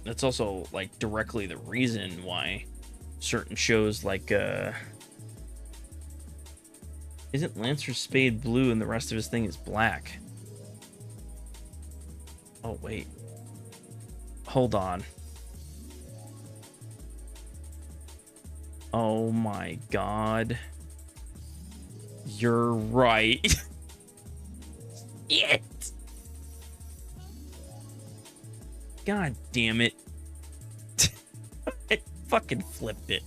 That's also like directly the reason why certain shows like Isn't Lancer's spade blue and the rest of his thing is black? Oh, wait. Hold on. Oh my god. You're right. Shit. God damn it. I fucking flipped it.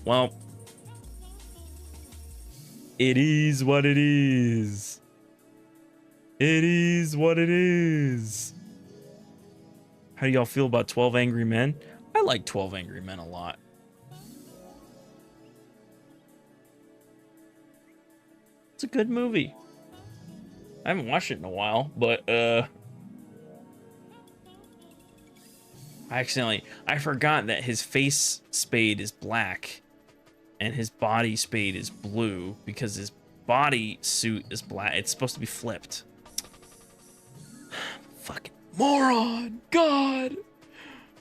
Well, it is what it is. It is what it is. How do y'all feel about 12 Angry Men? I like 12 Angry Men a lot. It's a good movie. I haven't watched it in a while, but I forgot that his face spade is black and his body spade is blue because his body suit is black. It's supposed to be flipped. Fucking moron. God.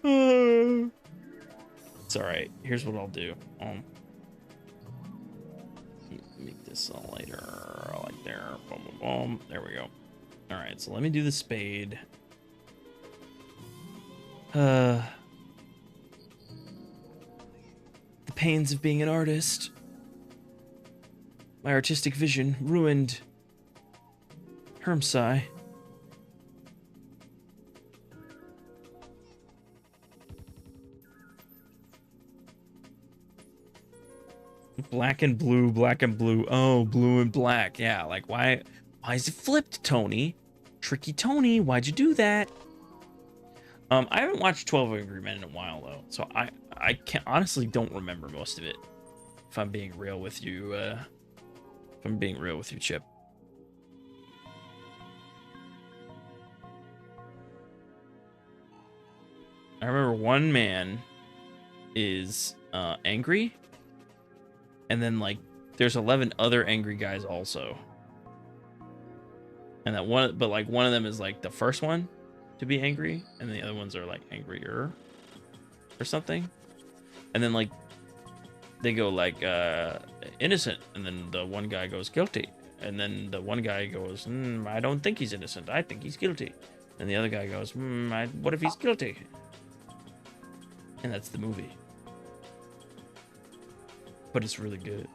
It's all right. Here's what I'll do. Make this a lighter, like there. Boom, boom, boom. There we go. All right. So let me do the spade. The pains of being an artist. My artistic vision ruined. Hermsai. Black and blue, black and blue. Oh, blue and black. Yeah, like why is it flipped, Tony? Tricky Tony, why'd you do that? I haven't watched 12 Angry Men in a while though, so I can't honestly don't remember most of it. If I'm being real with you, Chip. I remember one man is angry. And then, like, there's 11 other angry guys also. And that one, but like one of them is like the first one to be angry, and the other ones are like angrier or something. And then like they go like innocent, and then the one guy goes guilty, and then the one guy goes, I don't think he's innocent. I think he's guilty. And the other guy goes, what if he's guilty? And that's the movie. But it's really good.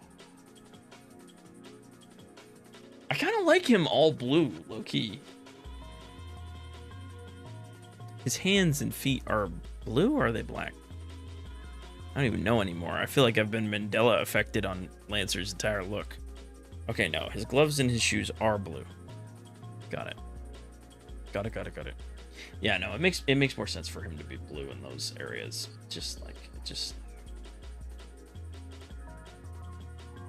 I kind of like him all blue, low-key. His hands and feet are blue, or are they black? I don't even know anymore. I feel like I've been Mandela affected on Lancer's entire look. Okay, no. His gloves and his shoes are blue. Got it. Got it. Yeah, no, it makes more sense for him to be blue in those areas. Just.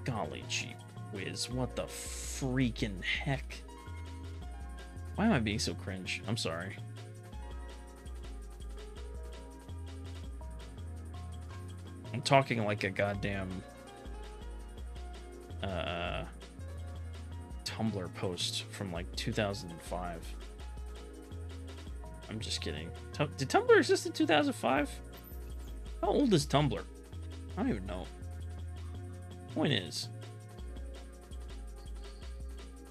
Golly gee whiz, what the freaking heck? Why am I being so cringe? I'm sorry. I'm talking like a goddamn Tumblr post from like 2005. I'm just kidding. Did Tumblr exist in 2005? How old is Tumblr? I don't even know. Point is,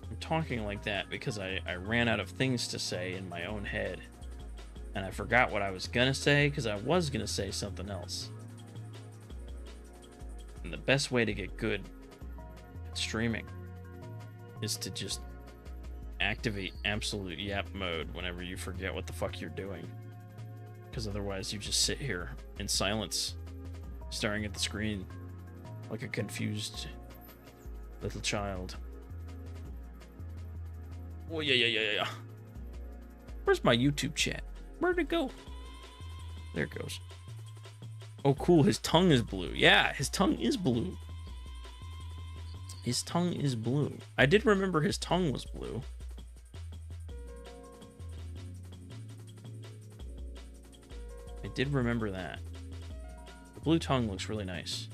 I'm talking like that because I ran out of things to say in my own head, and I forgot what I was gonna say because I was gonna say something else. And the best way to get good at streaming is to just activate absolute yap mode whenever you forget what the fuck you're doing, because otherwise you just sit here in silence staring at the screen like a confused little child. Oh, yeah. Where's my YouTube chat? Where'd it go? There it goes. Oh, cool. His tongue is blue. Yeah, his tongue is blue. His tongue is blue. I did remember his tongue was blue. I did remember that. The blue tongue looks really nice.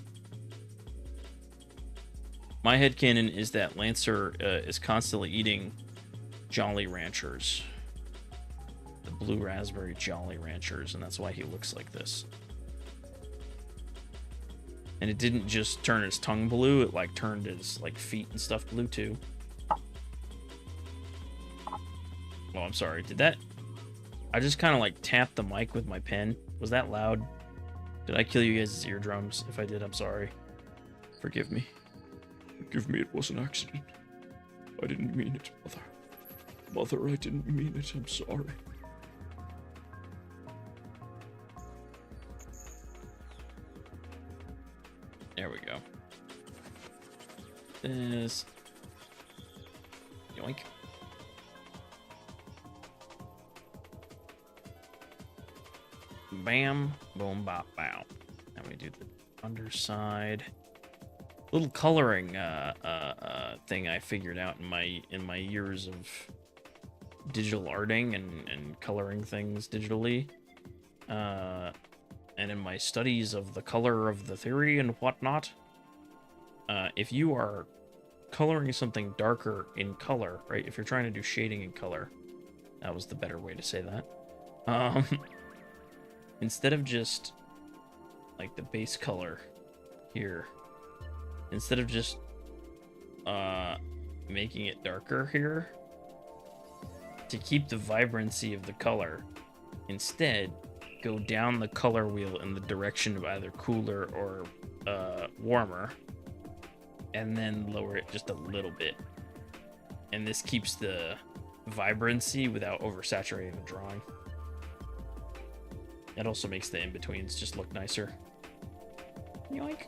My headcanon is that Lancer is constantly eating Jolly Ranchers. The blue raspberry Jolly Ranchers, and that's why he looks like this. And it didn't just turn his tongue blue, it like turned his like feet and stuff blue too. Oh, I'm sorry. Did that... I just kind of like tapped the mic with my pen. Was that loud? Did I kill you guys' eardrums? If I did, I'm sorry. Forgive me. Forgive me, it was an accident. I didn't mean it, Mother. Mother, I didn't mean it. I'm sorry. There we go. This... Yoink. Bam, boom, bop, bow. Now we do the underside. Little coloring thing I figured out in my years of digital arting and coloring things digitally. And in my studies of the color of the theory and whatnot. If you are coloring something darker in color, right? If you're trying to do shading in color, that was the better way to say that. Instead of just like the base color here, instead of just making it darker here, to keep the vibrancy of the color, instead go down the color wheel in the direction of either cooler or warmer, and then lower it just a little bit. And this keeps the vibrancy without oversaturating the drawing. It also makes the in-betweens just look nicer. Yoink. There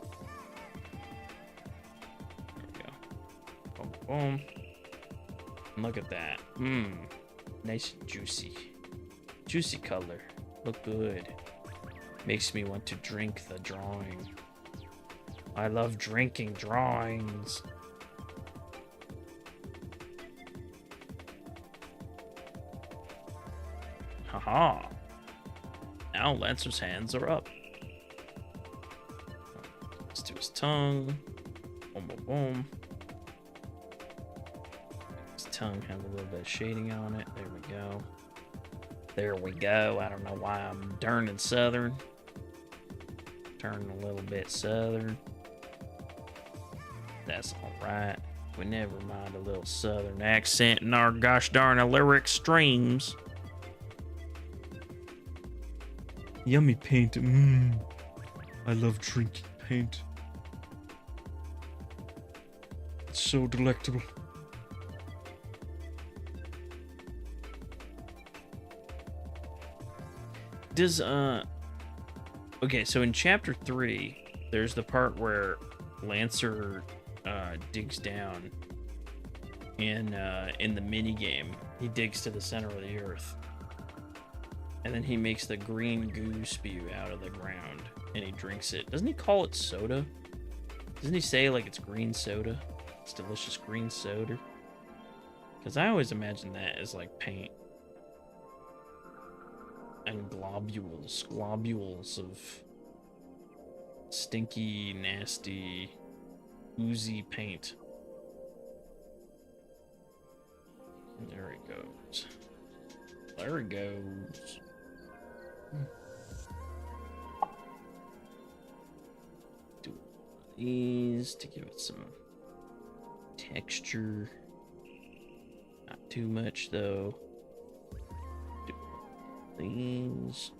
we go. Boom, boom. And look at that. Nice and juicy. Juicy color. Look good. Makes me want to drink the drawing. I love drinking drawings. Haha. Now Lancer's hands are up. Let's do his tongue. Boom, boom, boom. His tongue has a little bit of shading on it. There we go. There we go. I don't know why I'm turning southern. Turning a little bit southern. That's alright. We never mind a little southern accent in our gosh darn Aleric streams. Yummy paint. I love drinking paint. It's so delectable. Does, okay, so in chapter 3, there's the part where Lancer, digs down in the mini game. He digs to the center of the earth. And then he makes the green goo spew out of the ground, and he drinks it. Doesn't he call it soda? Doesn't he say, like, it's green soda? It's delicious green soda? Because I always imagine that as, like, paint. And globules of stinky, nasty, oozy paint. And there he goes. There he goes. Do these to give it some texture. Not too much though. Do these.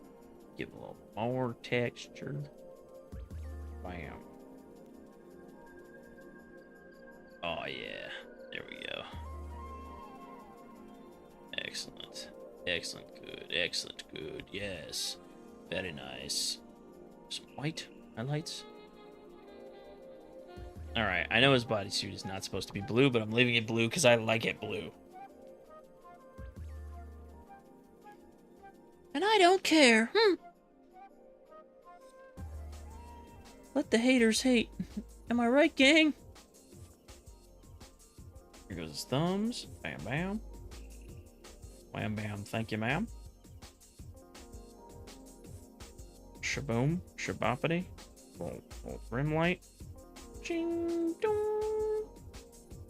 Give a little more texture. Bam. Oh yeah. There we go. Excellent. Excellent, good, excellent, good, yes. Very nice. Some white highlights. Alright, I know his bodysuit is not supposed to be blue, but I'm leaving it blue because I like it blue. And I don't care. Let the haters hate. Am I right, gang? Here goes his thumbs. Bam, bam. Wham bam, thank you, ma'am. Shaboom, shaboppity. Little rim light. Ching dong.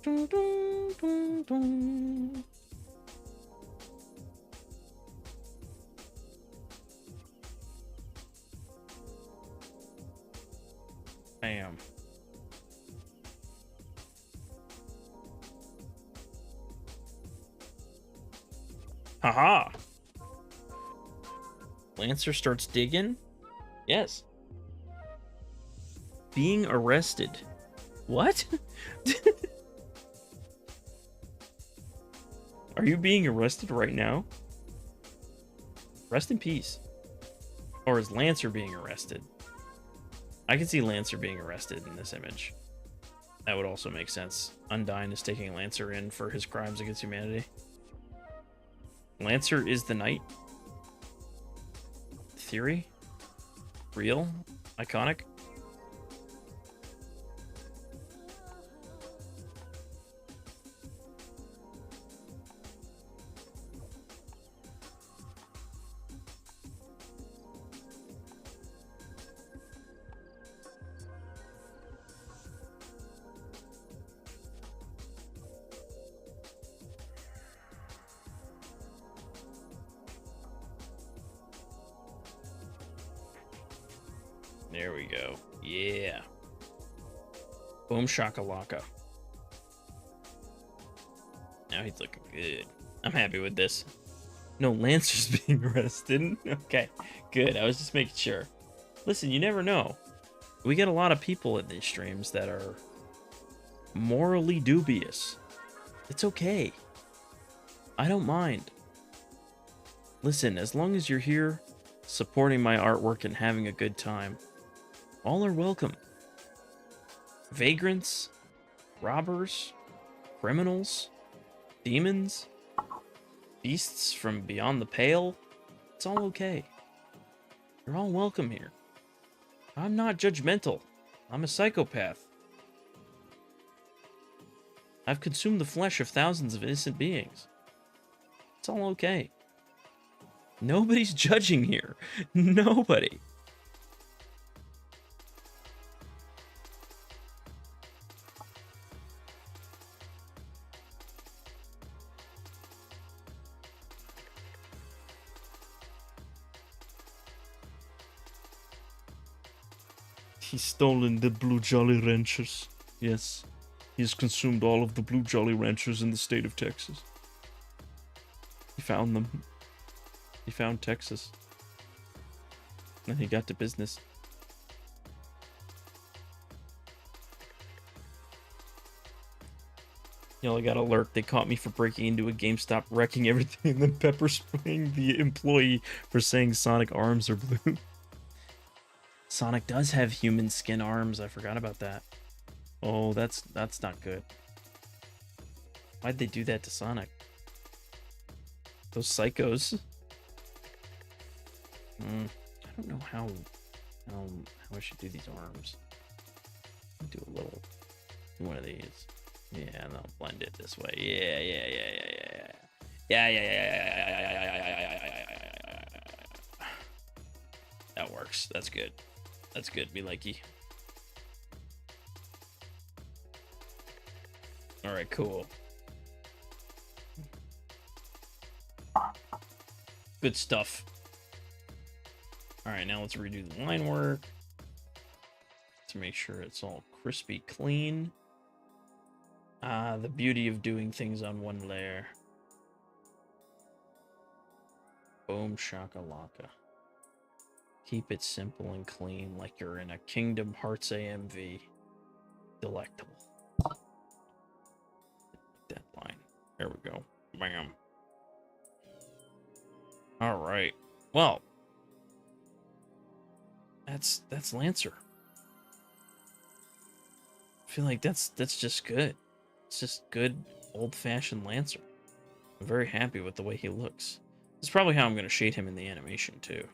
Dong dong dong dong. Bam. Haha. Lancer starts digging. Yes. Being arrested. What? Are you being arrested right now? Rest in peace. Or is Lancer being arrested? I can see Lancer being arrested in this image. That would also make sense. Undyne is taking Lancer in for his crimes against humanity. Lancer is the knight. Theory? Real? Iconic? There we go. Yeah. Boom shakalaka. Now he's looking good. I'm happy with this. No, Lancer's being arrested. Okay, good. I was just making sure. Listen, you never know. We get a lot of people in these streams that are morally dubious. It's okay. I don't mind. Listen, as long as you're here supporting my artwork and having a good time, all are welcome. Vagrants, robbers, criminals, demons, beasts from beyond the pale, it's all okay. You're all welcome here. I'm not judgmental. I'm a psychopath. I've consumed the flesh of thousands of innocent beings. It's all okay. Nobody's judging here. Nobody. He's stolen the Blue Jolly Ranchers. Yes. He has consumed all of the Blue Jolly Ranchers in the state of Texas. He found them. He found Texas. And he got to business. Y'all got alert. They caught me for breaking into a GameStop, wrecking everything, and then pepper spraying the employee for saying Sonic arms are blue. Sonic does have human skin arms. I forgot about that. Oh, that's not good. Why'd they do that to Sonic? Those psychos. I don't know how I should do these arms. Do a little. Do one of these. Yeah, and I'll blend it this way. Yeah. That works. That's good. That's good, me likey. Alright, cool. Good stuff. Alright, now let's redo the line work to make sure it's all crispy clean. The beauty of doing things on one layer. Boom shakalaka. Keep it simple and clean, like you're in a Kingdom Hearts AMV. Delectable. That line. There we go. Bam. All right. Well, that's Lancer. I feel like that's just good. It's just good old-fashioned Lancer. I'm very happy with the way he looks. This is probably how I'm going to shade him in the animation too.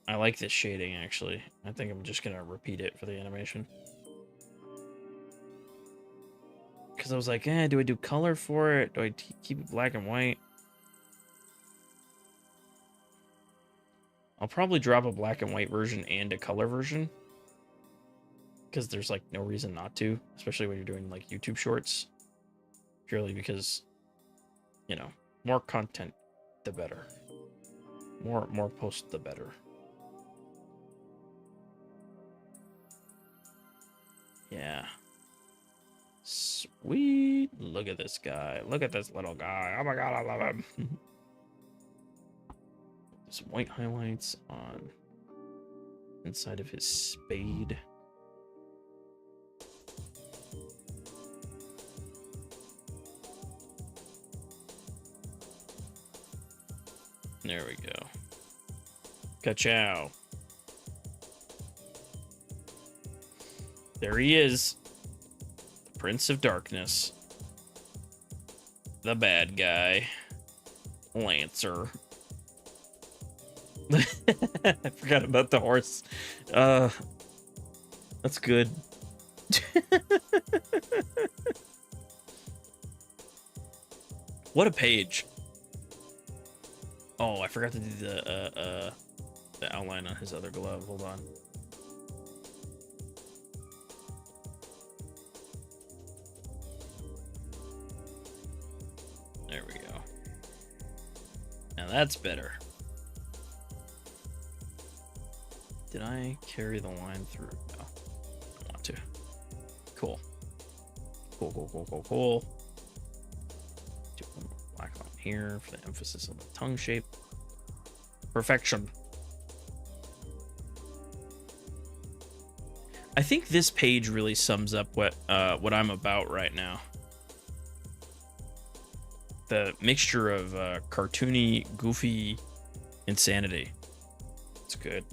I like this shading, actually. I think I'm just going to repeat it for the animation. Because I was like, do I do color for it? Do I keep it black and white? I'll probably drop a black and white version and a color version. Because there's, like, no reason not to. Especially when you're doing, like, YouTube shorts. Purely because, you know, more content, the better. More posts, the better. Yeah. Sweet. Look at this guy. Look at this little guy. Oh my god, I love him. Some white highlights on inside of his spade. There we go. Ka-chow. There he is. The Prince of Darkness. The bad guy. Lancer. I forgot about the horse. That's good. What a page. Oh, I forgot to do the outline on his other glove. Hold on. There we go. Now that's better. Did I carry the line through? No, I don't want to. Cool. Cool. Do one more black line here for the emphasis on the tongue shape. Perfection. I think this page really sums up what I'm about right now. The mixture of cartoony, goofy insanity. It's good.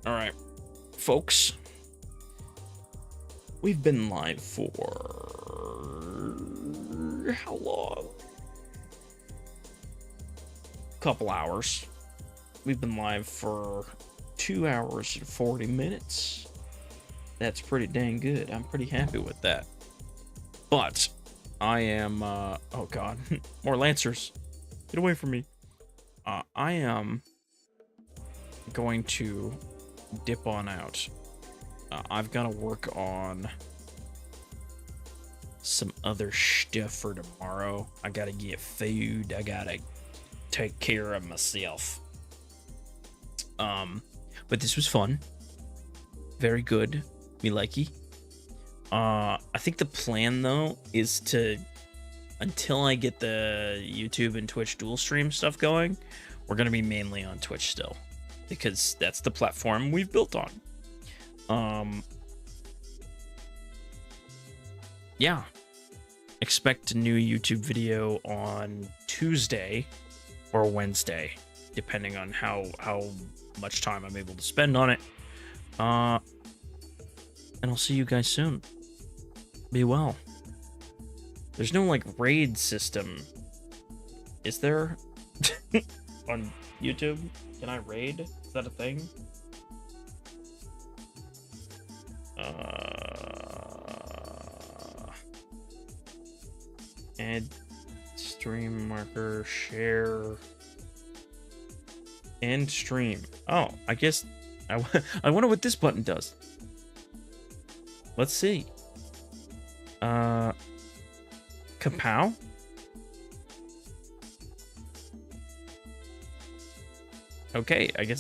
All right, folks. We've been live for how long? Couple hours. We've been live for 2 hours and 40 minutes. That's pretty dang good. I'm pretty happy with that. But I am oh god, more lancers. Get away from me. I am going to dip on out. I've got to work on some other stuff for tomorrow. I gotta get food. I gotta take care of myself. But this was fun. Very good. Me likey. I think the plan though is to, until I get the YouTube and Twitch dual stream stuff going, we're gonna be mainly on Twitch still, because that's the platform we've built on. Yeah. Expect a new YouTube video on Tuesday or Wednesday, depending on how much time I'm able to spend on it. And I'll see you guys soon. Be well. There's no like raid system, is there? On YouTube? Can I raid? Is that a thing? Add stream marker, share, end stream. Oh, I guess I wonder what this button does. Let's see. Kapow? Okay, I guess